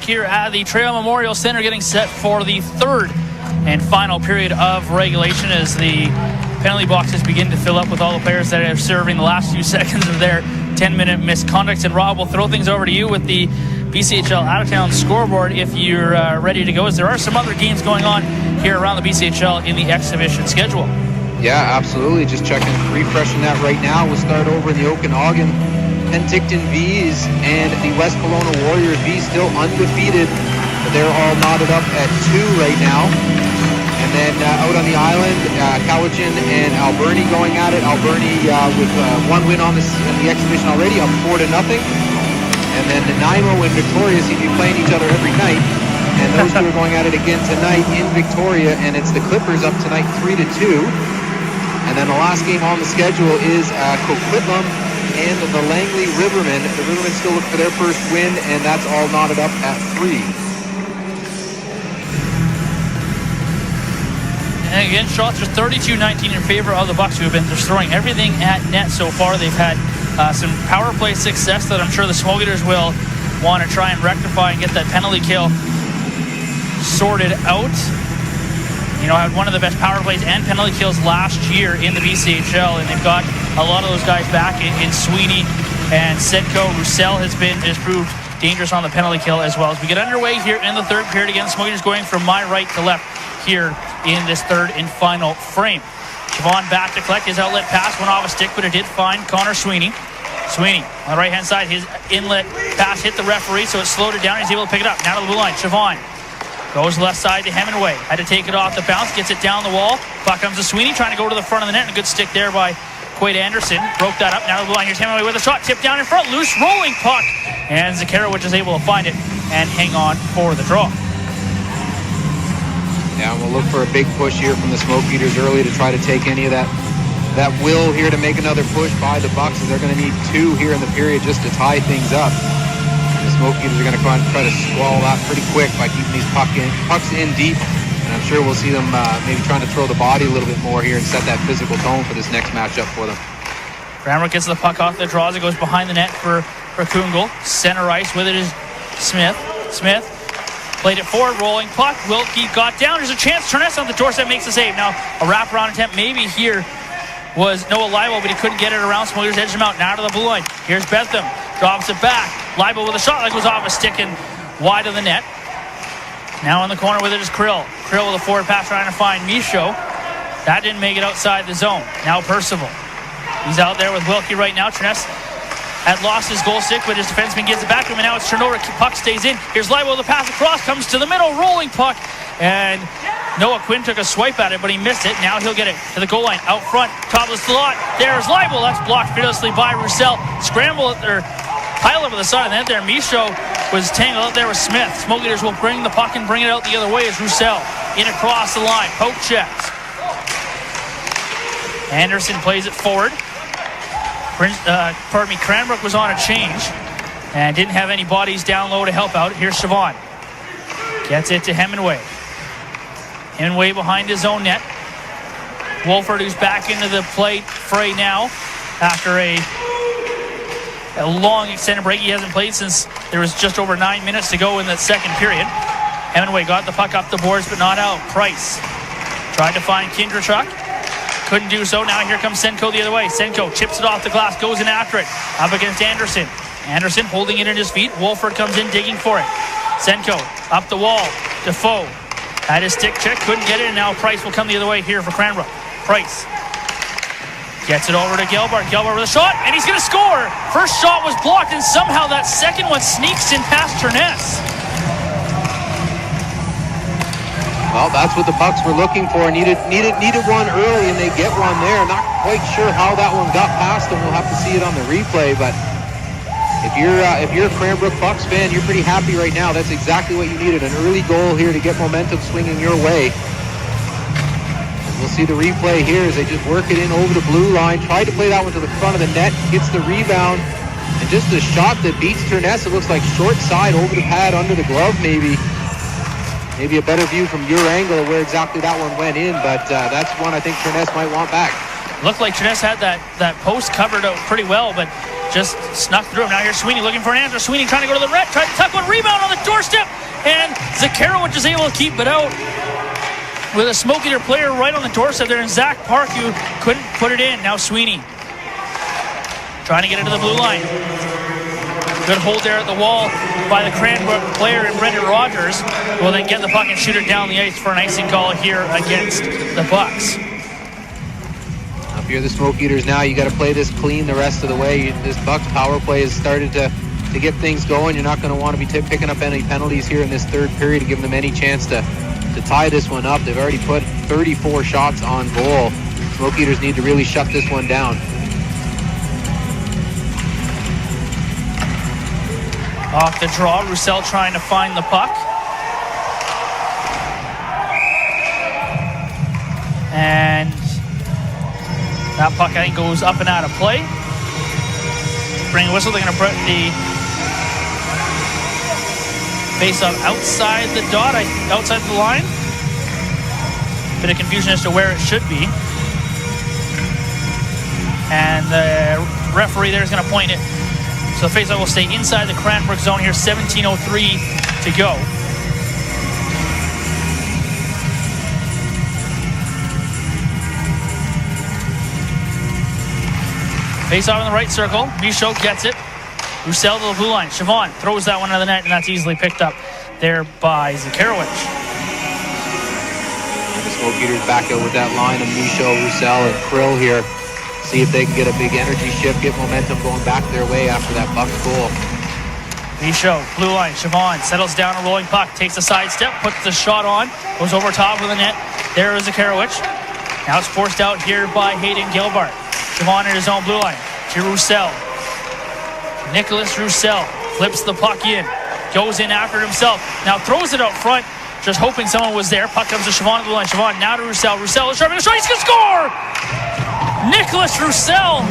back here at the Trail Memorial Center, getting set for the third and final period of regulation as the penalty boxes begin to fill up with all the players that are serving the last few seconds of their 10-minute misconduct. And Rob, we'll throw things over to you with the BCHL out-of-town scoreboard if you're ready to go, as there are some other games going on here around the BCHL in the exhibition schedule. Yeah, absolutely. Just checking, refreshing that right now. We'll start over in the Okanagan. Penticton Bees and the West Kelowna Warriors. Bees still undefeated, but they're all knotted up at 2 right now. And then out on the island, Cowichan and Alberni going at it. Alberni with one win on the exhibition already, up 4-0. And then Nanaimo and Victoria seem to be playing each other every night. And those two are going at it again tonight in Victoria, and it's the Clippers up tonight 3-2. And then the last game on the schedule is Coquitlam and the Langley Rivermen. The Rivermen still look for their first win, and that's all knotted up at 3. And again, shots are 32-19 in favor of the Bucks, who have been just throwing everything at net so far. They've had some power play success that I'm sure the Smoke Eaters will want to try and rectify and get that penalty kill sorted out. You know, had one of the best power plays and penalty kills last year in the BCHL, and they've got a lot of those guys back in Sweeney and Senko. Roussel has proved dangerous on the penalty kill as well. As we get underway here in the third period, again, Smoke Eaters going from my right to left here in this third and final frame. Siobhan back to collect his outlet pass, went off a stick, but it did find Connor Sweeney. Sweeney on the right hand side, his inlet pass hit the referee, so it slowed it down. He's able to pick it up. Now to the blue line. Siobhan goes left side to Hemingway. Had to take it off the bounce, gets it down the wall. Puck comes to Sweeney, trying to go to the front of the net. And a good stick there by Quaid Anderson. Broke that up. Now to the blue line. Here's Hemingway with a shot. Tipped down in front. Loose rolling puck. And Zakarowicz is able to find it and hang on for the draw. Yeah, we'll look for a big push here from the Smoke Eaters early to try to take any of that will here to make another push by the Bucks, as they're going to need 2 here in the period just to tie things up. The Smoke Eaters are going to try to squall that pretty quick by keeping these pucks in deep. And I'm sure we'll see them maybe trying to throw the body a little bit more here and set that physical tone for this next matchup for them. Cranbrook gets the puck off the draws. It goes behind the net for Kungl. Center ice with it is Smith. Smith played it forward, rolling puck. Wilkie got down. There's a chance. Turness on the doorstep makes the save. Now a wraparound attempt maybe here was Noah Libo, but he couldn't get it around. Smokers edged him out. Now to the blue line. Here's Bentham. Drops it back. Libo with a shot that goes off a stick and wide of the net. Now in the corner with it is Krill. Krill with a forward pass trying to find Michaud. That didn't make it outside the zone. Now Percival. He's out there with Wilkie right now. Turness had lost his goal stick, but his defenseman gives it back to him, and now it's Chernow. Puck stays in. Here's Libo with the pass across. Comes to the middle. Rolling puck. And Noah Quinn took a swipe at it, but he missed it. Now he'll get it to the goal line. Out front. Top of the slot. There's Libo. That's blocked fearlessly by Roussel. Scramble or pile up at the side of the net there. Michaud was tangled out there with Smith. Smoke Eaters will bring the puck and bring it out the other way as Roussel in across the line. Poke checks. Anderson plays it forward. Cranbrook was on a change and didn't have any bodies down low to help out. Here's Siobhan. Gets it to Hemingway. Hemingway behind his own net. Wolford, who's back into the fray now after a long extended break. He hasn't played since there was just over 9 minutes to go in the second period. Hemingway got the puck up the boards, but not out. Price tried to find Kindrachuk. Couldn't do so. Now here comes Senko the other way. Senko chips it off the glass, goes in after it. Up against Anderson. Anderson holding it in his feet. Wolford comes in digging for it. Senko up the wall. Defoe had his stick check, couldn't get it, and now Price will come the other way here for Cranbrook. Price gets it over to Gelbart. Gelbart with a shot, and he's going to score. First shot was blocked, and somehow that second one sneaks in past Turness. Well, that's what the Bucks were looking for. Needed one early, and they get one there. Not quite sure how that one got past them. We'll have to see it on the replay, but if you're a Cranbrook Bucks fan, you're pretty happy right now. That's exactly what you needed. An early goal here to get momentum swinging your way. We'll see the replay here as they just work it in over the blue line. Tried to play that one to the front of the net. Gets the rebound. And just a shot that beats Turness. It looks like short side over the pad, under the glove maybe. Maybe a better view from your angle of where exactly that one went in. But that's one I think Turness might want back. Looked like Turness had that post covered out pretty well, but just snuck through him. Now here's Sweeney looking for an answer. Sweeney trying to go to the net, trying to tuck one, rebound on the doorstep, and Zakharowicz is able to keep it out with a Smoke Eater player right on the doorstep there, and Zach Park, who couldn't put it in. Now Sweeney trying to get into the blue line. Good hold there at the wall by the Cranbrook player and Brendan Rogers, who will then get the puck and shoot it down the ice for an icing call here against the Bucks. If you're the Smoke Eaters now, you got to play this clean the rest of the way. This Bucks power play has started to get things going. You're not going to want to be picking up any penalties here in this third period to give them any chance to tie this one up. They've already put 34 shots on goal. Smoke Eaters need to really shut this one down. Off the draw, Roussel trying to find the puck. And that puck, I think, goes up and out of play. Bring a whistle. They're going to put the face-off outside the dot, outside the line. Bit of confusion as to where it should be. And the referee there is going to point it. So the face-off will stay inside the Cranbrook zone here. 17:03 to go. Face-off in the right circle. Michaud gets it. Roussel to the blue line. Siobhan throws that one out of the net, and that's easily picked up there by Zakharowicz. The Smoke Eaters back out with that line of Michaud, Roussel, and Krill here. See if they can get a big energy shift, get momentum going back their way after that Bucks goal. Michaud, blue line. Siobhan settles down a rolling puck, takes a side step, puts the shot on, goes over top of the net. There is Zakharowicz. Now it's forced out here by Hayden Gilbert. Siobhan in his own blue line to Roussel. Nicholas Roussel flips the puck in, goes in after it himself. Now throws it out front, just hoping someone was there. Puck comes to Siobhan at the line. Siobhan now to Roussel. Roussel is sharp in the shot. He's going to score! Nicholas Roussel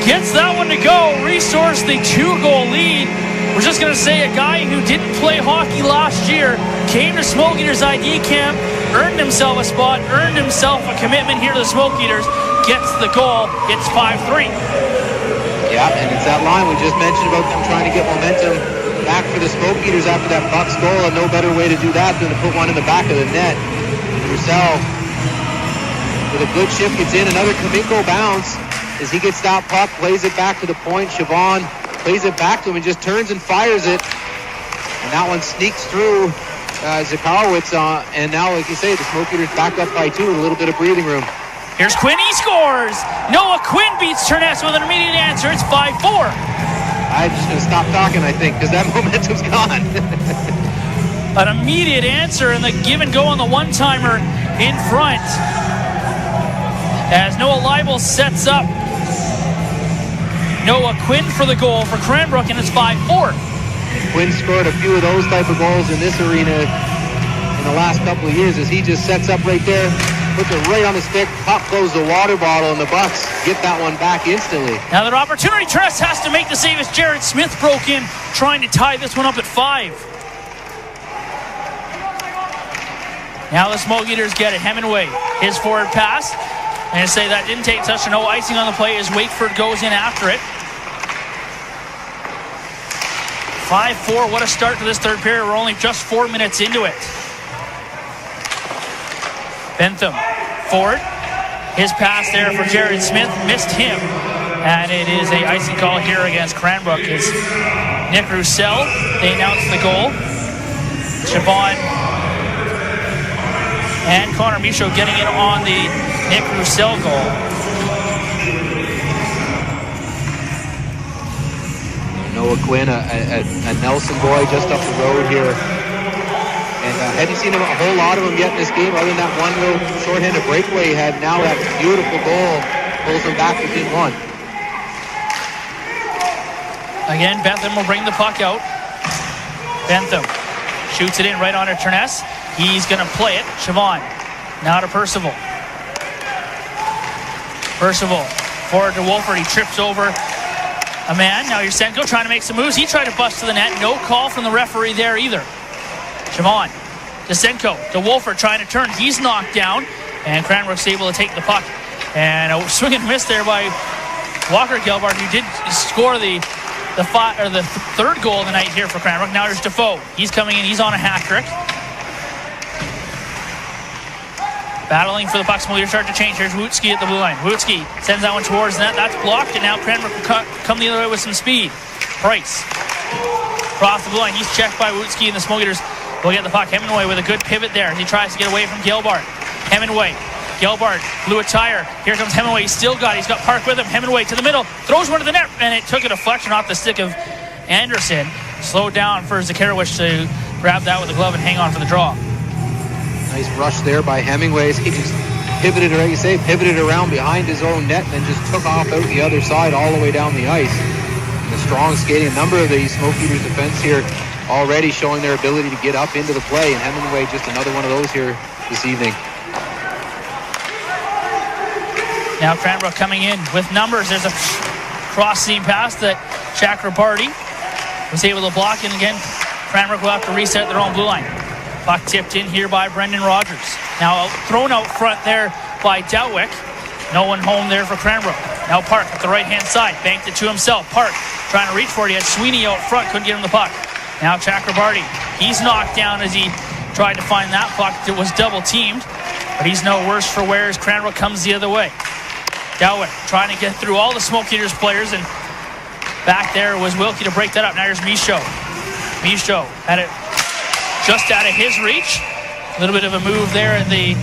gets that one to go. Resource the 2-goal lead. We're just going to say a guy who didn't play hockey last year came to Smoke Eaters ID camp, earned himself a spot, earned himself a commitment here to the Smoke Eaters, gets the goal. It's 5-3. Yeah, and it's that line we just mentioned about them trying to get momentum back for the Smoke Eaters after that Bucks goal, and no better way to do that than to put one in the back of the net. Roussel, with a good shift, gets in. Another Kaminko bounce as he gets that puck, plays it back to the point. Siobhan plays it back to him and just turns and fires it. And that one sneaks through Zakharowicz, and now, like you say, the Smoke Eaters back up by 2 with a little bit of breathing room. Here's Quinn, he scores! Noah Quinn beats Turness with an immediate answer. It's 5-4. I'm just going to stop talking, I think, because that momentum's gone. An immediate answer, and the give and go on the one-timer in front. As Noah Leibel sets up Noah Quinn for the goal for Cranbrook, and it's 5-4. Quinn scored a few of those type of goals in this arena in the last couple of years as he just sets up right there, puts it right on the stick, pop goes the water bottle, and the Bucks get that one back instantly. Now their opportunity, Tress has to make the save as Jared Smith broke in, trying to tie this one up at 5. Now the Smoke Eaters get it. Hemingway, his forward pass. And say that didn't take touch, so no icing on the play as Wakeford goes in after it. 5-4, what a start to this third period. We're only just 4 minutes into it. Bentham, forward. His pass there for Jared Smith, missed him. And it is a icing call here against Cranbrook. It's Nick Roussel, they announce the goal. Siobhan and Connor Michaud getting in on the Nick Roussel goal. Noah Quinn, a Nelson boy just up the road here. And hadn't seen a whole lot of him yet in this game, other than that one little shorthanded breakaway he had. Now that beautiful goal pulls him back within 1. Again, Bentham will bring the puck out. Bentham shoots it in right onto Turness. He's going to play it. Siobhan, now to Percival. Percival, forward to Wolford. He trips over a man. Now Yusenko trying to make some moves. He tried to bust to the net. No call from the referee there either. Siobhan, Yusenko to Wolford trying to turn. He's knocked down. And Cranbrook's able to take the puck. And a swing and miss there by Walker Gelbart, who did score the third goal of the night here for Cranbrook. Now there's Defoe. He's coming in. He's on a hat trick. Battling for the puck. Smoke start to change. Here's Wutzke at the blue line. Wutzke sends that one towards net. That's blocked, and now Cranbrook will come the other way with some speed. Price across the blue line. He's checked by Wutzke, and the Smoke Eaters will get the puck. Hemingway with a good pivot there. He tries to get away from Gelbart. Hemingway. Gelbart blew a tire. Here comes Hemingway. He's got Park with him. Hemingway to the middle. Throws one to the net, and it took a deflection off the stick of Anderson. Slowed down for Zakharowicz to grab that with the glove and hang on for the draw. Nice rush there by Hemingway. He just pivoted around behind his own net and then just took off out the other side all the way down the ice. And the strong skating, a number of the Smoke Eaters defense here already showing their ability to get up into the play, and Hemingway just another one of those here this evening. Now Cranbrook coming in with numbers. There's a cross-seam pass that Chakrabarty was able to block, and again, Cranbrook will have to reset their own blue line. Puck tipped in here by Brendan Rogers. Now thrown out front there by Delwick. No one home there for Cranbrook. Now Park at the right-hand side. Banked it to himself. Park trying to reach for it. He had Sweeney out front. Couldn't get him the puck. Now Chakrabarty. He's knocked down as he tried to find that puck. It was double-teamed. But he's no worse for wear as Cranbrook comes the other way. Delwick trying to get through all the Smoke Eaters players. And back there was Wilkie to break that up. Now here's Michaud. Michaud had it just out of his reach. A little bit of a move there at the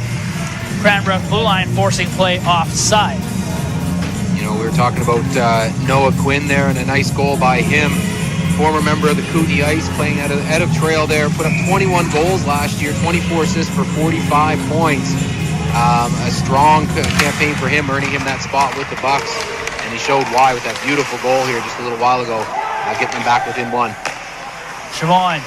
Cranbrook blue line, forcing play offside. You know, we were talking about Noah Quinn there, and a nice goal by him. Former member of the Kootenay Ice, playing out of trail there, put up 21 goals last year, 24 assists for 45 points. A strong campaign for him, earning him that spot with the Bucks, and he showed why with that beautiful goal here just a little while ago, getting them back within one. Siobhan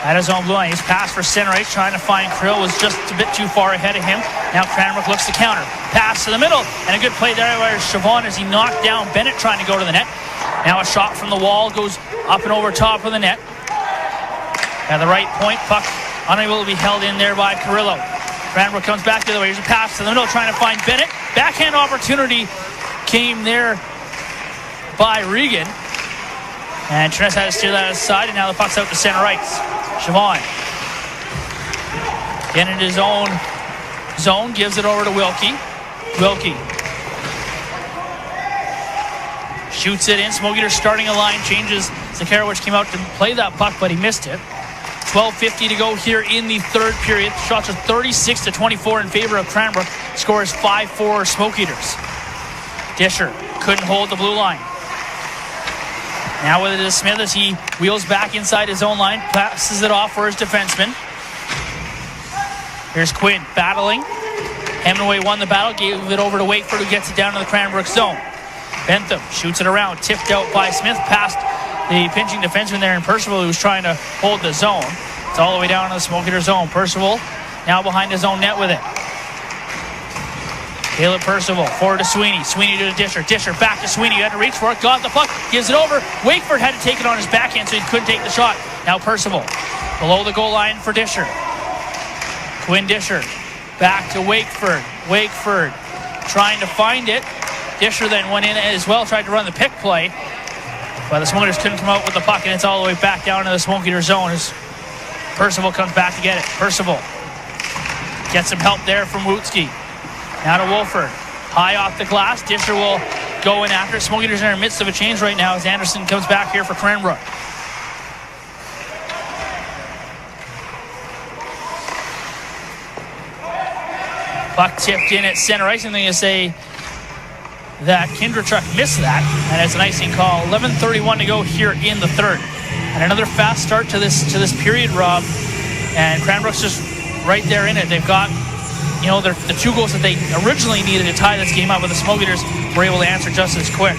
at his own blue line. He's passed for center ice, trying to find Krill. Was just a bit too far ahead of him. Now Cranbrook looks to counter. Pass to the middle, and a good play there by Siobhan as he knocked down Bennett trying to go to the net. Now a shot from the wall goes up and over top of the net. At the right point, puck unable to be held in there by Carrillo. Cranbrook comes back the other way. Here's a pass to the middle, trying to find Bennett. Backhand opportunity came there by Regan. And Tress had to steer that aside, and now the puck's out to center ice. Siobhan getting into his own zone, gives it over to Wilkie. Wilkie shoots it in. Smoke Eaters starting a line, changes. Zakharowicz came out to play that puck, but he missed it. 12:50 to go here in the third period. Shots are 36-24 in favor of Cranbrook. Score is 5-4 Smoke Eaters. Disher couldn't hold the blue line. Now with it is Smith as he wheels back inside his own line, passes it off for his defenseman. Here's Quinn battling. Hemingway won the battle, gave it over to Wakeford, who gets it down to the Cranbrook zone. Bentham shoots it around, tipped out by Smith, past the pinching defenseman there in Percival, who was trying to hold the zone. It's all the way down to the Smoke Eater zone. Percival now behind his own net with it. Caleb Percival forward to Sweeney. Sweeney to the Disher. Disher back to Sweeney. He had to reach for it. Got the puck. Gives it over. Wakeford had to take it on his backhand, so he couldn't take the shot. Now Percival below the goal line for Disher. Quinn Disher back to Wakeford. Wakeford trying to find it. Disher then went in as well, tried to run the pick play, but the Smoke Eaters couldn't come out with the puck, and it's all the way back down to the Smoke Eater zone as Percival comes back to get it. Percival gets some help there from Wutzke. Now to Wolford. High off the glass. Disher will go in after it. Smoke Eaters are in the midst of a change right now as Anderson comes back here for Cranbrook. Puck tipped in at center ice. I'm going to say that Kindrachuk missed that, and it's an icing call. 11:31 to go here in the third. And another fast start to this period, Rob. And Cranbrook's just right there in it. They've got, you know, the two goals that they originally needed to tie this game up, but the Smoke Eaters were able to answer just as quick.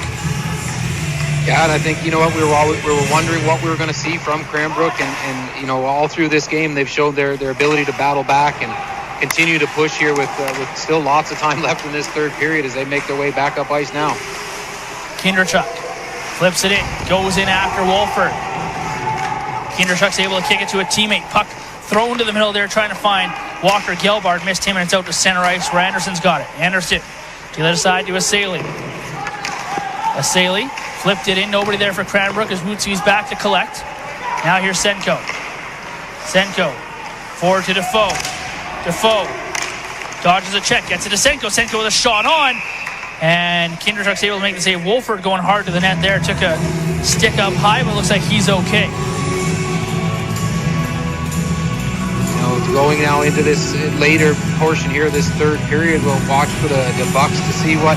Yeah, and I think, you know what, we were wondering what we were going to see from Cranbrook, and you know, all through this game they've showed their ability to battle back and continue to push here with still lots of time left in this third period as they make their way back up ice now. Kindrachuk flips it in, goes in after Wolford. Kindrachuk's able to kick it to a teammate. Puck thrown to the middle there, trying to find Walker Gelbart. Missed him, and it's out to center ice where Anderson's got it. Anderson to the other side to Assaley. Asali flipped it in. Nobody there for Cranbrook as Wootsy's back to collect. Now here's Senko. Senko forward to Defoe. Defoe dodges a check, gets it to Senko. Senko with a shot on. And Kindertruck's able to make the save. Wolford going hard to the net there. Took a stick up high, but looks like he's okay. Going now into this later portion here, this third period, we'll watch for the Bucks to see what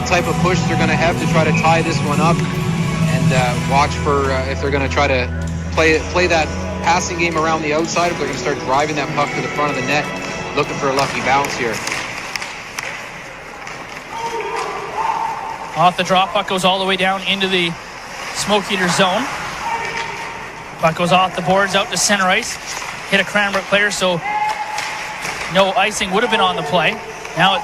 type of push they're going to have to try to tie this one up, and watch for if they're going to try to play that passing game around the outside, if they're going to start driving that puck to the front of the net, looking for a lucky bounce here. Off the draw, puck goes all the way down into the Smoke Eater zone. Puck goes off the boards out to center ice. Hit a Cranbrook player, so no icing would have been on the play. Now it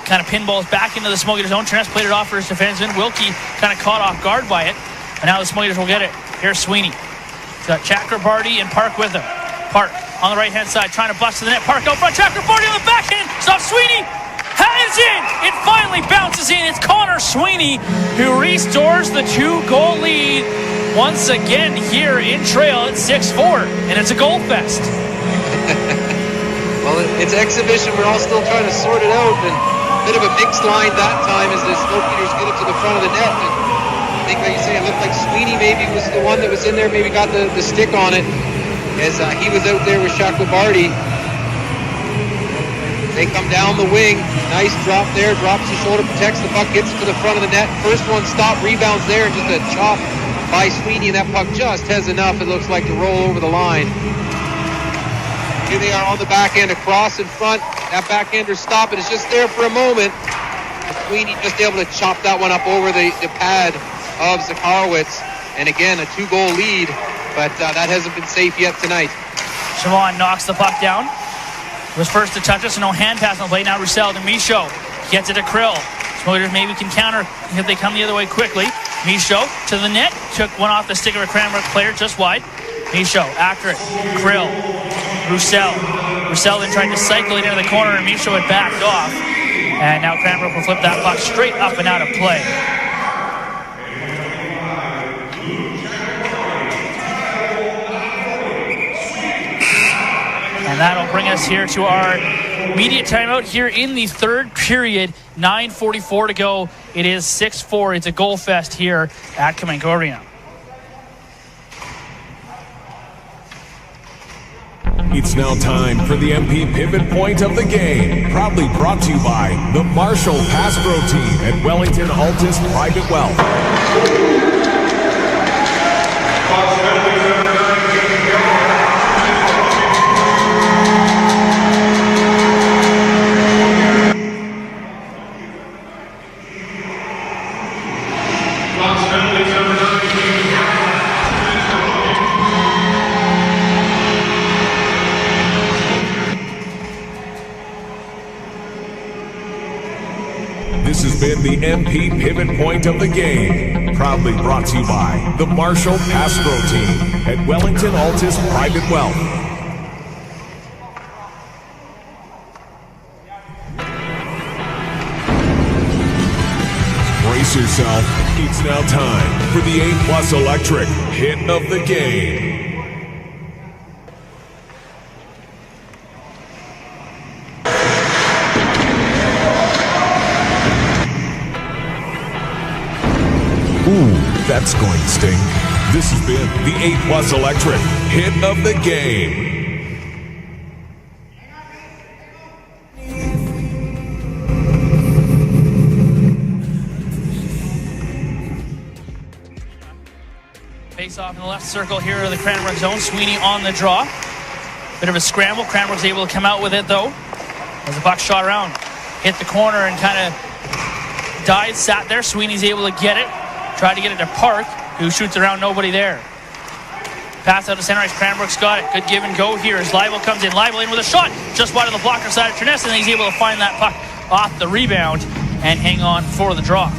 kind of pinballs back into the Smoke Eater zone. Trent played it off for his defenseman. Wilkie kind of caught off guard by it, and now the Smoke Eaters will get it. Here's Sweeney. He's got Chakrabarty and Park with him. Park on the right-hand side, trying to bust to the net. Park out front. Chakrabarty on the backhand. Stop Sweeney. Has in. It finally bounces in. It's Connor Sweeney who restores the 2-goal lead. Once again here in Trail at 6-4, and it's a goal fest. Well, it's exhibition. We're all still trying to sort it out, and a bit of a mixed line that time as the Smoke Eaters get it to the front of the net. And I think, like you say, it looked like Sweeney maybe was the one that was in there, maybe got the stick on it, as he was out there with Chakrabarty. They come down the wing. Nice drop there. Drops the shoulder, protects the puck, gets it to the front of the net. First one stop, rebounds there, and just a chop by Sweeney, and that puck just has enough, it looks like, to roll over the line. Here they are on the backhand, across in front. That backhander stop, and it's just there for a moment. Sweeney just able to chop that one up over the pad of Zakharowicz. And again, a 2-goal lead, but that hasn't been safe yet tonight. Siobhan knocks the puck down. Was first to touch it, so no hand pass on the play. Now Roussel to Michaud. Gets it to Krill. Smokers maybe can counter if they come the other way quickly. Michaud to the net. Took one off the stick of a Cranbrook player just wide. Michaud after it. Krill. Roussel. Roussel then tried to cycle it into the corner, and Michaud had backed off. And now Cranbrook will flip that puck straight up and out of play. And that'll bring us here to our immediate timeout here in the third period. 9:44 to go. It is 6-4. It's a goal fest here at Kamenko Arena. It's now time for the MP Pivot Point of the game. Proudly brought to you by the Marshall Pastro Team at Wellington Altus Private Wealth. This has been the MP Pivot Point of the game. Proudly brought to you by the Marshall Pastro Team at Wellington Altus Private Wealth. Brace yourself. It's now time for the A+ Electric Hit of the Game. Ooh, that's going to sting. This has been the A+ Electric Hit of the Game. Face off in the left circle here of the Cranbrook zone. Sweeney on the draw. Bit of a scramble. Cranbrook's able to come out with it though. As the puck shot around. Hit the corner and kind of died, sat there. Sweeney's able to get it. Tried to get it to Park, who shoots around, nobody there. Pass out to center ice. Cranbrook's got it. Good give and go here as Leibel comes in. Leibel in with a shot just wide of the blocker side of Terness, and he's able to find that puck off the rebound and hang on for the draw.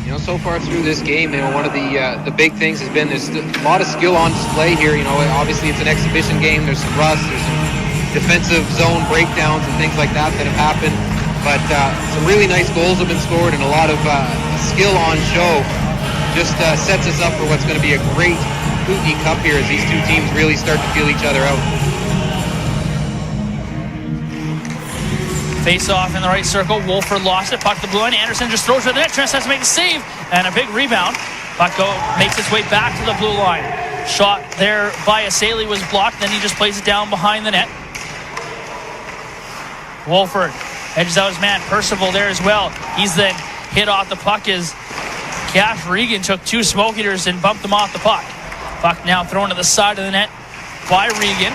You know, so far through this game, one of the big things has been there's a lot of skill on display here. Obviously it's an exhibition game. There's some rust. There's some defensive zone breakdowns and things like that have happened. But some really nice goals have been scored and a lot of skill on show. Just sets us up for what's going to be a great Kootenay Cup here as these two teams really start to feel each other out. Face off in the right circle. Wolford lost it. Puck to the blue line. Anderson just throws it to the net. Trent has to make the save. And a big rebound. Puck makes its way back to the blue line. Shot there by Assaley was blocked. Then he just plays it down behind the net. Wolford edges out his man. Percival there as well. He's then hit off the puck as Cash Regan took two smoke eaters and bumped them off the puck. Puck now thrown to the side of the net by Regan.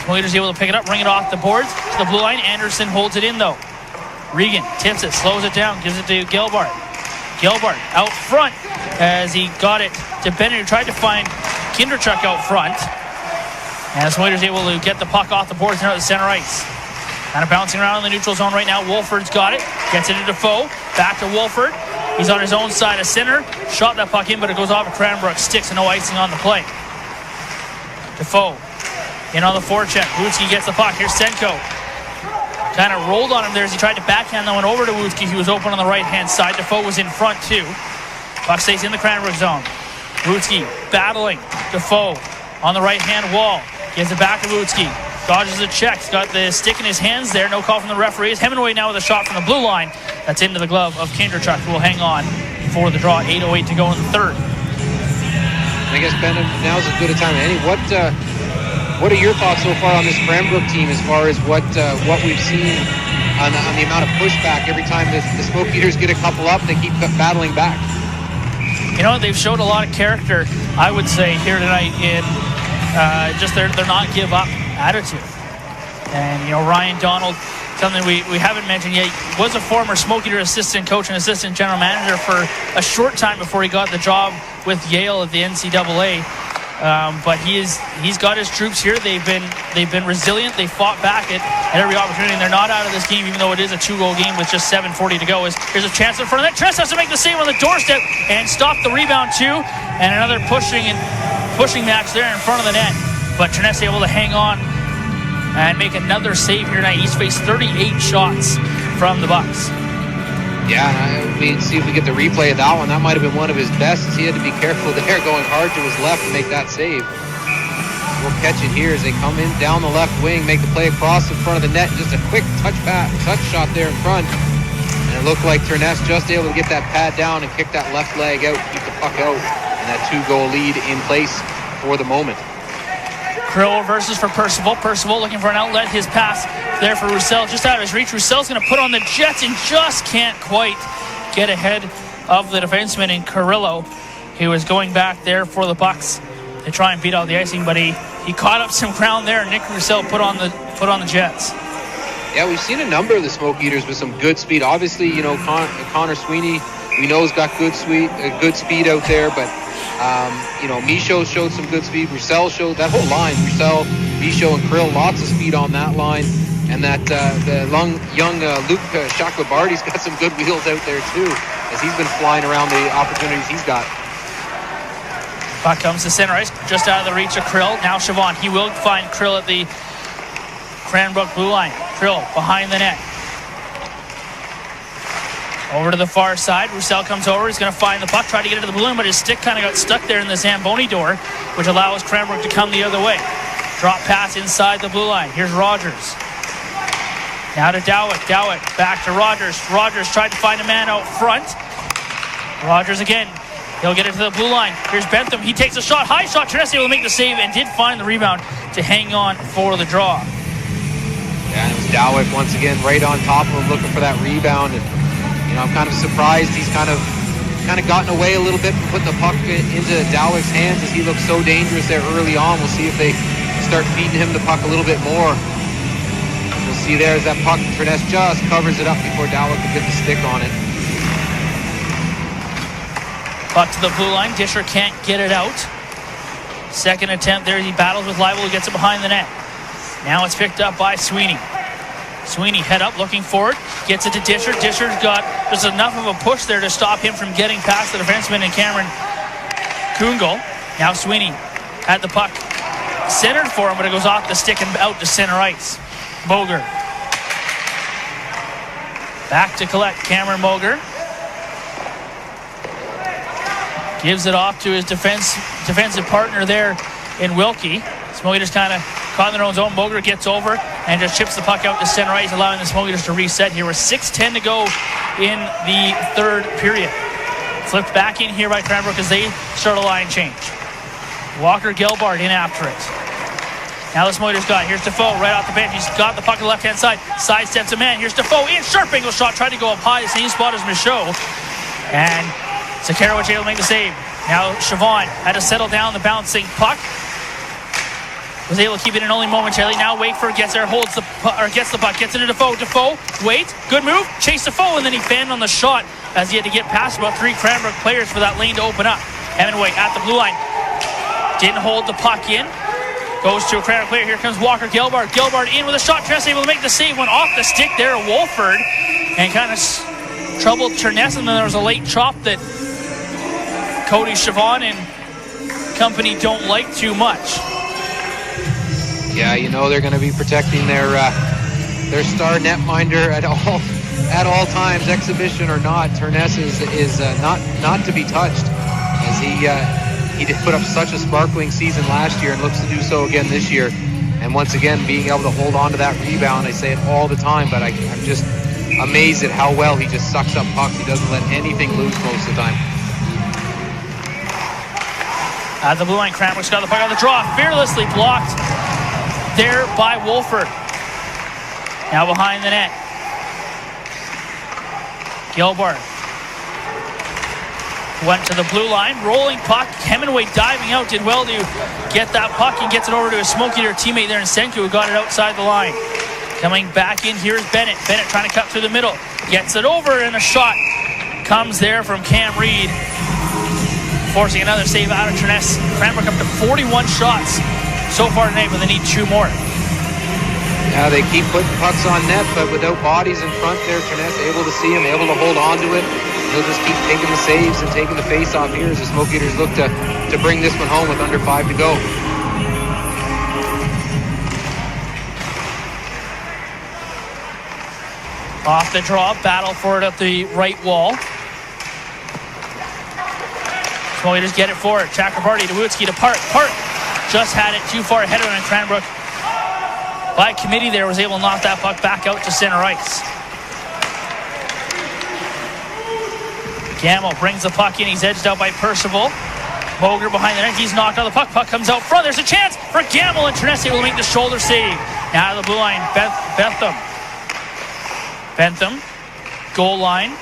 Smoke eaters able to pick it up, bring it off the boards to the blue line. Anderson holds it in though. Regan tips it, slows it down, gives it to Gilbert. Gilbert out front as he got it to Bennett, who tried to find Kinderchuk out front. And Smoke eaters able to get the puck off the boards now at the center ice. Kind of bouncing around in the neutral zone right now. Wolford's got it. Gets it to Defoe. Back to Wolford. He's on his own side of center. Shot that puck in, but it goes off of Cranbrook. Sticks and no icing on the play. Defoe in on the forecheck. Wutzke gets the puck. Here's Senko. Kind of rolled on him there as he tried to backhand that one over to Wutzke. He was open on the right-hand side. Defoe was in front too. Puck stays in the Cranbrook zone. Wutzke battling. Defoe on the right-hand wall. Gives it back to Wutzke. Dodges a check. He's got the stick in his hands there. No call from the referees. Hemingway now with a shot from the blue line. That's into the glove of Kinderchuk, who will hang on for the draw. 8:08 to go in the third. I guess, Ben, now's as good a time as any. What are your thoughts so far on this Cranbrook team as far as what we've seen on the amount of pushback every time the Smoke Eaters get a couple up, they keep battling back? You know, they've showed a lot of character, I would say, here tonight in just their not give up attitude. And you know, Ryan Donald, something we haven't mentioned yet, was a former Smoke Eater assistant coach and assistant general manager for a short time before he got the job with Yale at the NCAA. But he's got his troops here. They've been resilient. They fought back at every opportunity, and they're not out of this game, even though it is a 2-goal game with just 7:40 to go. Here's a chance in front of that. Tress has to make the save on the doorstep and stop the rebound too. And another pushing match there in front of the net. But Tress able to hang on and make another save here tonight. He's faced 38 shots from the Bucks. Yeah, we see if we get the replay of that one. That might have been one of his best. He had to be careful there, going hard to his left to make that save. We'll catch it here as they come in down the left wing, make the play across in front of the net. Just a quick touch shot there in front. And it looked like Turness just able to get that pad down and kick that left leg out, keep the puck out, and that 2-goal lead in place for the moment. Krill reverses for Percival. Percival looking for an outlet. His pass there for Roussel, just out of his reach. Roussel's going to put on the Jets and just can't quite get ahead of the defenseman in Carrillo, who is going back there for the Bucks to try and beat out the icing, but he caught up some ground there. Nick Roussel put on the Jets. Yeah, we've seen a number of the Smoke Eaters with some good speed. Obviously, you know, Connor Sweeney, we know, has got good speed out there, but you know, Michaud showed some good speed. Roussel showed that whole line. Roussel, Michaud, and Krill, lots of speed on that line. And that the young Luke Chakrabarty's got some good wheels out there too, as he's been flying around the opportunities he's got. Puck comes to center ice, just out of the reach of Krill. Now Chavon, he will find Krill at the Cranbrook blue line. Krill behind the net. Over to the far side. Roussel comes over. He's going to find the puck, try to get it to the balloon, but his stick kind of got stuck there in the Zamboni door, which allows Cranbrook to come the other way. Drop pass inside the blue line. Here's Rogers. Now to Dowick. Dowick back to Rogers. Rogers tried to find a man out front. Rogers again. He'll get it to the blue line. Here's Bentham. He takes a shot. High shot. Trinesi will make the save and did find the rebound to hang on for the draw. Yeah, and it was Dowick once again right on top of him looking for that rebound. And, you know, I'm kind of surprised he's kind of gotten away a little bit from putting the puck into Dowick's hands as he looks so dangerous there early on. We'll see if they start feeding him the puck a little bit more. We'll see there's that puck. Triness just covers it up before Dowick can get the stick on it. Puck to the blue line. Disher can't get it out. Second attempt there. He battles with Leibel, who gets it behind the net. Now it's picked up by Sweeney. Sweeney head up, looking forward. Gets it to Disher. Disher's got just enough of a push there to stop him from getting past the defenseman and Cameron Kungel. Now Sweeney had the puck centered for him, but it goes off the stick and out to center ice. Boger. Back to collect. Cameron Moger gives it off to his defensive partner there in Wilkie. Smoky just kind of caught in their own zone. Moger gets over and just chips the puck out to center ice, allowing the Smoky to reset here with 6:10 to go in the third period. Flipped back in here by Cranbrook as they start a line change. Walker Gelbart in after it. Now the Smoky got it. Here's Defoe right off the bench. He's got the puck on the left-hand side. Sidesteps a man. Here's Defoe in. Sharp angle shot. Tried to go up high. The same spot as Michaud. And Zakharowicz able to make the save. Now Siobhan had to settle down the bouncing puck. Was able to keep it in only momentarily. Now Wakeford gets there, gets the puck, gets it to Defoe. Defoe, wait, good move, chase Defoe, and then he fanned on the shot as he had to get past about 3 Cranbrook players for that lane to open up. Hemingway at the blue line. Didn't hold the puck in. Goes to a Cranbrook player. Here comes Walker Gelbart. Gelbart in with a shot. Tress able to make the save. Went off the stick there of Wolford and kind of troubled Terness. And then there was a late chop that Cody Siobhan and company don't like too much. Yeah, you know they're going to be protecting their star netminder at all times, exhibition or not. Terness is not to be touched, as he did put up such a sparkling season last year and looks to do so again this year. And once again, being able to hold on to that rebound, I say it all the time, but I'm just amazed at how well he just sucks up pucks. He doesn't let anything loose most of the time. At the blue line, Cranbrook's got the puck on the draw, fearlessly blocked there by Wolford. Now behind the net. Gilbert went to the blue line, rolling puck. Hemingway diving out, did well to get that puck and gets it over to a Smoky, their teammate there in Senku, who got it outside the line. Coming back in, here's Bennett. Bennett trying to cut through the middle. Gets it over, and a shot comes there from Cam Reed, forcing another save out of Terness. Cranbrook up to 41 shots so far tonight, but they need 2 more. Yeah, they keep putting pucks on net, but without bodies in front there, Terness able to see him, able to hold on to it. He'll just keep taking the saves and taking the face-off here as the Smoke Eaters look to bring this one home with under 5 to go. Off the draw, battle for it at the right wall. Smoke Eaters get it forward. Chakrabarty to Woodsky to Park. Park just had it too far ahead of him, and Cranbrook, by committee there, was able to knock that puck back out to center ice. Gamble brings the puck in. He's edged out by Percival. Moger behind the net. He's knocked out the puck. Puck comes out front. There's a chance for Gamble, and Terness able to make the shoulder save. Now to the blue line, Bentham. Goal line.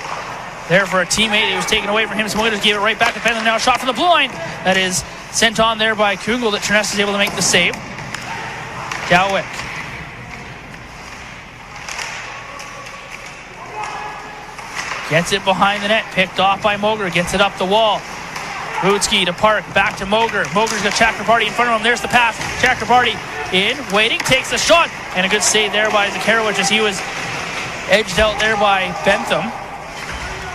There for a teammate. It was taken away from him. Smooters gave it right back to Bentham. Now a shot from the blue line. That is sent on there by Kugel, that Terness is able to make the save. Dowick. Gets it behind the net, picked off by Moger, gets it up the wall. Rutsky to Park, back to Moger. Moger's got Chakrabarty in front of him. There's the pass. Chakrabarty in, waiting, takes the shot. And a good save there by Zakharowicz as he was edged out there by Bentham.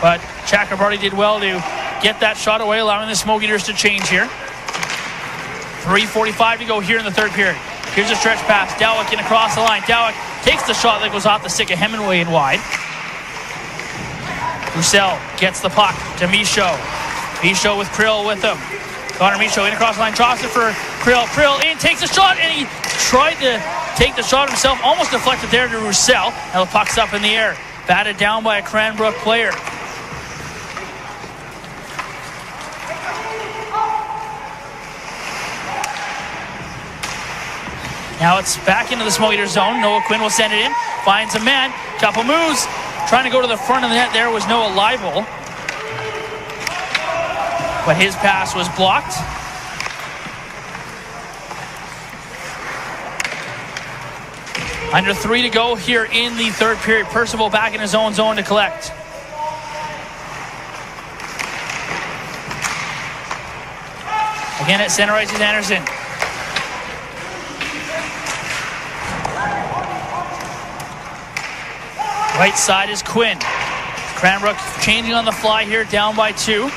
But Chakrabarty did well to get that shot away, allowing the Smoke Eaters to change here. 3:45 to go here in the third period. Here's a stretch pass. Dowick in across the line. Dowick takes the shot that goes off the stick of Hemingway and wide. Roussel gets the puck to Michaud. Michaud with Krill with him. Connor Michaud in across the line, drops it for Krill. Krill in, takes the shot, and he tried to take the shot himself, almost deflected there to Roussel. Now the puck's up in the air, batted down by a Cranbrook player. Now it's back into the Smoke Eater zone. Noah Quinn will send it in, finds a man, couple moves. Trying to go to the front of the net there was Noah Leibel, but his pass was blocked. Under 3 to go here in the third period. Percival back in his own zone to collect. Again at center ice is Anderson. Right side is Quinn. Cranbrook changing on the fly here, down by 2.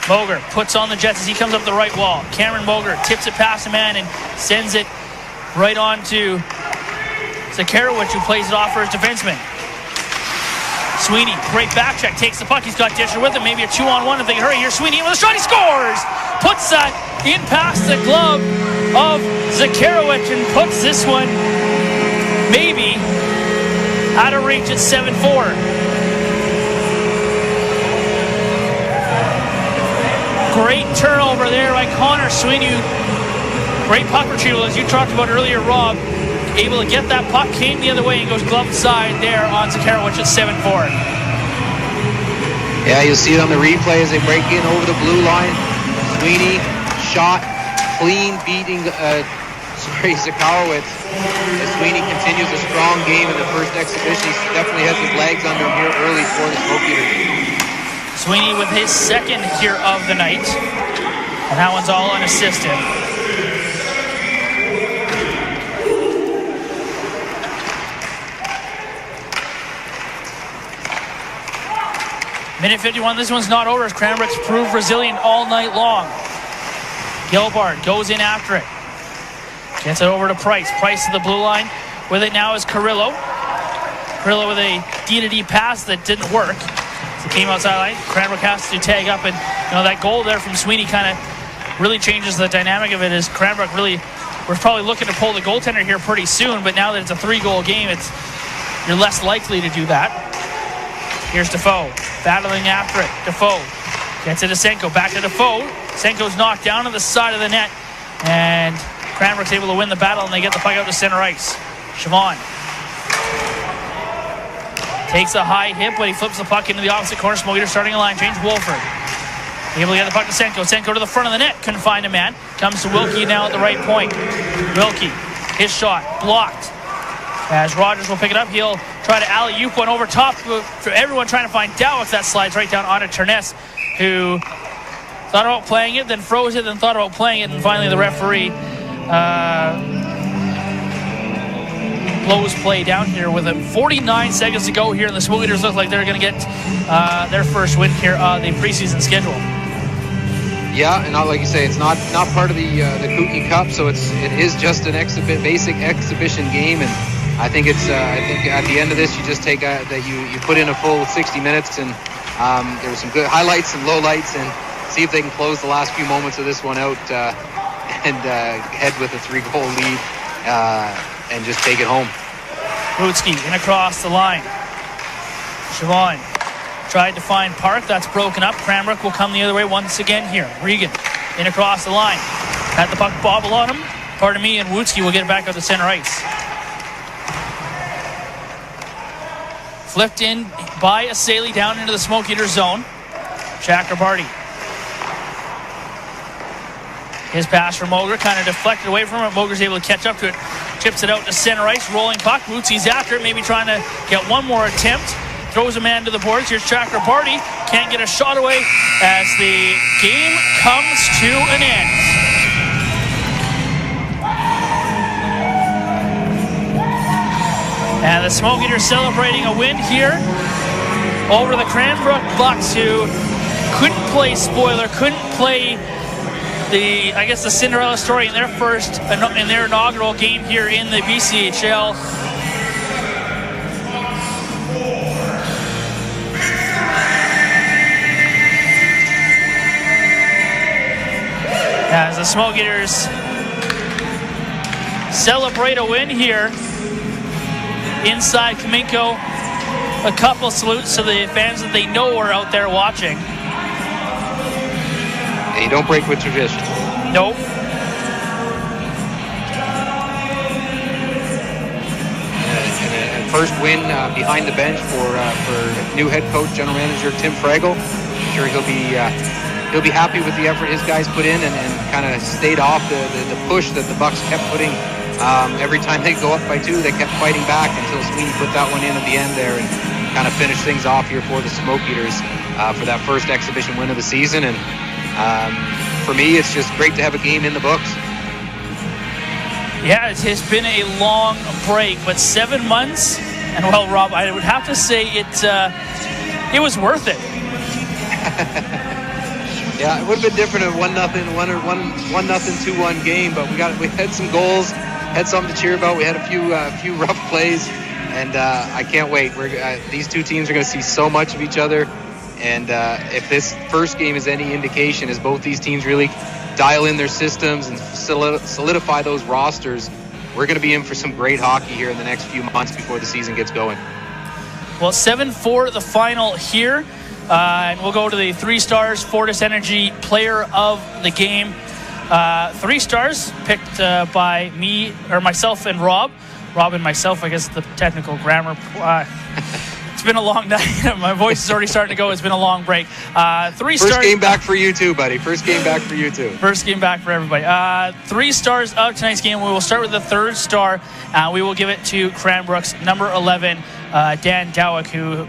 Moger puts on the Jets as he comes up the right wall. Cameron Moger tips it past a man and sends it right on to Zakharowicz, who plays it off for his defenseman. Sweeney, great back check, takes the puck. He's got Disher with him. Maybe a 2-on-1 if they can hurry. Here's Sweeney with a shot. He scores! Puts that in past the glove of Zakharowicz and puts this one maybe out of reach at 7-4. Great turnover there by Connor Sweeney. Great puck retrieval, as you talked about earlier, Rob. Able to get that puck, came the other way and goes glove side there on Zakharowicz at 7-4. Yeah, you'll see it on the replay as they break in over the blue line. Sweeney, shot, clean beating Zakharowicz. As Sweeney continues a strong game in the first exhibition, he definitely has his legs under him here early for the Smoke Eaters. Sweeney with his second here of the night. And that one's all unassisted. Minute 51, this one's not over as Cranbrook's proved resilient all night long. Gilbard goes in after it. Gets it over to Price. Price to the blue line. With it now is Carrillo. Carrillo with a D-to-D pass that didn't work. So came outside line. Cranbrook has to tag up, and that goal there from Sweeney kind of really changes the dynamic of it. As Cranbrook really, we're probably looking to pull the goaltender here pretty soon, but now that it's a 3-goal game, you're less likely to do that. Here's Defoe, battling after it. Defoe gets it to Senko, back to Defoe. Senko's knocked down to the side of the net, and Cranbrook's able to win the battle, and they get the puck out to center ice. Siobhan takes a high hit, but he flips the puck into the opposite corner. Smoke Eaters starting a line change. Wolford able to get the puck to Senko. Senko to the front of the net, couldn't find a man. Comes to Wilkie now at the right point. Wilkie, his shot blocked. As Rogers will pick it up, he'll try to alley-oop one over top for everyone trying to find Dowix. That slides right down onto Terness, who thought about playing it, then froze it, then thought about playing it, and finally the referee blows play down here with 49 seconds to go here, and the Smoke Eaters look like they're going to get their first win here on the preseason schedule. Yeah, and like you say, it's not part of the Kootenai Cup, so it is just an basic exhibition game, and I think at the end of this, you just take that you put in a full 60 minutes, and there were some good highlights and lowlights, and see if they can close the last few moments of this one out and head with a 3-goal lead and just take it home. Rutsky in across the line. Siobhan tried to find Park. That's broken up. Cranbrook will come the other way once again here. Regan in across the line. Had the puck bobble on him. And Wutsky will get it back out to center ice. Flipped in by Asali down into the Smoke Eater zone. Chakrabarty. His pass from Moger kind of deflected away from it. Moger's able to catch up to it. Chips it out to center ice. Rolling puck. Wutsky's after it. Maybe trying to get one more attempt. Throws a man to the boards. Here's Chakrabarty. Can't get a shot away as the game comes to an end. And the Smoke Eaters celebrating a win here over the Cranbrook Bucks, who couldn't play spoiler, couldn't play the Cinderella story in their inaugural game here in the BCHL. As the Smoke Eaters celebrate a win here inside Kaminko. A couple salutes to the fans that they know are out there watching. Yeah, you don't break with tradition. Nope. And first win behind the bench for new head coach, general manager Tim Fragel. I'm sure he'll be happy with the effort his guys put in and kind of stayed off the push that the Bucks kept putting. Every time they go up by 2, they kept fighting back until Sweeney put that one in at the end there and kind of finished things off here for the Smoke Eaters for that first exhibition win of the season. And for me, it's just great to have a game in the books. Yeah, it has been a long break, but 7 months, and well, Rob, I would have to say it was worth it. Yeah, it would have been different at 1-0, 2-1 game, but we had some goals, had something to cheer about. We had a few rough plays, and I can't wait. These two teams are going to see so much of each other, and if this first game is any indication, as both these teams really dial in their systems and solidify those rosters, we're going to be in for some great hockey here in the next few months before the season gets going. Well, 7-4 the final here. And we'll go to the 3 stars Fortis Energy player of the game. 3 stars picked by me, or myself and Rob. Rob and myself, I guess the technical grammar. It's been a long night. My voice is already starting to go. It's been a long break. 3 stars. First game back for you too, buddy. First game back for you too. First game back for everybody. 3 stars of tonight's game. We will start with the 3rd star. We will give it to Cranbrook's number 11, Dan Dowick, who,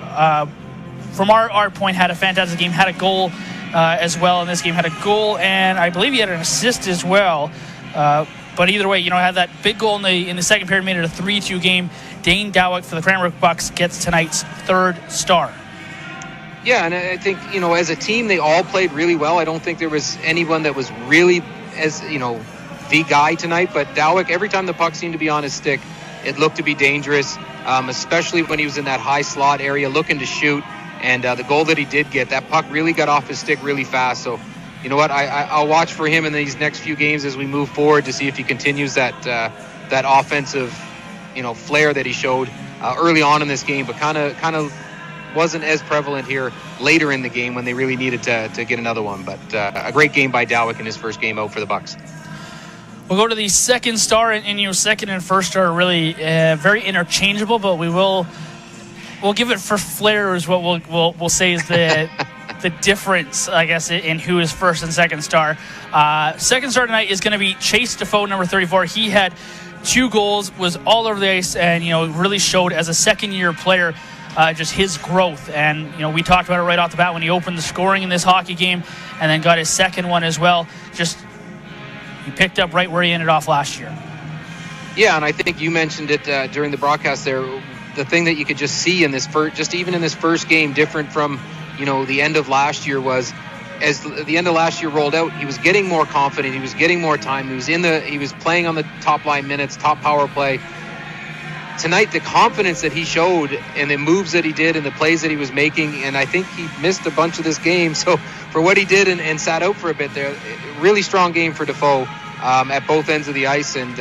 from our point, had a fantastic game, had a goal as well in this game, had a goal, and I believe he had an assist as well. But either way, had that big goal in the second period, made it a 3-2 game. Dane Dowick for the Cranbrook Bucks gets tonight's 3rd star. Yeah, and I think, as a team, they all played really well. I don't think there was anyone that was really, the guy tonight. But Dowick, every time the puck seemed to be on his stick, it looked to be dangerous, especially when he was in that high slot area looking to shoot. And the goal that he did get, that puck really got off his stick really fast. So, you know what, I'll watch for him in these next few games as we move forward to see if he continues that offensive, flair that he showed early on in this game, but kind of wasn't as prevalent here later in the game when they really needed to get another one. But a great game by Dowick in his first game out for the Bucks. We'll go to the 2nd star, and second and 1st star are really very interchangeable, but we'll give it for flair is what we'll say is the the difference, I guess, in who is 1st and 2nd star. 2nd star tonight is going to be Chase Defoe, number 34. He had 2 goals, was all over the ice, and really showed as a second-year player just his growth. And we talked about it right off the bat when he opened the scoring in this hockey game, and then got his second one as well. Just he picked up right where he ended off last year. Yeah, and I think you mentioned it during the broadcast there. The thing that you could just see in this even in this first game, different from the end of last year, was as the end of last year rolled out, he was getting more confident, he was getting more time, he was playing on the top line minutes, top power play. Tonight, the confidence that he showed and the moves that he did and the plays that he was making, and I think he missed a bunch of this game. So for what he did and sat out for a bit there, really strong game for Defoe at both ends of the ice, and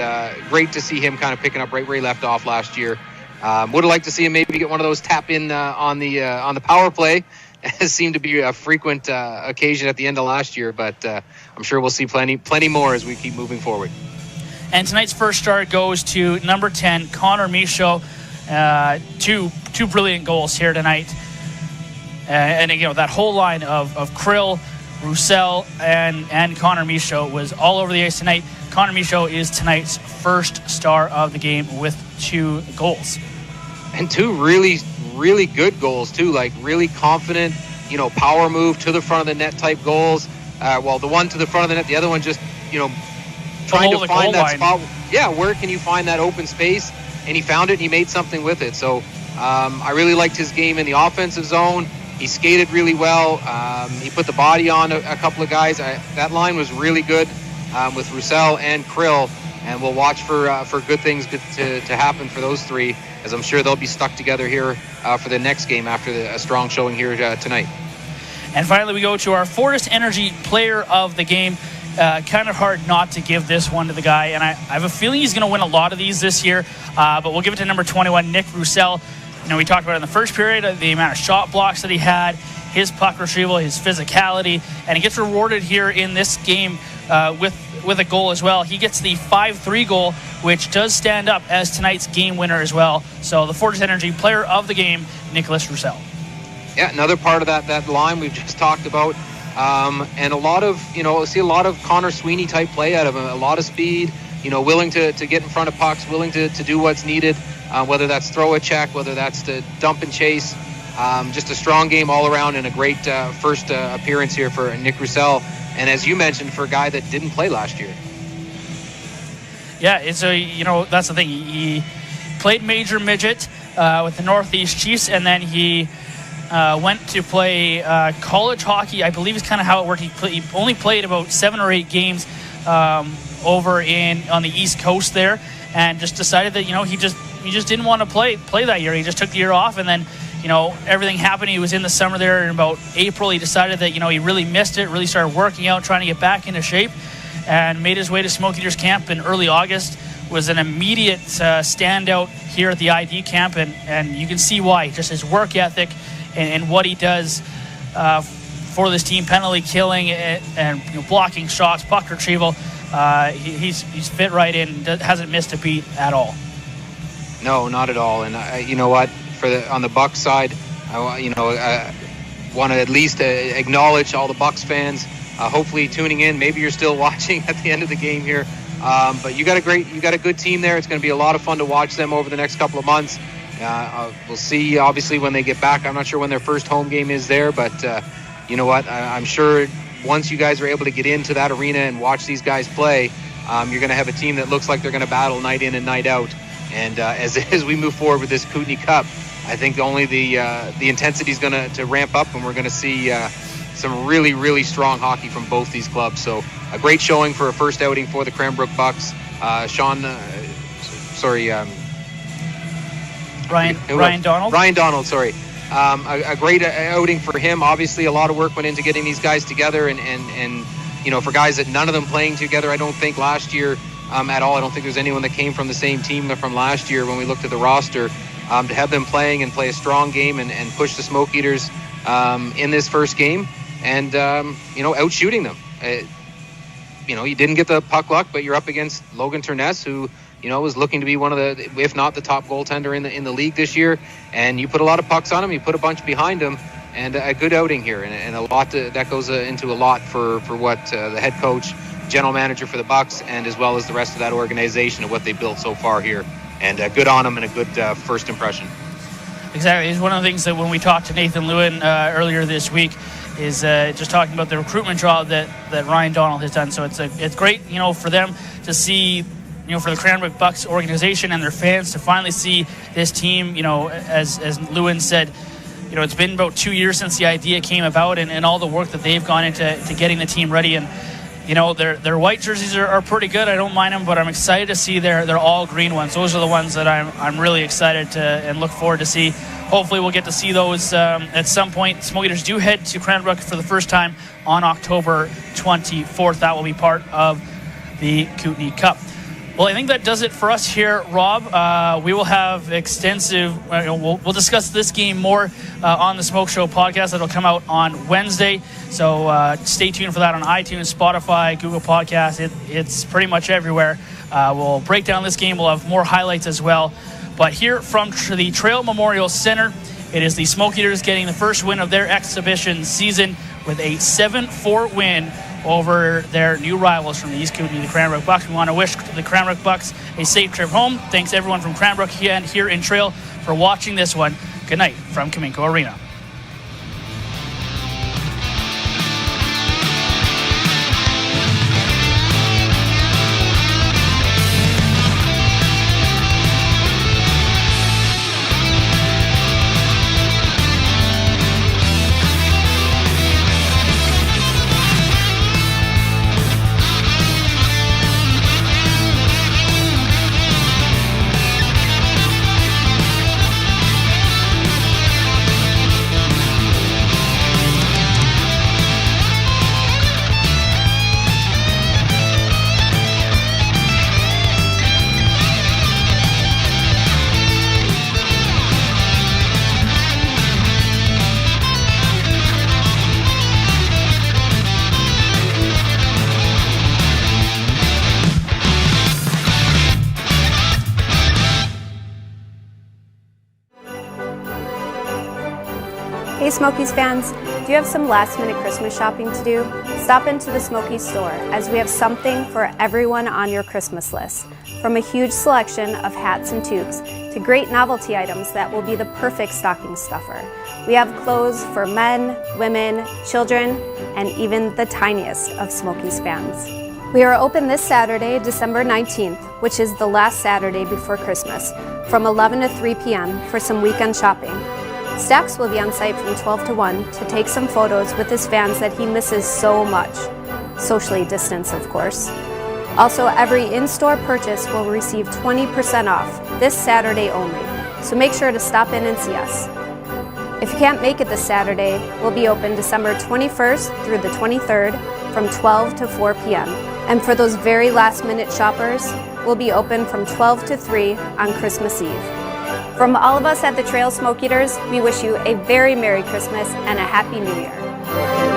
great to see him kind of picking up right where he left off last year. Would have liked to see him maybe get one of those tap in on the power play. It seemed to be a frequent occasion at the end of last year, but I'm sure we'll see plenty more as we keep moving forward. And tonight's 1st star goes to number 10, Connor Michaud. Two brilliant goals here tonight. And that whole line of Krill, Roussel, and Connor Michaud was all over the ice tonight. Connor Michaud is tonight's 1st star of the game with 2 goals. And 2 really, really good goals too, like really confident, power move to the front of the net type goals. Well, the one to the front of the net, the other one just, trying to find that spot. Yeah, where can you find that open space? And he found it and he made something with it. So I really liked his game in the offensive zone. He skated really well. He put the body on a couple of guys. That line was really good with Roussel and Krill. And we'll watch for good things to happen for those 3, as I'm sure they'll be stuck together here for the next game after a strong showing here tonight. And finally, we go to our Fortis Energy player of the game. Kind of hard not to give this one to the guy, and I have a feeling he's going to win a lot of these this year, but we'll give it to number 21, Nick Roussel. We talked about it in the first period, the amount of shot blocks that he had, his puck retrieval, his physicality, and he gets rewarded here in this game with a goal as well. He gets the 5-3 goal, which does stand up as tonight's game winner as well. So the Fortis Energy player of the game, Nicholas Roussel. Yeah, another part of that line we've just talked about. And a lot of, see a lot of Connor Sweeney type play out of him, a lot of speed, willing to get in front of pucks, willing to do what's needed, whether that's throw a check, whether that's to dump and chase. Just a strong game all around and a great first appearance here for Nick Roussel. And as you mentioned, for a guy that didn't play last year. Yeah, it's that's the thing. He played major midget with the Northeast Chiefs, and then he went to play college hockey. I believe is kind of how it worked. He only played about 7 or 8 games over on the East Coast there, and just decided that he just just didn't want to play that year. He just took the year off, and then, everything happened. He was in the summer there in about April. He decided that, he really missed it, really started working out, trying to get back into shape, and made his way to Smoke Eaters camp in early August. Was an immediate standout here at the ID camp, and you can see why. Just his work ethic and what he does for this team, penalty killing and blocking shots, puck retrieval. He's fit right in, hasn't missed a beat at all. No, not at all. And you know what? On the Bucks side, I want to at least acknowledge all the Bucks fans. Hopefully tuning in. Maybe you're still watching at the end of the game here. But you got a good team there. It's going to be a lot of fun to watch them over the next couple of months. We'll see, obviously, when they get back. I'm not sure when their first home game is there, but you know what? I'm sure once you guys are able to get into that arena and watch these guys play, you're going to have a team that looks like they're going to battle night in and night out. And as we move forward with this Kootenay Cup, I think only the intensity is going to ramp up, and we're going to see some really, really strong hockey from both these clubs. So a great showing for a first outing for the Cranbrook Bucks. Ryan Donald. Ryan Donald, sorry. A great outing for him. Obviously, a lot of work went into getting these guys together, and for guys that none of them playing together, I don't think last year at all. I don't think there's anyone that came from the same team from last year when we looked at the roster. To have them playing and play a strong game and push the Smoke Eaters in this first game and, out shooting them. You didn't get the puck luck, but you're up against Logan Turness, who, was looking to be one of the, if not the top goaltender in the league this year. And you put a lot of pucks on him. You put a bunch behind him, and a good outing here. And a lot that goes into a lot for what the head coach, general manager for the Bucks, and as well as the rest of that organization and what they built so far here. And good on him and a good first impression. Exactly. It's one of the things that when we talked to Nathan Lewin earlier this week is just talking about the recruitment job that Ryan Donald has done. So it's great, for them to see, for the Cranbrook Bucks organization and their fans to finally see this team, as Lewin said, it's been about 2 years since the idea came about and all the work that they've gone into getting the team ready. And their white jerseys are pretty good. I don't mind them, but I'm excited to see their all green ones. Those are the ones that I'm really excited to and look forward to see. Hopefully we'll get to see those at some point. Smoke Eaters do head to Cranbrook for the first time on October 24th. That will be part of the Kootenay Cup. Well, I think that does it for us here, Rob. We will have extensive, we'll discuss this game more on the Smoke Show podcast. That'll come out on Wednesday. So stay tuned for that on iTunes, Spotify, Google Podcasts. It's pretty much everywhere. We'll break down this game. We'll have more highlights as well. But here from the Trail Memorial Center, it is the Smoke Eaters getting the first win of their exhibition season with a 7-4 win over their new rivals from the East Kootenay, the Cranbrook Bucks. We want to wish the Cranbrook Bucks a safe trip home. Thanks everyone from Cranbrook and here in Trail for watching this one. Good night from Cominco Arena. Hey Smokies fans, do you have some last minute Christmas shopping to do? Stop into the Smokies store as we have something for everyone on your Christmas list. From a huge selection of hats and toques to great novelty items that will be the perfect stocking stuffer. We have clothes for men, women, children, and even the tiniest of Smokies fans. We are open this Saturday, December 19th, which is the last Saturday before Christmas, from 11 to 3 p.m. for some weekend shopping. Stax will be on site from 12 to 1 to take some photos with his fans that he misses so much. Socially distanced, of course. Also, every in-store purchase will receive 20% off this Saturday only, so make sure to stop in and see us. If you can't make it this Saturday, we'll be open December 21st through the 23rd from 12 to 4 p.m. And for those very last-minute shoppers, we'll be open from 12 to 3 on Christmas Eve. From all of us at the Trail Smoke Eaters, we wish you a very Merry Christmas and a Happy New Year.